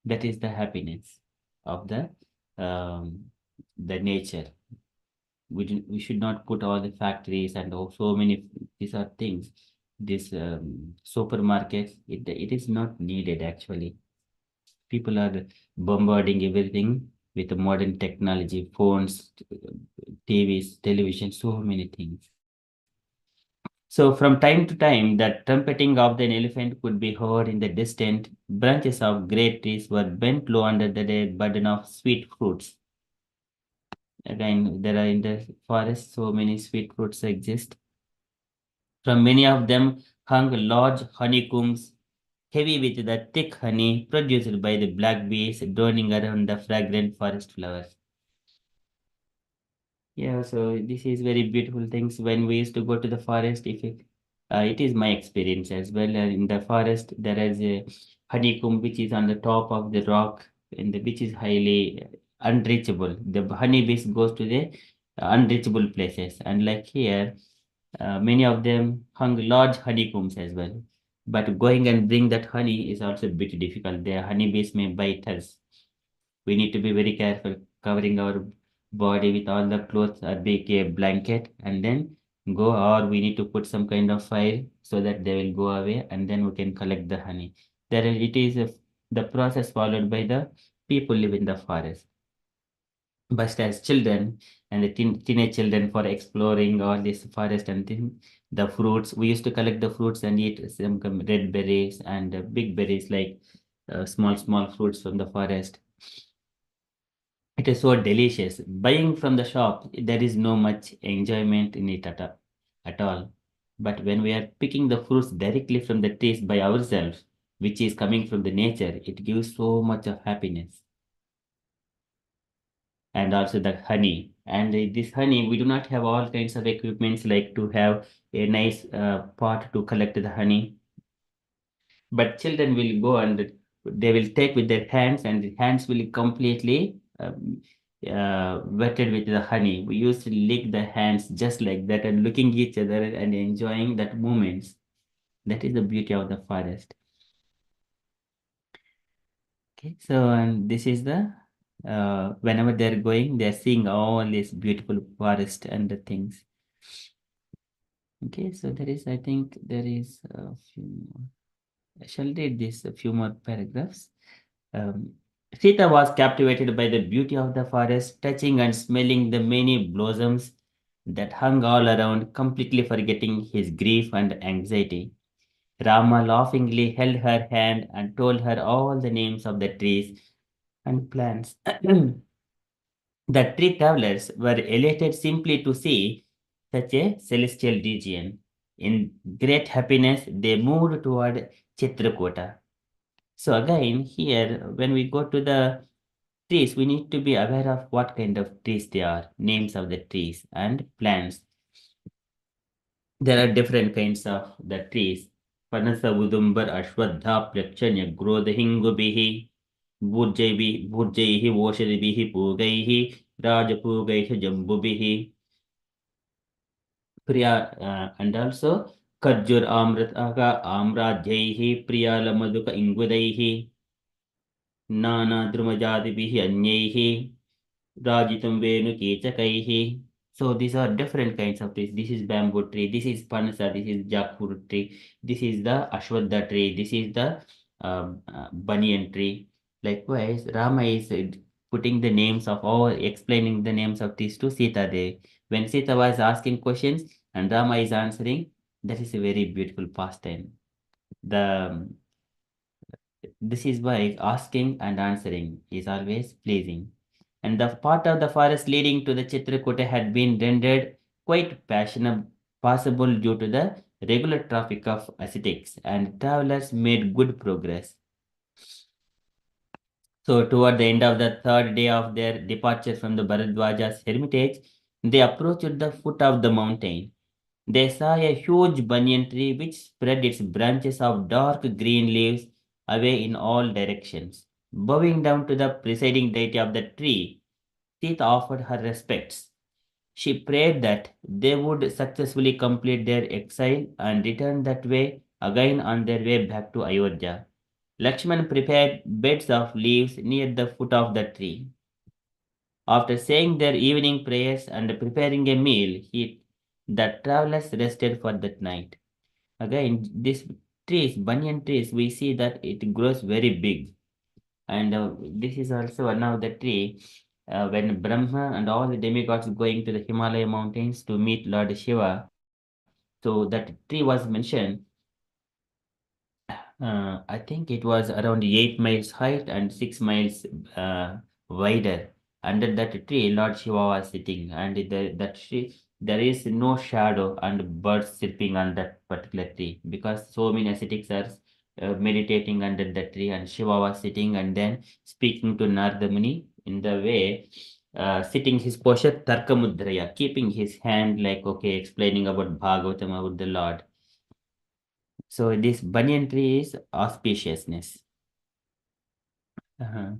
That is the happiness of um, the nature. We should not put all the factories and so many these are things. This supermarkets, it is not needed actually. People are bombarding everything with the modern technology, phones, TVs, television, so many things. So from time to time, the trumpeting of an elephant could be heard in the distant. Branches of great trees were bent low under the burden of sweet fruits. Again, there are in the forest so many sweet fruits exist. From many of them hung large honeycombs, heavy with the thick honey produced by the black bees droning around the fragrant forest flowers. Yeah, so this is very beautiful things when we used to go to the forest. It is my experience as well. In the forest, there is a honeycomb which is on the top of the rock, and which is highly unreachable. The honeybees goes to the unreachable places, and like here, many of them hung large honeycombs as well. But going and bring that honey is also a bit difficult. The honeybees may bite us. We need to be very careful covering our body with all the clothes or big a blanket and then go, or we need to put some kind of fire so that they will go away and then we can collect the honey. It is the process followed by the people live in the forest. But as children and the teenage children for exploring all this forest and the fruits, we used to collect the fruits and eat some red berries and big berries like small fruits from the forest. It is so delicious. Buying from the shop, there is no much enjoyment in it at all. But when we are picking the fruits directly from the trees by ourselves, which is coming from the nature, it gives so much of happiness. And also the honey. And this honey, we do not have all kinds of equipments like to have a nice pot to collect the honey. But children will go and they will take with their hands, and the hands will completely wetted with the honey. We used to lick the hands just like that and looking each other and enjoying that moments. That is the beauty of the forest. Okay, so and this is the whenever they're going, they're seeing all this beautiful forest and the things. Okay, so there is, I think there is a few more. I shall read this a few more paragraphs. Um, Sita was captivated by the beauty of the forest, touching and smelling the many blossoms that hung all around, completely forgetting his grief and anxiety. Rama laughingly held her hand and told her all the names of the trees and plants. The three travelers were elated simply to see such a celestial region. In great happiness, they moved toward Chitrakuta. So again, here, when we go to the trees, we need to be aware of what kind of trees they are, names of the trees and plants. There are different kinds of the trees. Panasa Udumbar Ashwadha Plakshanya Grodhingubihi Burjaihi Voshadibihi Pugaihi Rajapugaihi Jambubihi Priya and also Kajur Amrataka Amrajaihi Priyala Maduka Ingudaihi Nana Drumajadibihi Anyaihi Rajitam Venu Kechakaihi. So these are different kinds of trees. This is bamboo tree, this is panasa, this is jackfruit tree, this is the ashwadha tree, this is the banyan tree. Likewise, Rama is putting the names of all, explaining the names of these to Sita there. When Sita was asking questions and Rama is answering, that is a very beautiful pastime. The this is why asking and answering is always pleasing. And the part of the forest leading to the Chitrakuta had been rendered quite passable due to the regular traffic of ascetics, and travelers made good progress. So, toward the end of the third day of their departure from the Bharadwaja's hermitage, they approached the foot of the mountain. They saw a huge banyan tree which spread its branches of dark green leaves away in all directions. Bowing down to the presiding deity of the tree, Sita offered her respects. She prayed that they would successfully complete their exile and return that way again on their way back to Ayodhya. Lakshman prepared beds of leaves near the foot of the tree. After saying their evening prayers and preparing a meal, the travelers rested for that night. Again, these trees, banyan trees, we see that it grows very big. And this is also one of the tree when Brahma and all the demigods going to the Himalaya mountains to meet Lord Shiva. So that tree was mentioned. I think it was around 8 miles height and 6 miles wider. Under that tree, Lord Shiva was sitting, and that tree, there is no shadow and birds chirping on that particular tree because so many ascetics are meditating under the tree, and Shiva was sitting and then speaking to Narada Muni in the way. Sitting his posture Tarka Mudraya, keeping his hand like okay, explaining about Bhagavatam about the Lord. So this banyan tree is auspiciousness, uh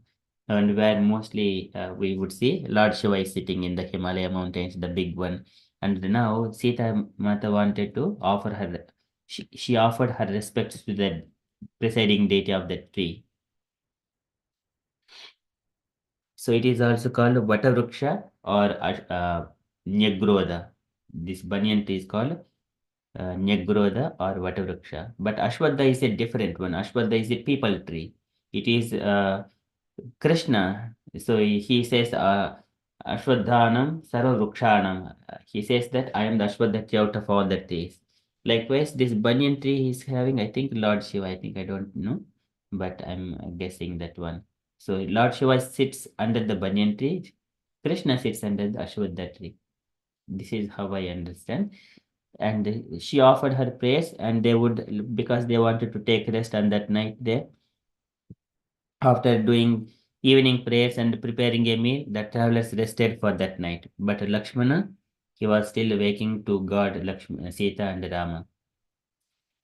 and where mostly we would see Lord Shiva is sitting in the Himalaya mountains, the big one. And now Sita Mata wanted to offer her, she offered her respects to the presiding deity of that tree. So it is also called Vatavruksha or Nyagrodha. This banyan tree is called Nyagrodha or Vatavruksha. But Ashwadha is a different one. Ashwadha is a people tree. It is Krishna. So he says, Ashwadhanam Sarva Rukshanam. He says that I am the Ashwadha tree out of all the trees. Likewise, this banyan tree is having, I think, Lord Shiva. I think I don't know, but I'm guessing that one. So Lord Shiva sits under the banyan tree. Krishna sits under the Ashwadha tree. This is how I understand. And she offered her prayers, and they would, because they wanted to take rest on that night there. After doing evening prayers and preparing a meal, the travelers rested for that night. But Lakshmana, he was still waking to God, Lakshmana, Sita and Rama.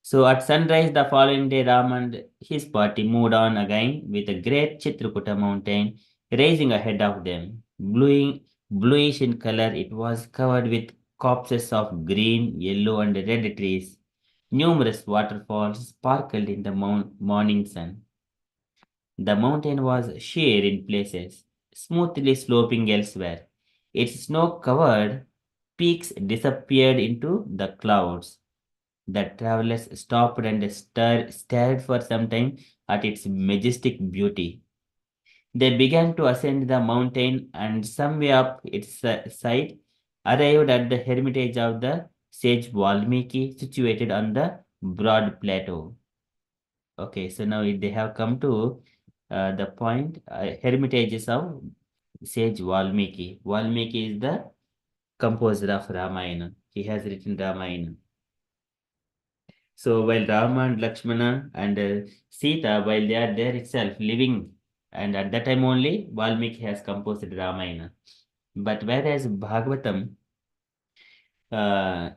So at sunrise the following day, Rama and his party moved on again with a great Chitrakuta mountain rising ahead of them. bluish in color. It was covered with copses of green, yellow, and red trees. Numerous waterfalls sparkled in the morning sun. The mountain was sheer in places, smoothly sloping elsewhere. Its snow-covered peaks disappeared into the clouds. The travelers stopped and stared for some time at its majestic beauty. They began to ascend the mountain and some way up its side arrived at the hermitage of the sage Valmiki situated on the broad plateau. Okay, so now they have come to the point, hermitages of sage Valmiki. Valmiki is the composer of Ramayana. He has written Ramayana. So while Rama and Lakshmana and Sita, while they are there itself living, and at that time only Valmiki has composed Ramayana. But whereas Bhagavatam, uh,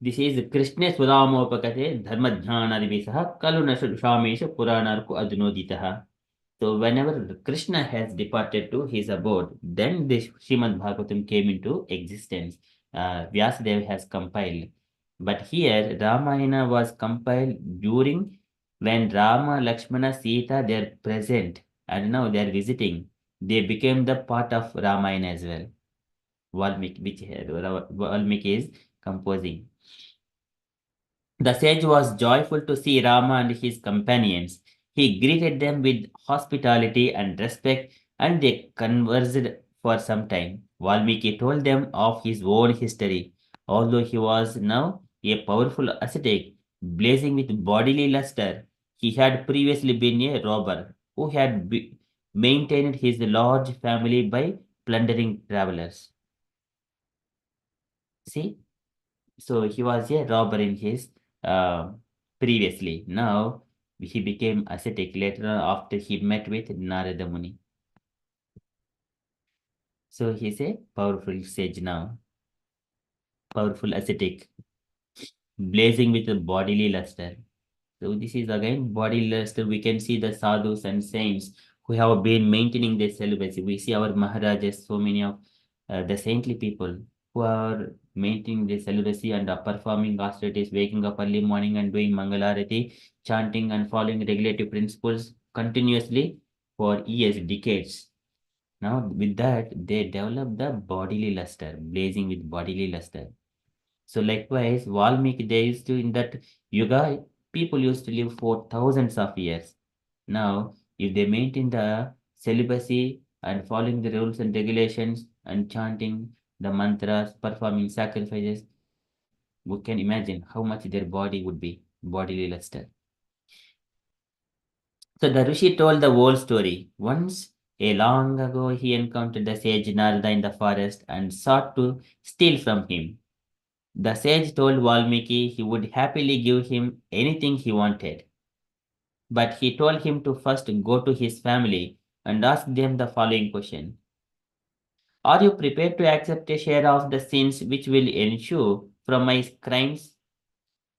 this is Krishna Sudamopakate Dharmadhyanaदिभिः kalu Shamesha Puranarku Adunoditaha. So whenever Krishna has departed to his abode, then this Srimad Bhagavatam came into existence. Vyasadeva has compiled. But here Ramayana was compiled during when Rama, Lakshmana, Sita they are present and now they are visiting. They became the part of Ramayana as well. Valmiki, which Valmiki is composing. The sage was joyful to see Rama and his companions. He greeted them with hospitality and respect, and they conversed for some time. Valmiki told them of his own history. Although he was now a powerful ascetic, blazing with bodily luster, he had previously been a robber who had maintained his large family by plundering travelers. See? So he was a robber in his uh, previously. Now he became ascetic later on after he met with Narada Muni. So he's a powerful sage now, powerful ascetic, blazing with a bodily luster. So this is again body luster. We can see the sadhus and saints who have been maintaining their celibacy. We see our Maharajas, so many of the saintly people who are maintaining their celibacy and are performing austerities, waking up early morning and doing Mangalarati, chanting and following regulative principles continuously for years, decades. Now with that, they develop the bodily luster, blazing with bodily luster. So likewise, Valmiki, they used to, in that yuga, people used to live for thousands of years. Now, if they maintain the celibacy and following the rules and regulations and chanting the mantras, performing sacrifices, we can imagine how much their body would be, bodily luster. So the Rishi told the whole story. Once, a long ago, he encountered the sage Narada in the forest and sought to steal from him. The sage told Valmiki he would happily give him anything he wanted. But he told him to first go to his family and ask them the following question. Are you prepared to accept a share of the sins which will ensue from my crimes?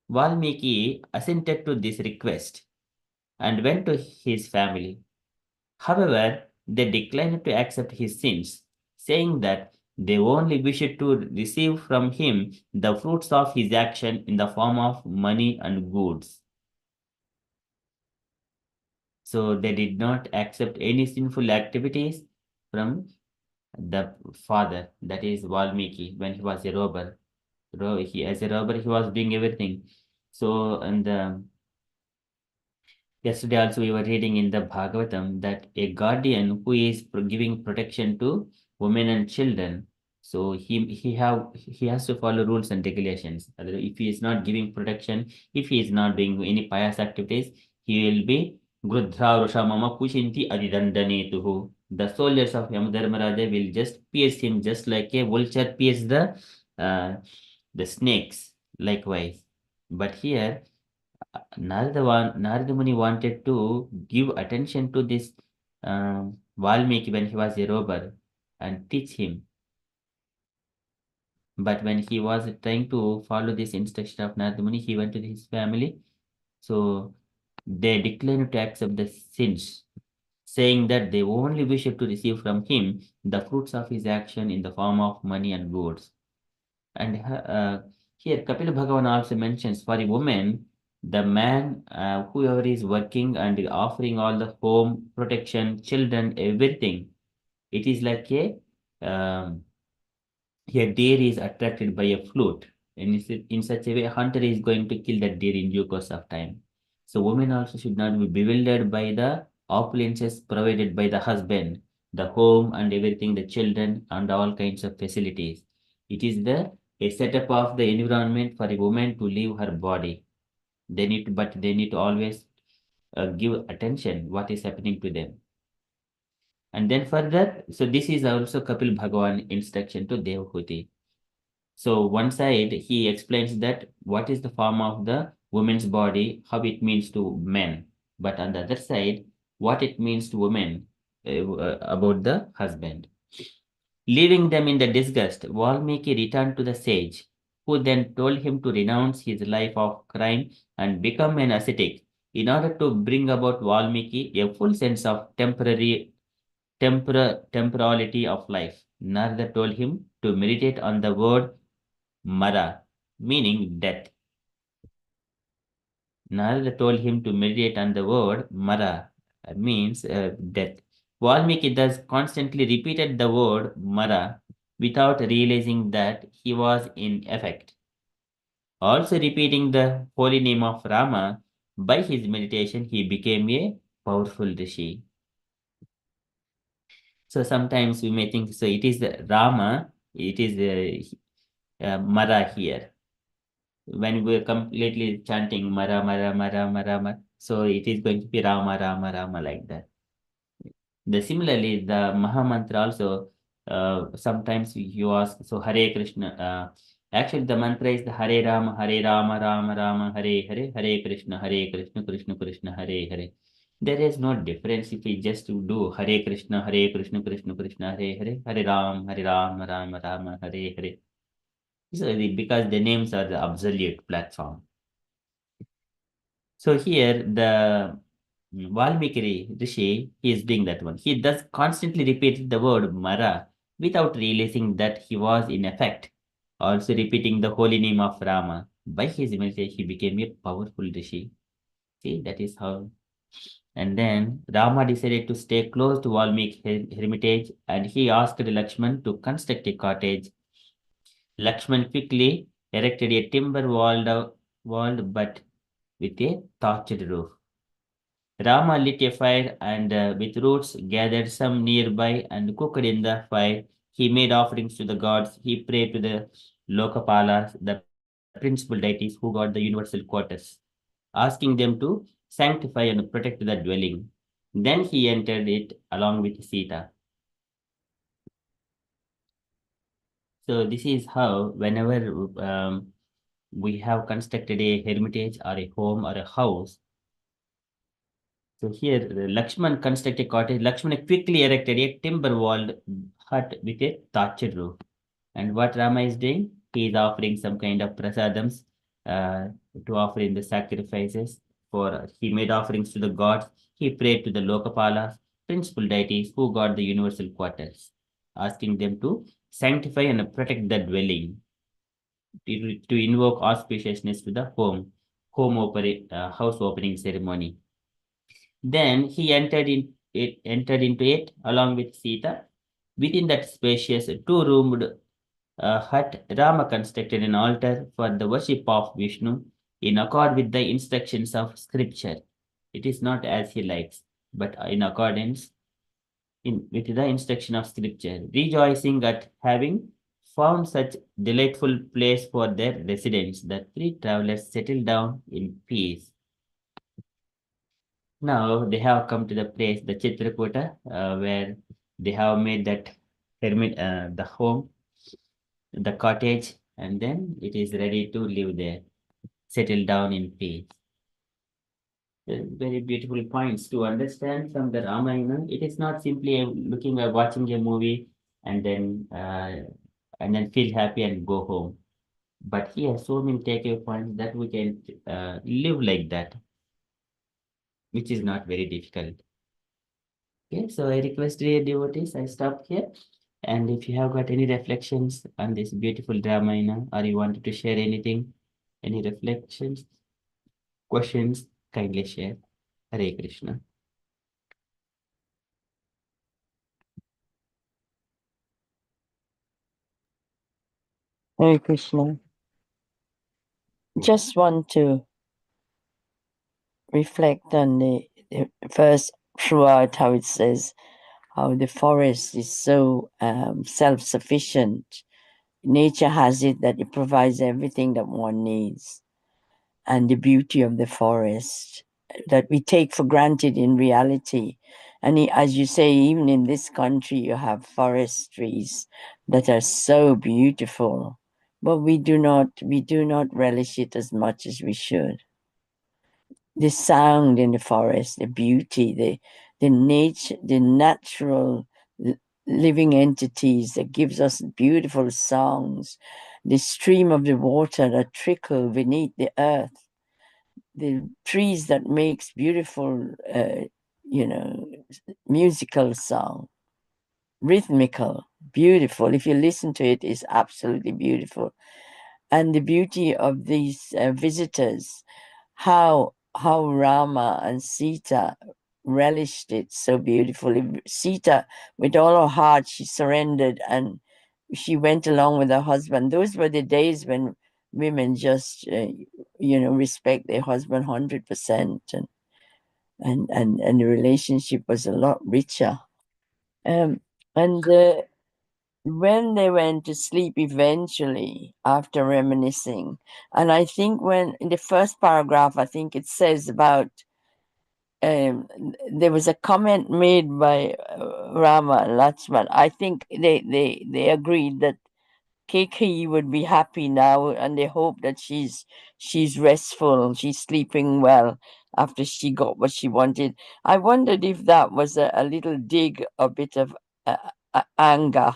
Valmiki assented to this request and went to his family. However, they declined to accept his sins, saying that they only wished to receive from him the fruits of his action in the form of money and goods. So they did not accept any sinful activities from the father, that is Valmiki, when he was a robber. As a robber, he was doing everything. So, and yesterday also we were reading in the Bhagavatam that a guardian who is giving protection to women and children, so he has to follow rules and regulations. If he is not giving protection, if he is not doing any pious activities, he will be Grudha Rushamama Pushinti Adidandanetuhu. The soldiers of Yamadharmaraja will just pierce him just like a vulture pierces uh, the snakes, likewise. But here Narada Muni wanted to give attention to this Valmiki when he was a robber and teach him. But when he was trying to follow this instruction of Narada Muni, he went to his family. So they declined to accept the sins. saying that they only wish to receive from him the fruits of his action in the form of money and goods. And here Kapila Bhagavan also mentions for a woman, the man, whoever is working and offering all the home, protection, children, everything, it is like a deer is attracted by a flute. And in such a way, a hunter is going to kill that deer in due course of time. So women also should not be bewildered by the opulences provided by the husband, the home and everything, the children and all kinds of facilities. It is a setup of the environment for a woman to leave her body. But they need to always give attention what is happening to them. And then further, so this is also Kapil Bhagavan instruction to Devahuti. So one side he explains that what is the form of the woman's body, how it means to men, but on the other side, what it means to women about the husband. Leaving them in the disgust, Valmiki returned to the sage, who then told him to renounce his life of crime and become an ascetic in order to bring about Valmiki a full sense of temporality of life. Narada told him to meditate on the word Mara, meaning death. Narada told him to meditate on the word Mara, means death. Valmiki thus constantly repeated the word Mara without realizing that he was in effect. Also repeating the holy name of Rama, by his meditation he became a powerful rishi. So sometimes we may think, so it is Rama, it is Mara here. When we're completely chanting Mara, Mara, Mara, Mara, Mara, so it is going to be Rama, Rama, Rama like that. Similarly, the Mahamantra also, sometimes you ask, so Hare Krishna, actually the mantra is the Hare Rama, Rama Rama, Hare Hare, Hare Krishna, Krishna Krishna, Hare Hare. There is no difference if we just do Hare Krishna, Krishna Krishna, Hare Hare, Hare Rama, Rama Rama, Hare Hare. So because the names are the absolute platform. So here the Valmiki Rishi, he is doing that one. He does constantly repeat the word Mara without realizing that he was in effect also repeating the holy name of Rama. By his meditation, he became a powerful Rishi. See, that is how. And then Rama decided to stay close to Valmiki hermitage and he asked Lakshman to construct a cottage. Lakshman quickly erected a timber walled but with a thatched roof. Rama lit a fire and with roots gathered some nearby and cooked in the fire. He made offerings to the gods. He prayed to the Lokapalas, the principal deities who got the universal quarters, asking them to sanctify and protect the dwelling. Then he entered it along with Sita. So this is how whenever we have constructed a hermitage or a home or a house, so here, Lakshman constructed a cottage. Lakshman quickly erected a timber-walled hut with a thatched roof. And what Rama is doing? He is offering some kind of prasadams uh, to offer in the sacrifices. He made offerings to the gods. He prayed to the Lokapalas, principal deities who got the universal quarters, asking them to sanctify and protect the dwelling, to invoke auspiciousness to the house opening ceremony. Then he entered into it along with Sita. Within that spacious two-roomed hut, Rama constructed an altar for the worship of Vishnu in accord with the instructions of scripture. It is not as he likes, but in accordance with the instruction of scripture, rejoicing at having found such delightful place for their residence. The three travelers settled down in peace. Now they have come to the place, the Chitrakuta, where they have made that the home, the cottage, and then it is ready to live there, settle down in peace. Very beautiful points to understand from the Ramayana. It is not simply looking at watching a movie and then feel happy and go home. But here, so many takeaway points that we can live like that, which is not very difficult. Okay, so I request dear devotees, I stop here. And if you have got any reflections on this beautiful Ramayana, or you wanted to share anything, any reflections, questions, kindly share. Hare Krishna. Hare Krishna. Just want to reflect on the verse throughout how it says how the forest is so self-sufficient. Nature has it that it provides everything that one needs, and the beauty of the forest that we take for granted in reality. And as you say, even in this country, you have forestries that are so beautiful, but we do not relish it as much as we should. The sound in the forest, the beauty, the nature, the natural living entities that gives us beautiful songs, the stream of the water that trickle beneath the earth, the trees that makes beautiful, musical song, rhythmical, beautiful. If you listen to it, it's absolutely beautiful. And the beauty of these visitors, how Rama and Sita relished it so beautifully. Sita, with all her heart, she surrendered and she went along with her husband. Those were the days when women just, respect their husband 100%, and the relationship was a lot richer. And when they went to sleep eventually after reminiscing, and I think when in the first paragraph, I think it says about there was a comment made by Rama and Lakshman. I think they agreed that Keki would be happy now, and they hope that she's restful, she's sleeping well after she got what she wanted. I wondered if that was a little dig, a bit of anger,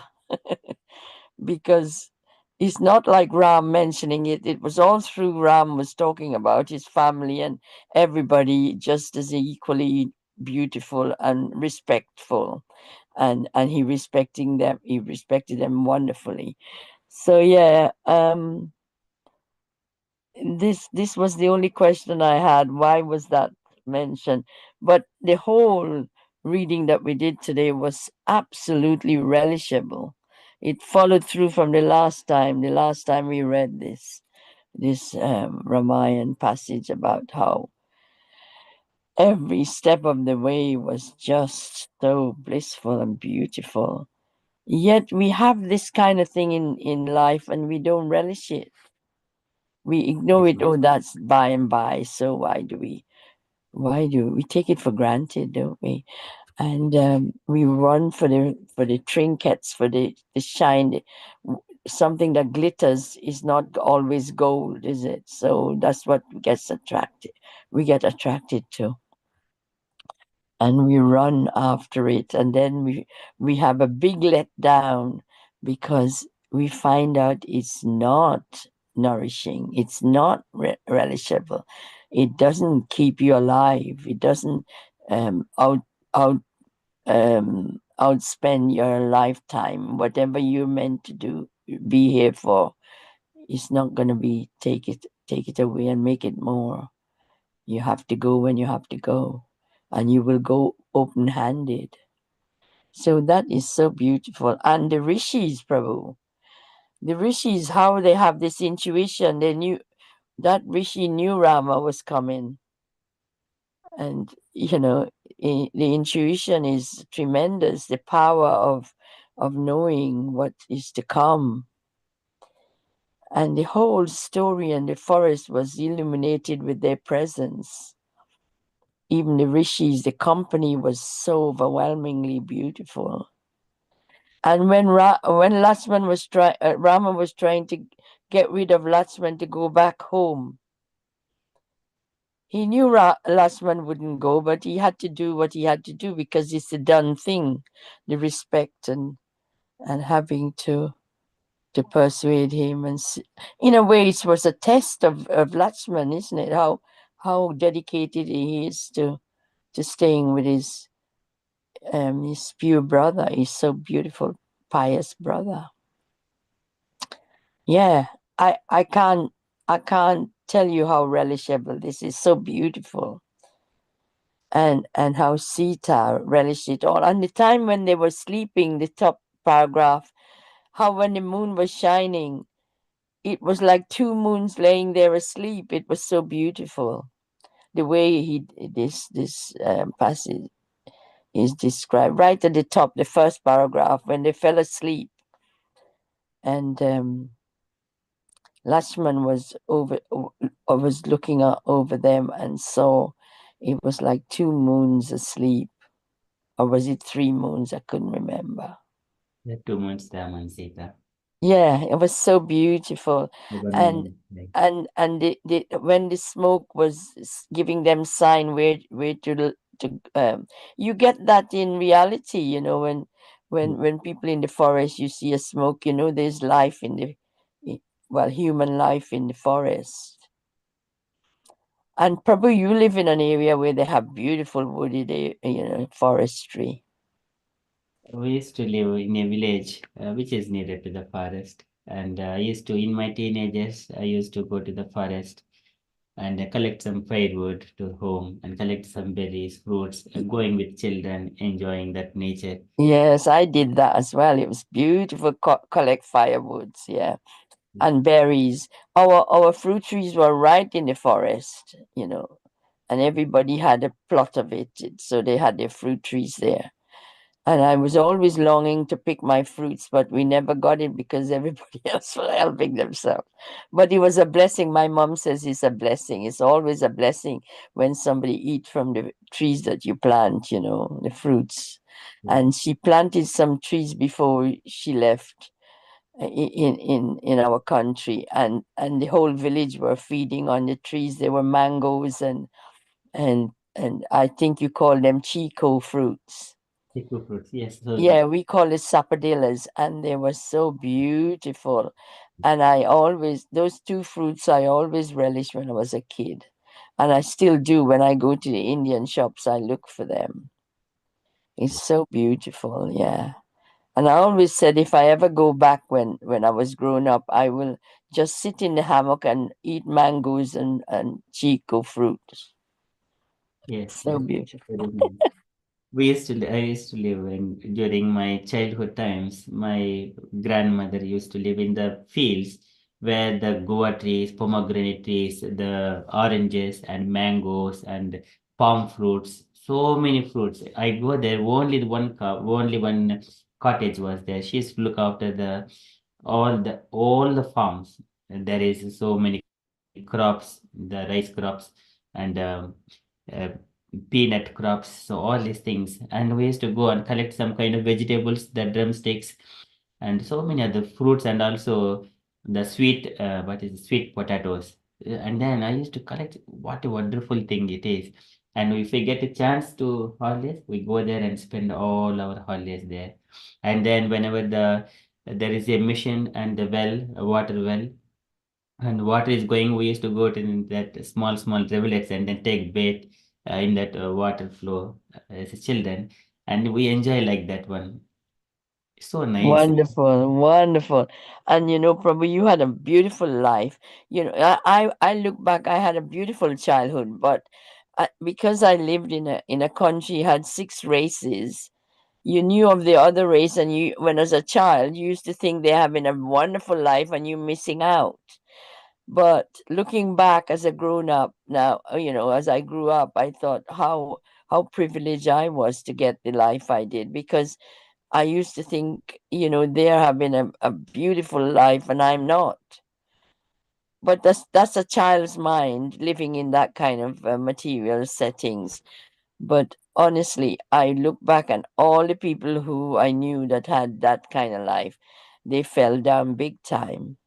because it's not like Ram mentioning it. It was all through Ram was talking about his family and everybody just as equally beautiful and respectful, and he respected them wonderfully. So yeah, this was the only question I had. Why was that mentioned? But the whole reading that we did today was absolutely relishable. It followed through from the last time. The last time we read this Ramayana passage about how every step of the way was just so blissful and beautiful. Yet we have this kind of thing in life and we don't relish it. We ignore it. Oh, that's by and by. So why do we take it for granted, don't we? And we run for the trinkets, for the shine. Something that glitters is not always gold, is it? So that's what we get attracted to, and we run after it, and then we have a big letdown because we find out it's not nourishing, it's not relishable, it doesn't keep you alive, it doesn't out out outspend your lifetime. Whatever you're meant to do, be here for, it's not going to be take it away and make it more. You have to go when you have to go, and you will go open-handed. So that is so beautiful. And the rishis, Prabhu, the rishis, how they have this intuition. They knew that rishi knew Rama was coming, and the intuition is tremendous. The power of knowing what is to come. And the whole story and the forest was illuminated with their presence. Even the rishis, the company was so overwhelmingly beautiful. And when Lakshman was Rama was trying to get rid of Lakshman to go back home, he knew Lakshman wouldn't go, but he had to do what he had to do because it's a done thing, the respect and having to persuade him. And in a way, it was a test of Lakshman, isn't it? How dedicated he is to staying with his pure brother is so beautiful, pious brother. Yeah, I can't tell you how relishable this is. So beautiful. And how Sita relished it all. And the time when they were sleeping, the top paragraph, how when the moon was shining, it was like two moons laying there asleep. It was so beautiful. The way this passage is described right at the top, the first paragraph, when they fell asleep, and Lakshman was was looking over them and saw it was like two moons asleep, or was it three moons? I couldn't remember. The 2 months Ram and Sita. Yeah, it was so beautiful. The And 1 moon, like, and when the smoke was giving them sign where you get that in reality, you know, when people in the forest, you see a smoke, you know, there's life in the well, human life in the forest. And Prabhu, you live in an area where they have beautiful wooded, forestry. we used to live in a village which is near to the forest. And I used to, in my teenagers, I used to go to the forest and collect some firewood to home and collect some berries, fruits, going with children, enjoying that nature. Yes, I did that as well. It was beautiful. Collect firewoods, yeah, and berries. Our fruit trees were right in the forest, you know, and everybody had a plot of it, so they had their fruit trees there. And I was always longing to pick my fruits, but we never got it because everybody else was helping themselves. But it was a blessing. My mom says it's a blessing. It's always a blessing when somebody eat from the trees that you plant, you know, the fruits. And she planted some trees before she left in our country, and the whole village were feeding on the trees. There were mangoes and I think you call them chico fruits. Chiku fruits, yes. So Yeah, we call it sapodillas, and they were so beautiful. And those two fruits I always relished when I was a kid. And I still do when I go to the Indian shops, I look for them. It's so beautiful, yeah. And I always said if I ever go back when I was growing up, I will just sit in the hammock and eat mangoes and chico fruits. yes, So yes. beautiful. Very nice. I used to live during my childhood times. My grandmother used to live in the fields where the guava trees, pomegranate trees, the oranges and mangoes and palm fruits, so many fruits. I go there, only one cottage was there. She used to look after all the farms. And there is so many crops, the rice crops and uh, peanut crops, so all these things. And we used to go and collect some kind of vegetables, the drumsticks, and so many other fruits, and also the sweet potatoes. And then I used to collect. What a wonderful thing it is! And if we get a chance to holidays, we go there and spend all our holidays there. And then whenever there is a mission and the well, a water well, and water is going, we used to go to that small rivulets and then take bath in that water flow as a children, and we enjoy like that one. So nice. Wonderful, wonderful. And probably you had a beautiful life. I look back, I had a beautiful childhood, but because I lived in a country had six races, you knew of the other race, and you, when as a child, you used to think they're having a wonderful life and you're missing out. But looking back as a grown up now, as I grew up, I thought how privileged I was to get the life I did, because I used to think, they're having a beautiful life and I'm not. But that's a child's mind living in that kind of material settings. But honestly, I look back at all the people who I knew that had that kind of life, they fell down big time.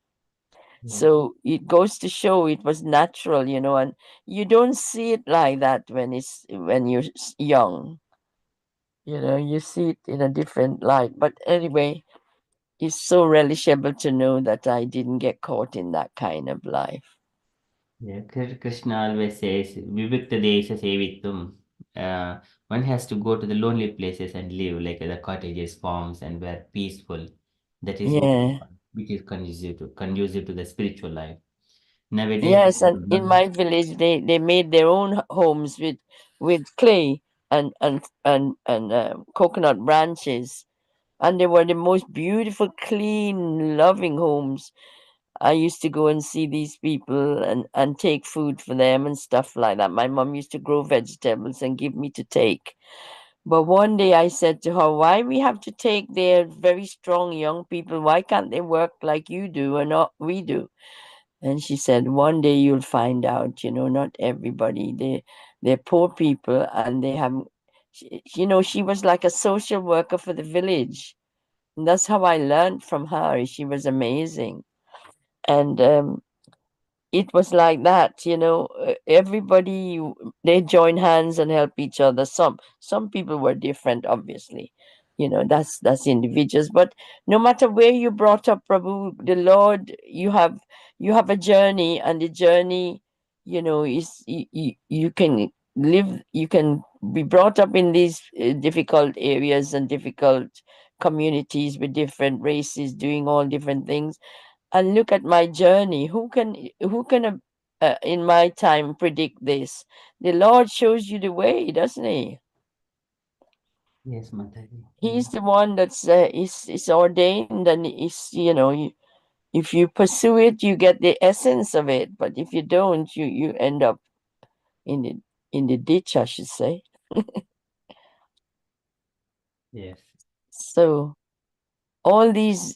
Yeah. So it goes to show it was natural, and you don't see it like that when you're young. You see it in a different light. But anyway, it's so relishable to know that I didn't get caught in that kind of life. Yeah, Krishna always says, Vivikta Desha Sevittum. one has to go to the lonely places and live, like the cottages, farms, and where peaceful. That is what Yeah. which is conducive to the spiritual life. Nowadays, Yes, and in my village, they made their own homes with clay and coconut branches, and they were the most beautiful, clean, loving homes. I used to go and see these people and take food for them and stuff like that. My mom used to grow vegetables and give me to take. But one day I said to her, "Why we have to take their very strong young people? Why can't they work like you do and not we do?" And she said, "One day you'll find out, not everybody. They're poor people and they have, she was like a social worker for the village. And that's how I learned from her. She was amazing. And it was like that, everybody, they join hands and help each other. Some people were different, obviously, that's individuals, but no matter where you brought up, Prabhu, the Lord, you have a journey, and the journey, is you can live, you can be brought up in these difficult areas and difficult communities with different races doing all different things, and look at my journey. Who can in my time predict this? The Lord shows you the way, doesn't he? yes, Mataji. He's the one that's is ordained, and is, if you pursue it, you get the essence of it, but if you don't, you end up in the ditch, I should say. Yes. So all these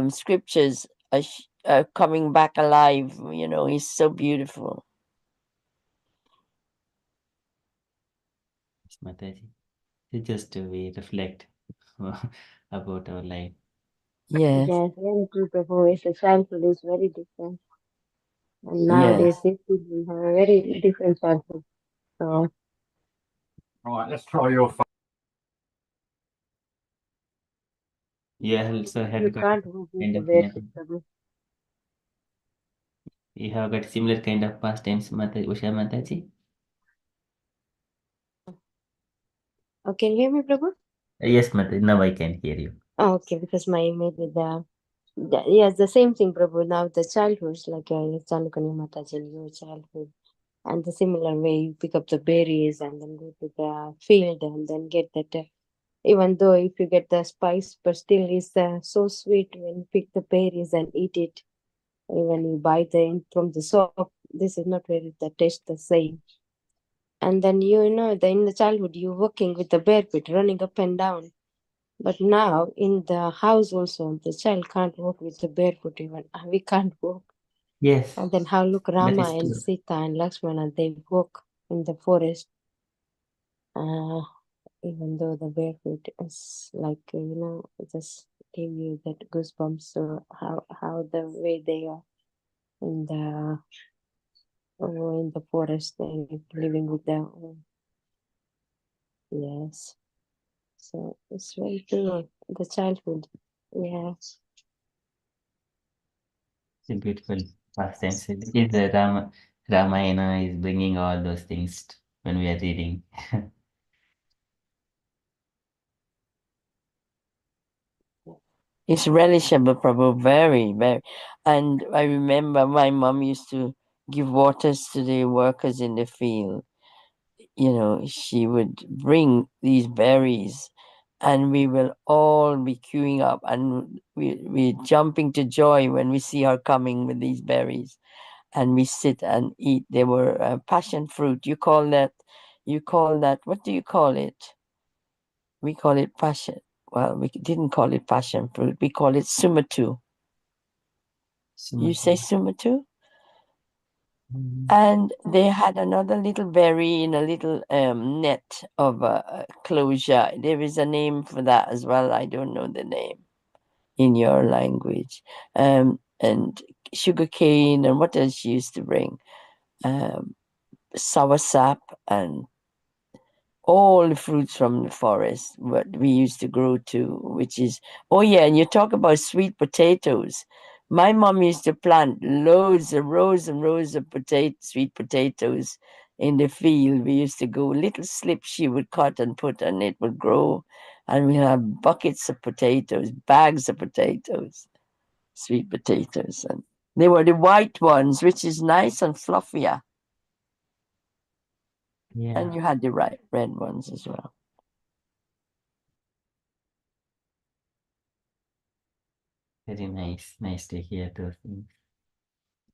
scriptures are coming back alive, is so beautiful. Yes, Mataji. It's just we reflect about our life. Yes, Yes, very true, Prabhu. It's a childhood is very different. And yes. nowadays, these children have a very different childhood. So, Right, let's try your phone. You also you had got can't walk with kind the of Mataji. barefoot, Prabhu. You have got similar kind of pastimes, Mataji, Usha Mataji. Oh, can you hear me, Prabhu? Yes, Mataji. Now I can hear you. Oh, okay, because my maybe yes, the same thing, Prabhu. Now the childhoods, like Chandrakani Mataji in your childhood, and the similar way you pick up the berries and then go to the field and then get that. Even though if you get the spice, but still it's so sweet when you pick the berries and eat it. When you buy from the shop, this is not really the taste the same. And then in the childhood you working with the barefoot, running up and down. But now in the house also, the child can't walk with the barefoot even. We can't walk. Yes, And then how look that Rama is and true. Sita and Lakshmana, they walk in the forest. Uh, Even though the barefoot is like, just give you that goosebumps. So how the way they are in the forest, they living with the yes. So it's very true. The childhood, yes. It's a beautiful pastimes. It is the Ramayana is bringing all those things when we are reading. It's relishable, Prabhu, very, very. And I remember my mom used to give waters to the workers in the field. She would bring these berries, and we will all be queuing up, and we jumping to joy when we see her coming with these berries, and we sit and eat. They were passion fruit. You call that, what do you call it? We call it passion. Well, we didn't call it passion fruit. We call it sumatu. You say sumatu? And they had another little berry in a little net of closure. There is a name for that as well. I don't know the name in your language. And sugar cane, and what else she used to bring? Sour sap, and all the fruits from the forest what we used to grow too, which is, oh yeah, and you talk about sweet potatoes. My mom used to plant loads of rows and rows of sweet potatoes in the field. We used to go, little slips she would cut and put, and it would grow. And we have buckets of potatoes, bags of potatoes, sweet potatoes. And they were the white ones, which is nice and fluffier. Yeah. And you had the red ones as well. Very nice. Nice to hear those things.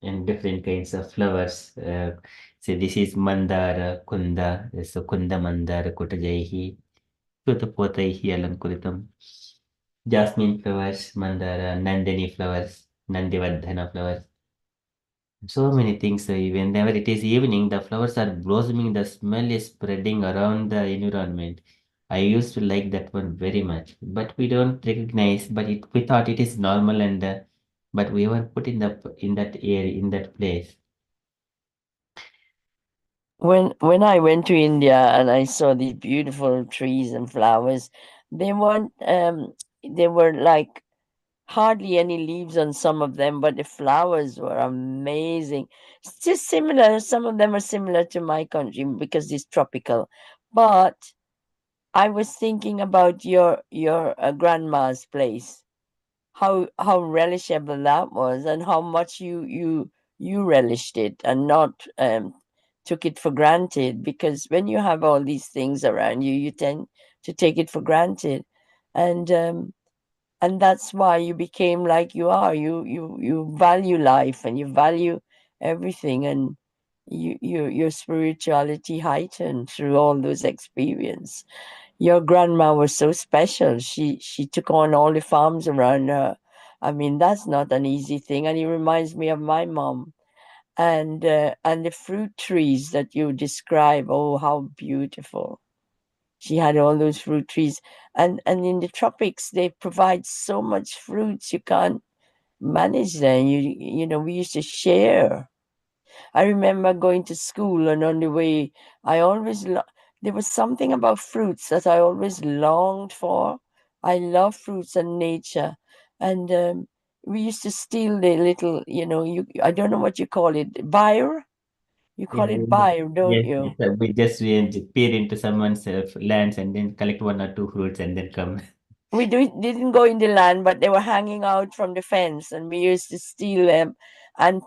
And different kinds of flowers. So this is Mandara, Kunda. So Kunda Mandara Kutajaihi. Sutapotaihi Alankuritam. Jasmine flowers, Mandara, Nandini flowers, Nandivardhana flowers. So many things. So whenever it is evening, the flowers are blossoming, the smell is spreading around the environment. I used to like that one very much, but we don't recognize. But we thought it is normal, and but we were put in that area, in that place. When I went to India and I saw these beautiful trees and flowers, they weren't they were like hardly any leaves on some of them, but the flowers were amazing. It's just similar. Some of them are similar to my country because it's tropical. But I was thinking about your grandma's place, how relishable that was, and how much you relished it and not took it for granted. Because when you have all these things around you, you tend to take it for granted, and that's why you became like you are. You value life and you value everything, and your spirituality heightened through all those experiences. Your grandma was so special. She took on all the farms around her. I mean, that's not an easy thing, and it reminds me of my mom. And the fruit trees that you describe, oh, how beautiful. She had all those fruit trees, and in the tropics they provide so much fruits you can't manage them. You know, we used to share. I remember going to school, and on the way I always there was something about fruits that I always longed for. I love fruits and nature, and we used to steal the little, you know, I don't know what you call it, byre. You Yeah, call it byre, don't yes, you? we just peer into someone's lands and then collect one or two fruits and then come. We didn't go in the land, but they were hanging out from the fence, and we used to steal them. And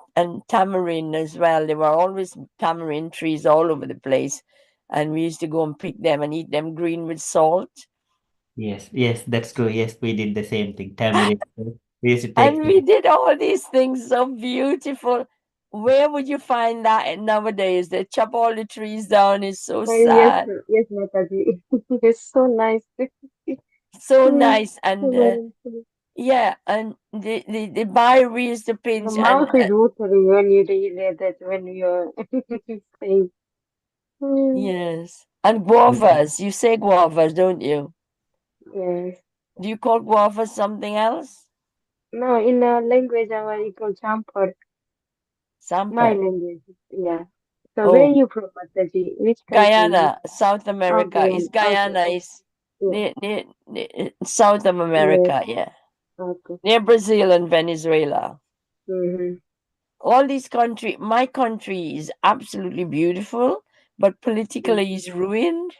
tamarind as well. There were always tamarind trees all over the place, and we used to go and pick them and eat them green with salt. Yes, yes, that's true. Yes, we did the same thing. Tamarind. We used to take And we did all these things so beautiful. Where would you find that nowadays? They chop all the trees down. It's so Yes, sad. yes, Mataji. It's so nice. So Mm, nice. And wonderful. yeah, and the buy we used to The pinch, and mouth is watering when you read that when you're saying. Mm, yes. And guavas. You say guavas, don't you? yes. Do you call guavas something else? No, in a language our call champer. My Sampat. language. Yeah. So where Oh, you from, Mataji? Which country? Guyana, South Oh, America. Is Guyana. Okay, Guyana okay. is Yeah. near South of Yes. America, yeah. Okay. Near Brazil and Venezuela. Mm-hmm. All these country, my country is absolutely beautiful, but politically is ruined.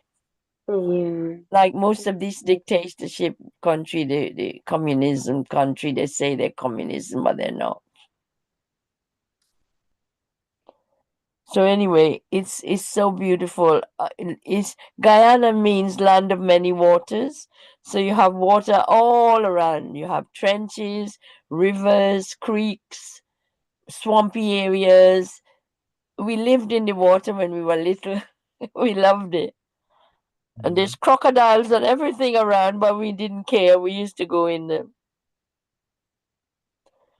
Yeah. Like most of these dictatorship country, the communism country, they say they're communism, but they're not. So anyway, it's so beautiful. It's Guyana means land of many waters. So you have water all around. You have trenches, rivers, creeks, swampy areas. We lived in the water when we were little. We loved it. And there's crocodiles and everything around, but we didn't care. We used to go in them.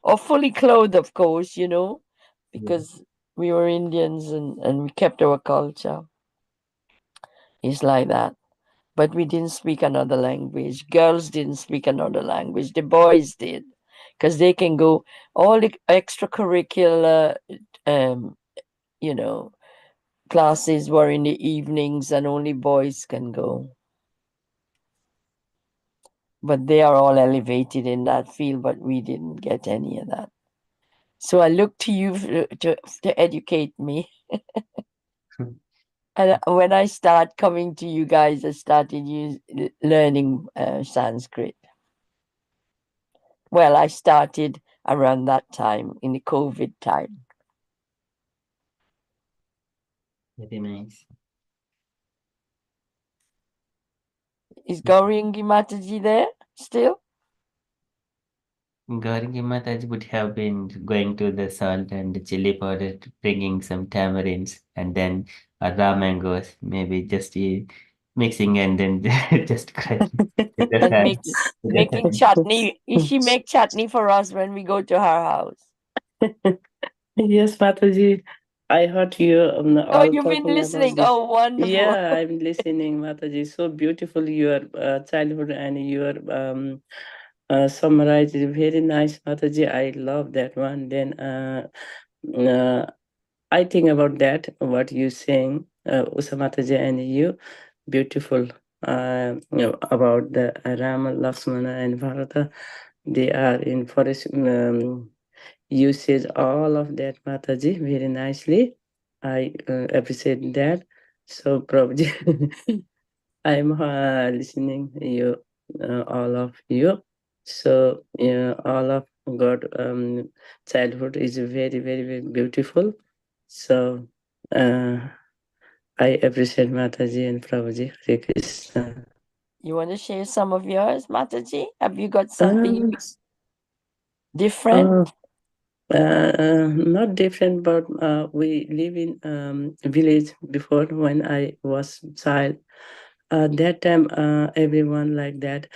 Or fully clothed, of course, you know, because we were Indians and we kept our culture. It's like that. But we didn't speak another language. Girls didn't speak another language. The boys did, because they can go all the extracurricular, um, you know, classes were in the evenings, and only boys can go. But they are all elevated in that field, but we didn't get any of that. So I look to you to educate me. And when I start coming to you guys, I started learning Sanskrit. Well, I started around that time, in the COVID time. Very nice. Is Gauringi Mataji there still? Gauringi Mataji would have been going to the salt and the chili powder, bringing some tamarinds, and then raw mangoes, maybe just mixing and then just cracking. And making chutney. Is she make chutney for us when we go to her house? Yes, Mataji. I heard you Oh, all you've been talking about listening. this. Oh, wonderful. Yeah, I'm listening, Mataji. So beautiful your childhood and your summarize is very nice, Mataji. I love that one. Then I think about that, what you saying, Usa Mataji and you, beautiful. About the Rama, Lakshmana, and Bharata, they are in forest. You said all of that, Mataji, very nicely. I appreciate that. So, Prabhuji, I'm listening you, all of you. So, all of God childhood is very, very, very beautiful. So, I appreciate Mataji and Prabhuji. Hare Krishna. You want to share some of yours, Mataji? Have you got something Um, different? Not different, but we live in village before when I was child. That time, everyone like that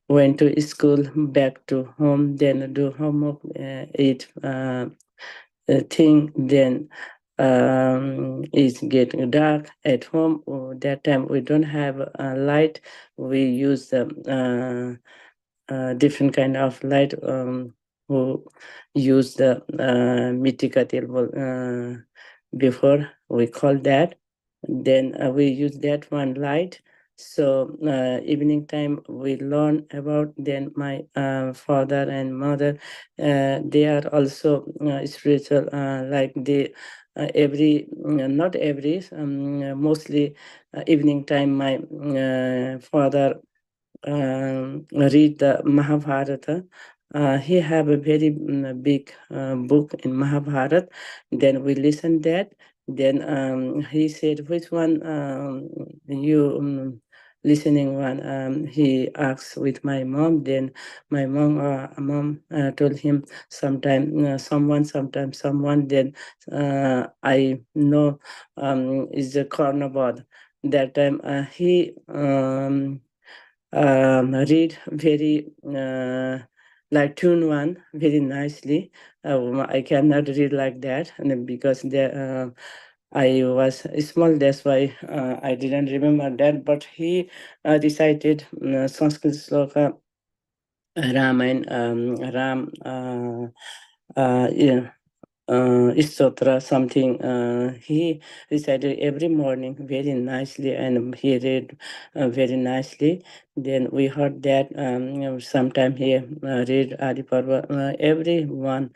went to school, back to home, then do homework, eat thing, then it's getting dark at home. That time we don't have light. We use different kind of light, who use the mitika before we call that. Then we use that one light. So evening time we learn about. Then my father and mother, they are also spiritual, like they every not every, mostly evening time my father read the Mahabharata. He have a very big book in Mahabharata. Then we listen that. Then he said, "Which one you listening one?" He asked with my mom. Then my mom told him sometime someone, sometimes someone. Then I know is the Karnavad. That time he read very like tune one very nicely. I cannot read like that, and then because I was small, that's why I didn't remember that. But he recited Sanskrit sloka, Ramayana, Ram, yeah, Istotra, something. He recited every morning very nicely, and he read very nicely. Then we heard that sometime he read Adi Parva, everyone.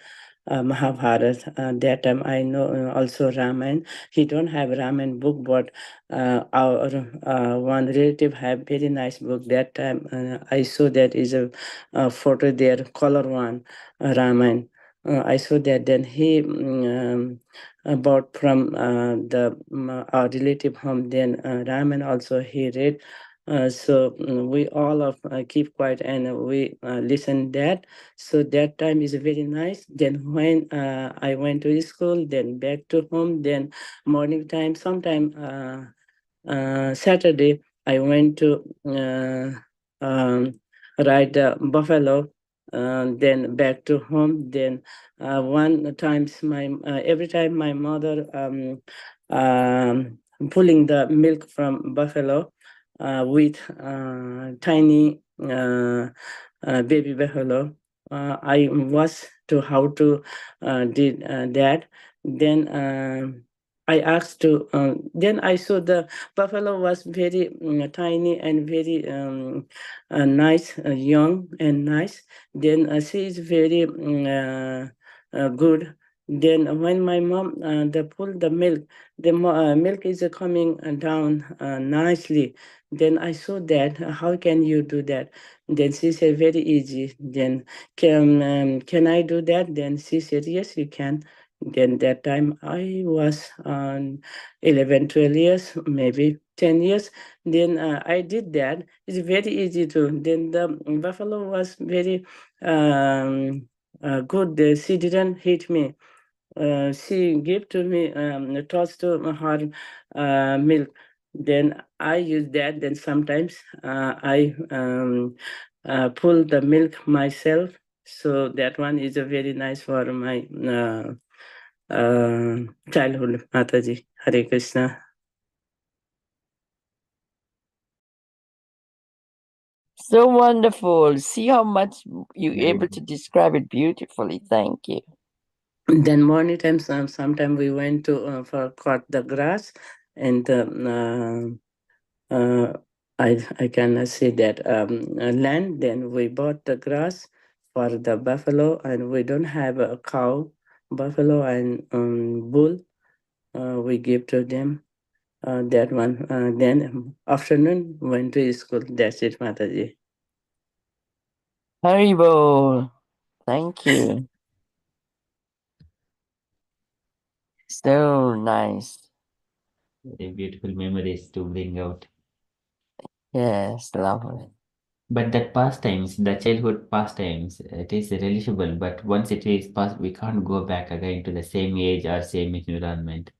Mahabharat. That time I know also Ramayana. He don't have Ramayana book, but our one relative have very nice book. That time I saw that is a photo there, color one, Ramayana. I saw that. Then he bought from our relative home. Then Raman also he read. So we all of keep quiet and we listen that. So that time is very nice. Then when I went to school, then back to home, then morning time, sometime Saturday, I went to ride buffalo, then back to home. Then one times my every time my mother pulling the milk from buffalo with tiny baby buffalo. I was to how to did that. Then I asked to. Then I saw the buffalo was very tiny and very nice, young and nice. Then she is very good. Then when my mom they pull the milk, the milk is coming down nicely. Then I saw that. How can you do that? Then she said, very easy. Then can I do that? Then she said, yes, you can. Then that time I was 11, 12 years, maybe 10 years. Then I did that. It's very easy to. Then the buffalo was very good. She didn't hit me. She gave to me tossed to her milk. Then I use that. Then sometimes I pull the milk myself. So that one is a very nice for my childhood. Mataji, Hare Krishna. So wonderful. See how much you're Very able to describe it beautifully. Thank you. Then morning times, sometime we went to for cut the grass, and I can see that land. Then we bought the grass for the buffalo, and we don't have a cow, buffalo, and bull. We give to them that one. Then afternoon went to school. That's it, Mataji. Haribol. Thank you. So nice. very beautiful memories to bring out. Yes, lovely. But that pastimes, the childhood pastimes, it is relishable. But once it is past, we can't go back again to the same age or same environment.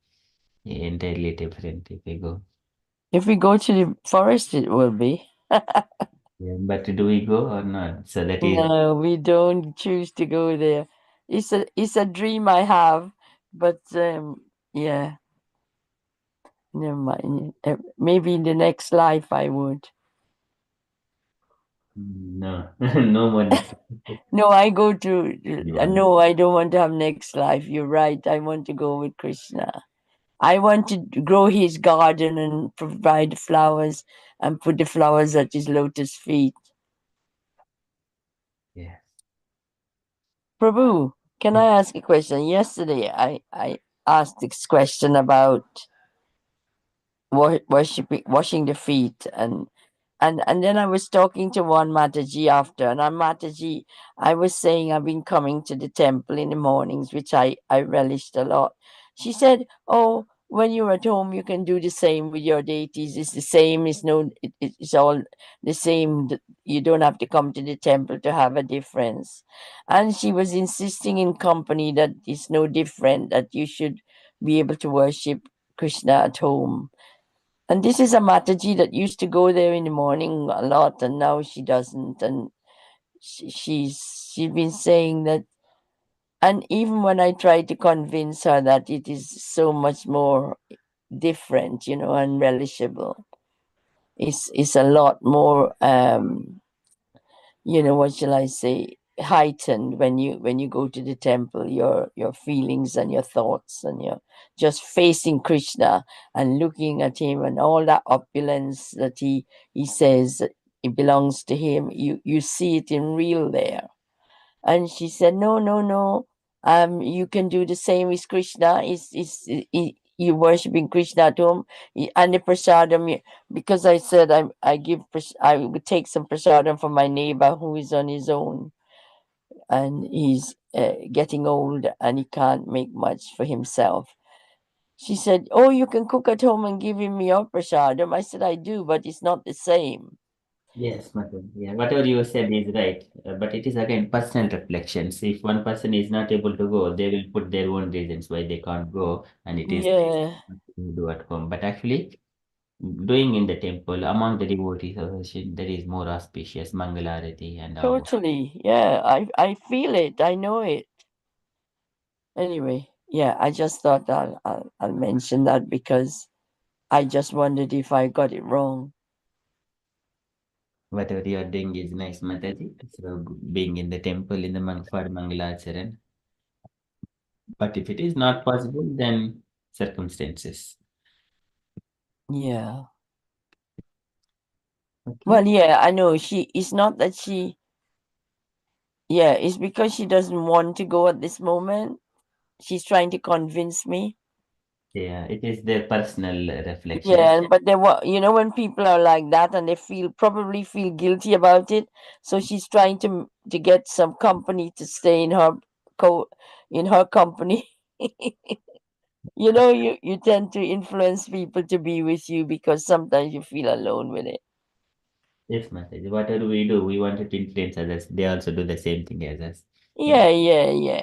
Entirely different if we go. If we go to the forest, it will be. Yeah, but do we go or not? So that is No, we don't choose to go there. It's a dream I have, but yeah, never mind. Maybe in the next life I would. no, no more next. No, I go to. You want No, I don't want to have next life. You're right. I want to go with Krishna. I want to grow his garden and provide flowers and put the flowers at his lotus feet. yeah. Prabhu, can I ask a question? Yesterday, I asked this question about worshiping, washing the feet, and then I was talking to one Mataji after, and on Mataji, I was saying I've been coming to the temple in the mornings, which I relished a lot. She said, "Oh, when you're at home, you can do the same with your deities. It's the same. It's all the same. You don't have to come to the temple to have a difference." And she was insisting in company that it's no different. That you should be able to worship Krishna at home. And this is a Mataji that used to go there in the morning a lot, and now she doesn't. And she's been saying that. And even when I try to convince her that it is so much more different, and relishable, it's a lot more. What shall I say? Heightened when you go to the temple, your feelings and your thoughts, and you're just facing Krishna and looking at him and all that opulence that he says it belongs to him. You see it in real there. And she said, no, no, no. You can do the same with Krishna. You worshiping Krishna at home, and the prasadam. Because I said I would take some prasadam from my neighbor who is on his own, and he's getting old and he can't make much for himself. She said, "Oh, you can cook at home and give him your prasadam." I said, "I do, but it's not the same." Yes, Madam. Yeah, whatever you said is right. But it is again personal reflections. If one person is not able to go, they will put their own reasons why they can't go, and it is Yeah. do at home. But actually, doing in the temple among the devotees, that is more auspicious, Mangalarati and all. Totally. Yeah, I feel it. I know it. Anyway, yeah, I just thought I'll mention that because I just wondered if I got it wrong. Whatever you are doing is nice, Mataji. So being in the temple in the for Mangalacharan. But if it is not possible, then circumstances. Yeah. Okay. Well, yeah, I know it's not that it's because she doesn't want to go at this moment. she's trying to convince me. Yeah, it is their personal reflection. Yeah, but they were, when people are like that and they probably feel guilty about it, so she's trying to get some company to stay in her company. You tend to influence people to be with you because sometimes you feel alone with it. Yes, Mataji. Whatever we do, we want to influence others. They also do the same thing as us. Yeah.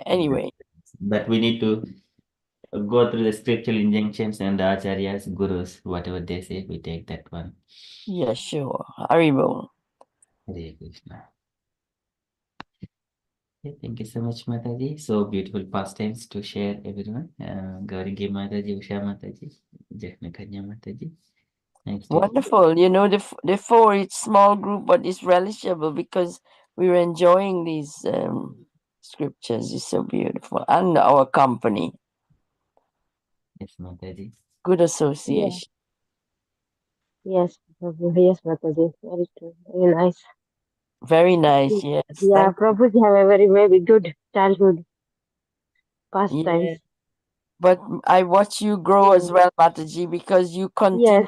Anyway, But we need to go through the scriptural injunctions and the acharyas, gurus, whatever they say, we take that one. yeah, sure. Haribo. Hare Krishna. Okay, thank you so much, Mataji. So beautiful pastimes to share, everyone. Gauri Mataji, Usha Mataji, Jakhna Kanya Mataji. Thanks to Wonderful. The four, it's small group, but it's relishable because we're enjoying these scriptures. It's so beautiful. And our company, yes, Mataji. good Yeah. association. Yes, Prabhu. Yes, Mataji. Very true. Very nice. Very nice. Yes. Yeah, Thank Prabhu have a very, very good childhood you. pastimes. Yeah. But I watch you grow as Yeah. well, Mataji, because you Yes.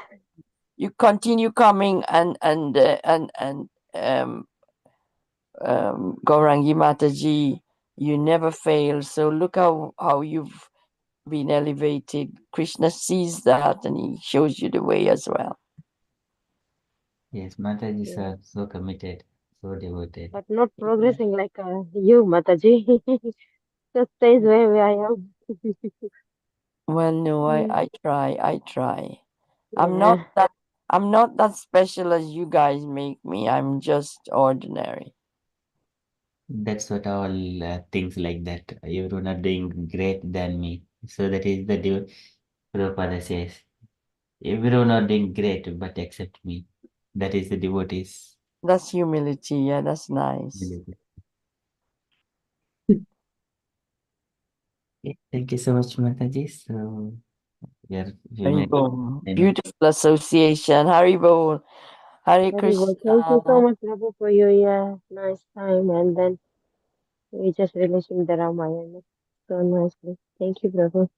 continue coming and Gaurangi Mataji, you never fail. So look how you've been elevated. Krishna sees that and he shows you the way as well. Yes, Mataji Yeah. are so committed, so devoted. But not progressing like you, Mataji. Just stays where I am. Well, no, Mm. I try. I try. I'm not Yeah. that I'm not that special as you guys make me. I'm just ordinary. That's what all things like that. Everyone are doing great than me. So that is the Prabhupada says. Everyone are doing great, but except me. That is the devotees. That's humility. Yeah, that's nice. Okay, thank you so much, Mataji. So we are few minutes. Haribo. Beautiful association. Haribo. Hare Very well. Thank you Krishna. so much, Prabhu, for your nice time. And then we just releasing the Ramayana so nicely. Thank you, Prabhu.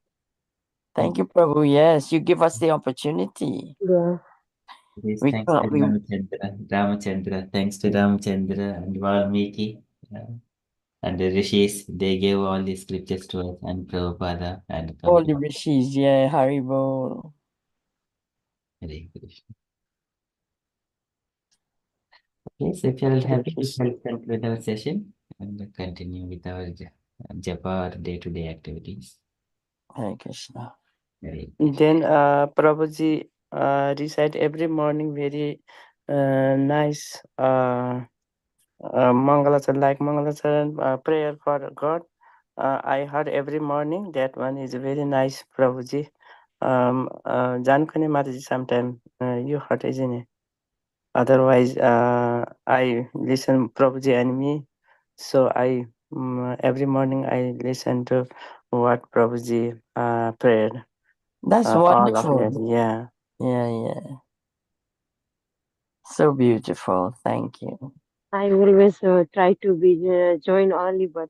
Thank you, Prabhu. Yes, you give us the opportunity. Yeah. Yes, We thanks to can't. We Ramachandra. Thanks to Ramachandra and Valmiki and the Rishis. They gave all the scriptures to us and Prabhupada and all the complete. rishis. Yeah, Haribo. Hare Krishna. Okay, so if you are happy, we shall conclude our session and continue with our japa or day-to-day activities. Hare Krishna. Hare Then Prabhuji recite every morning very nice Mangalacharan, like Mangalacharan prayer for God. I heard every morning. That one is very nice, Prabhuji. Jankani Mataji sometime you heard, isn't it? Otherwise, I listen Prabhuji and me. So every morning I listen to what Prabhuji prayed. That's All of wonderful. that, yeah. Yeah. So beautiful. Thank you. I always try to be join early, but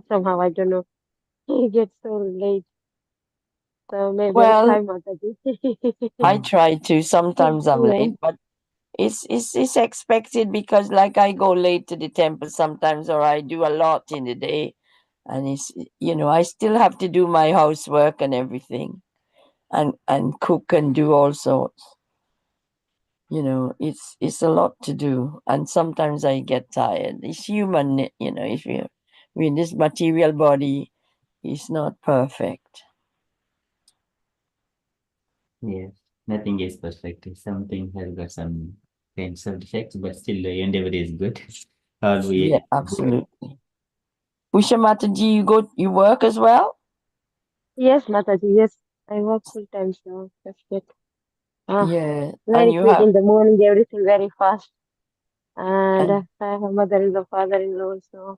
somehow I don't know. It gets so late. So maybe I Well, try, Mataji. I try to. Sometimes I'm Yeah. late, but it's expected because like I go late to the temple sometimes, or I do a lot in the day, and I still have to do my housework and everything, and cook and do all sorts. It's a lot to do, and sometimes I get tired. It's human, if you with this material body, it's not perfect. Yes, nothing is perfect. Something has got some kinds of defects, but still the endeavor is good. All Yeah, we absolutely. Usha Mataji, you work as well? Yes, Mataji. Yes, I work full time, so that's good. Yeah, and Very you quick have in the morning, everything very fast. And and I have a mother-in-law, father-in-law, so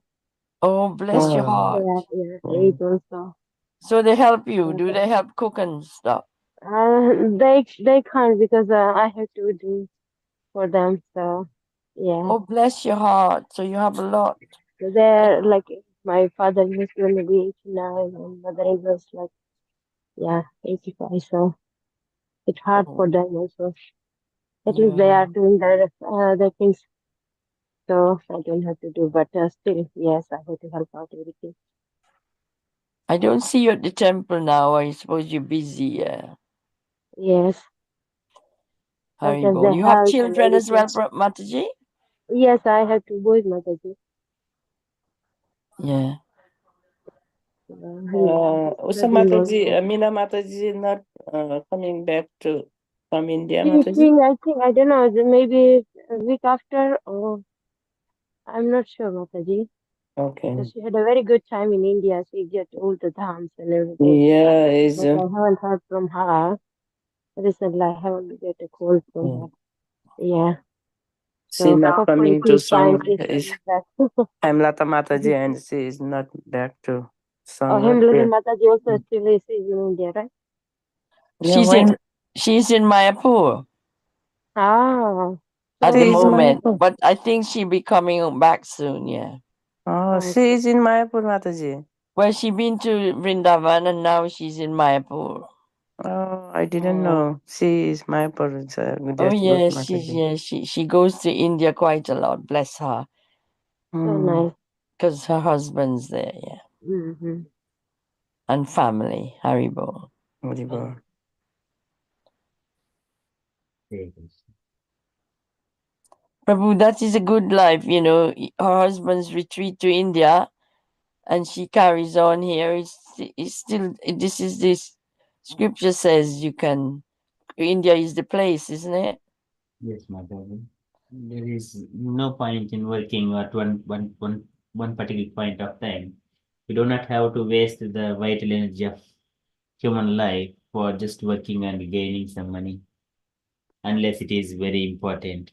oh, bless your heart. yeah, eight also. So they help you. So, Do they help cook and stuff? they can't because I have to do for them. So yeah, Oh, bless your heart. So you have a lot. so they're like my father is going to be 89 and mother-in-law is like, yeah, 85. So it's hard for Oh, them also. At least they are yeah. doing their things, so I don't have to do. But still, yes, I have to help out everything. I don't see you at the temple now. I suppose you're busy, Yes, sometimes Haribo. the You have health and children as everything. well, Mataji? Yes, I have two boys, Mataji. Yeah. So Studying Mataji, also. Meena Mataji not coming back from India, She Mataji? think, I think, I don't know, maybe a week after, or I'm not sure, Mataji. Okay. Because she had a very good time in India. She get all the dance and everything. Yeah, is But I haven't heard from her recently. I haven't get a call from her. Yeah. she So not hopefully coming to this time Song. Krishna Is is back. Hemlata Mataji and she is not back to Oh, Song. Not Himlata there. Mataji also still is in India, right? Yeah, She's when in Mayapur Ah, at so the she is nice. moment, Mayapur. but I think she'll be coming back soon, yeah. Oh, she Okay. is in Mayapur, Mataji. Well, she been to Vrindavan and now she's in Mayapur. Oh, I didn't Oh, know. She is Mayapur. Oh That's good, yeah, Mataji. she goes to India quite a lot, bless her, so Hmm. nice. because her husband's there, yeah, Mm-hmm. and family, Haribo. Very good. Prabhu, that is a good life, you know. Her husband's retreat to India, and she carries on here. It's still this scripture says you can. India is the place, isn't it? Yes, Madhavi. There is no point in working at one particular point of time. We do not have to waste the vital energy of human life for just working and gaining some money, unless it is very important.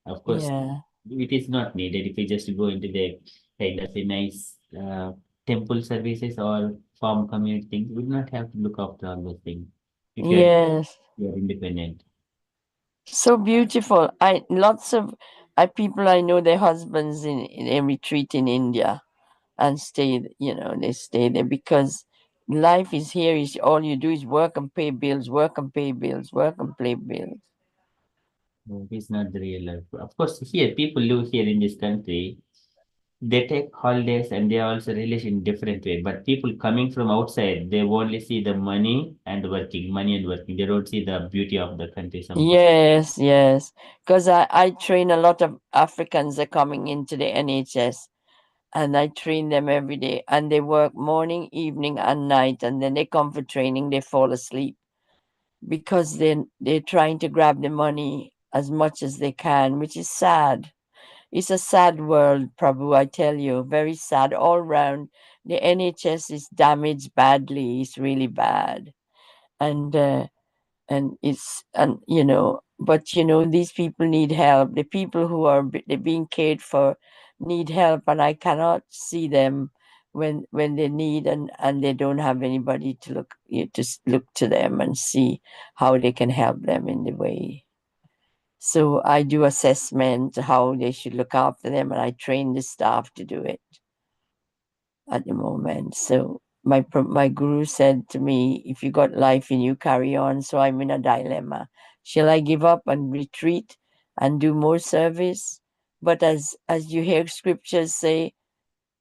Of course, Yeah. it is not needed if you just go into the kind of a nice temple services or farm community things. We do not have to look after all those things if Yes. you are independent. So beautiful. Lots of people I know their husbands in a retreat in India and stay. You know, they stay there because life is here. Is all you do is work and pay bills, work and pay bills, work and pay bills. No, it is not the real life. Of course, here people live here in this country. They take holidays and they also relish in different way. But people coming from outside, they only see the money and working, money and working. They don't see the beauty of the country somehow. Yes, yes. Because I train a lot of Africans are coming into the NHS and I train them every day and they work morning, evening and night and then they come for training, they fall asleep because they're trying to grab the money as much as they can, which is sad. It's a sad world, Prabhu, I tell you, very sad all round. The NHS is damaged badly, it's really bad. And but these people need help. The people who are they're being cared for need help, and I cannot see them when they need and they don't have anybody to look to them and see how they can help them in the way. So I do assessment how they should look after them, and I train the staff to do it at the moment. So my guru said to me, if you got life in you, carry on. So I'm in a dilemma. Shall I give up and retreat and do more service? But as you hear scriptures say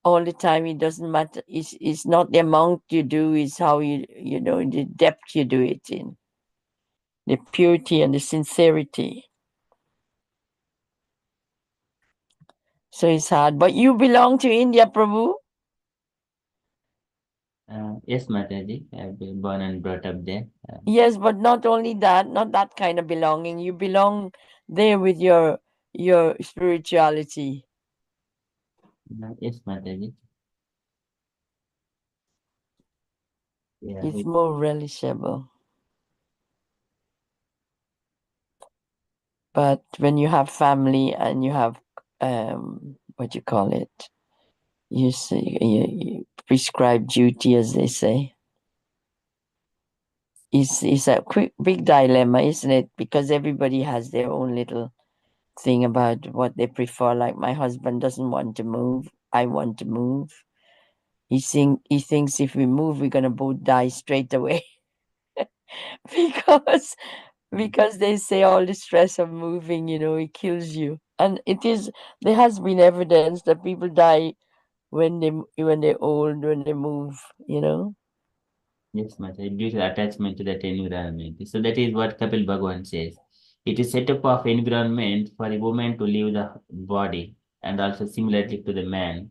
all the time, it doesn't matter. It's not the amount you do, it's how the depth you do it in, the purity and the sincerity. So it's hard. But you belong to India, Prabhu. Yes, Mataji, I've been born and brought up there. Yes, but not only that, not that kind of belonging. You belong there with your spirituality. Yes, Mataji. Yeah, It's more relishable. But when you have family and you have what you call it, you see you prescribed duty, as they say. It's a big dilemma, isn't it? Because everybody has their own little thing about what they prefer. Like my husband doesn't want to move. I want to move. He thinks if we move, we're gonna both die straight away. because they say all the stress of moving, it kills you. And there has been evidence that people die when they're old, when they move. Yes, Mata, due to attachment to that environment. So that is what Kapil Bhagwan says. It is set up of environment for a woman to leave the body, and also similarly to the man.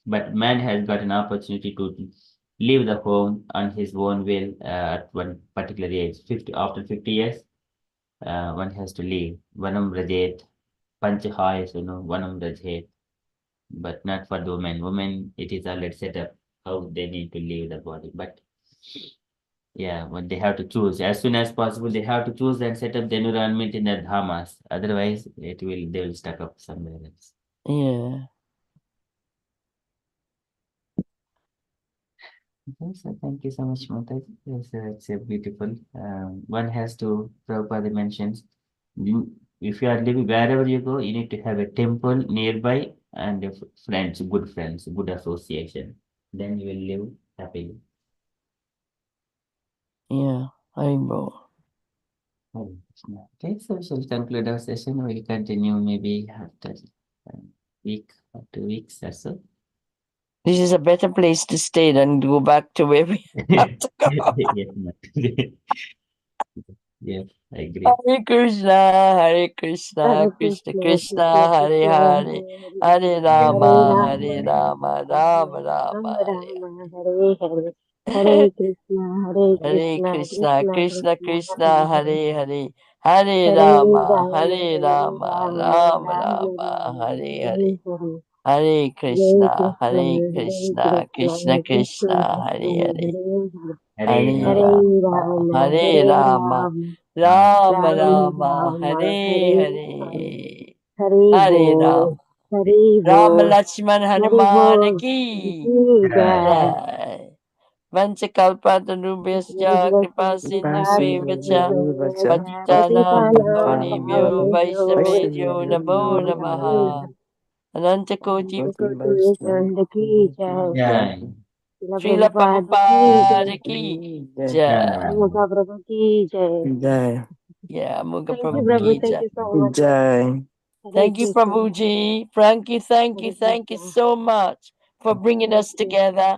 But man has got an opportunity to leave the home on his own will at one particular age. 50 after 50 years, one has to leave. Vanam rajet, panchahayas, vanam rajet. But not for the women. Women, it is already set up how they need to leave the body. But yeah, when they have to choose as soon as possible, they have to choose and set up the environment in their dhamas. Otherwise, they will stuck up somewhere else. Yeah. Okay, so thank you so much, Mataji. Yes, it's a beautiful. One has to, Prabhupada mentions, if you are living wherever you go, you need to have a temple nearby and friends, good association. Then you will live happily. Yeah, I know. Hare Krishna. Okay, so we shall conclude our session. We'll continue maybe after a week or 2 weeks or so. This is a better place to stay than go back to where we have to go. Yes, ma'am. Yes, I agree. Hare Krishna, Krishna Hare Krishna, Krishna, Hare Krishna Hare, Krishna, Hare Hare Rama, Hare, Hare Hare Rama, Rama, Rama Rama, Rama Rama, Hare Hare, Hare Krishna, Hare Krishna, Krishna Krishna Krishna, Krishna, Hare Hare, Hare Hare, Hare Hare Rama, Rama, Hare Hare Rama, Rama, Rama Rama Rama, Rama, Hare Hare, Hare Hare, Hare Hare Krishna, Krishna, Krishna Hare Krishna, Krishna, Hare Krishna Hare, Hare Hare Hare Hare, Rama. Hare Rama, Rama, Hare Hare Rama, Rama, Rama Rama Rama, Rama, Hare Hare Hare. Hare, Hare Hare Bo, Rama. Hare Ram Bo, Lakshman Hare Hanuman Bo, ki Jai. jai. Vanchakalpatarubhyascha kripa sindhu evacha patitanam pavanebhyo vaishnavebhyo namo namaha. Anantakoti की जय Jai. शिला Srila Prabhupada की जय Prabhupada ki jai. Jai. Amrita प्रभु की जय Jai. Yeah, Muga thank you Prabhu Prabhu ki Jai. Thank jai. You so much Jai. Hare Thank you, Krishna Prabhuji. Frankie, thank Hare you. Thank you Krishna so much for bringing Hare us Krishna together.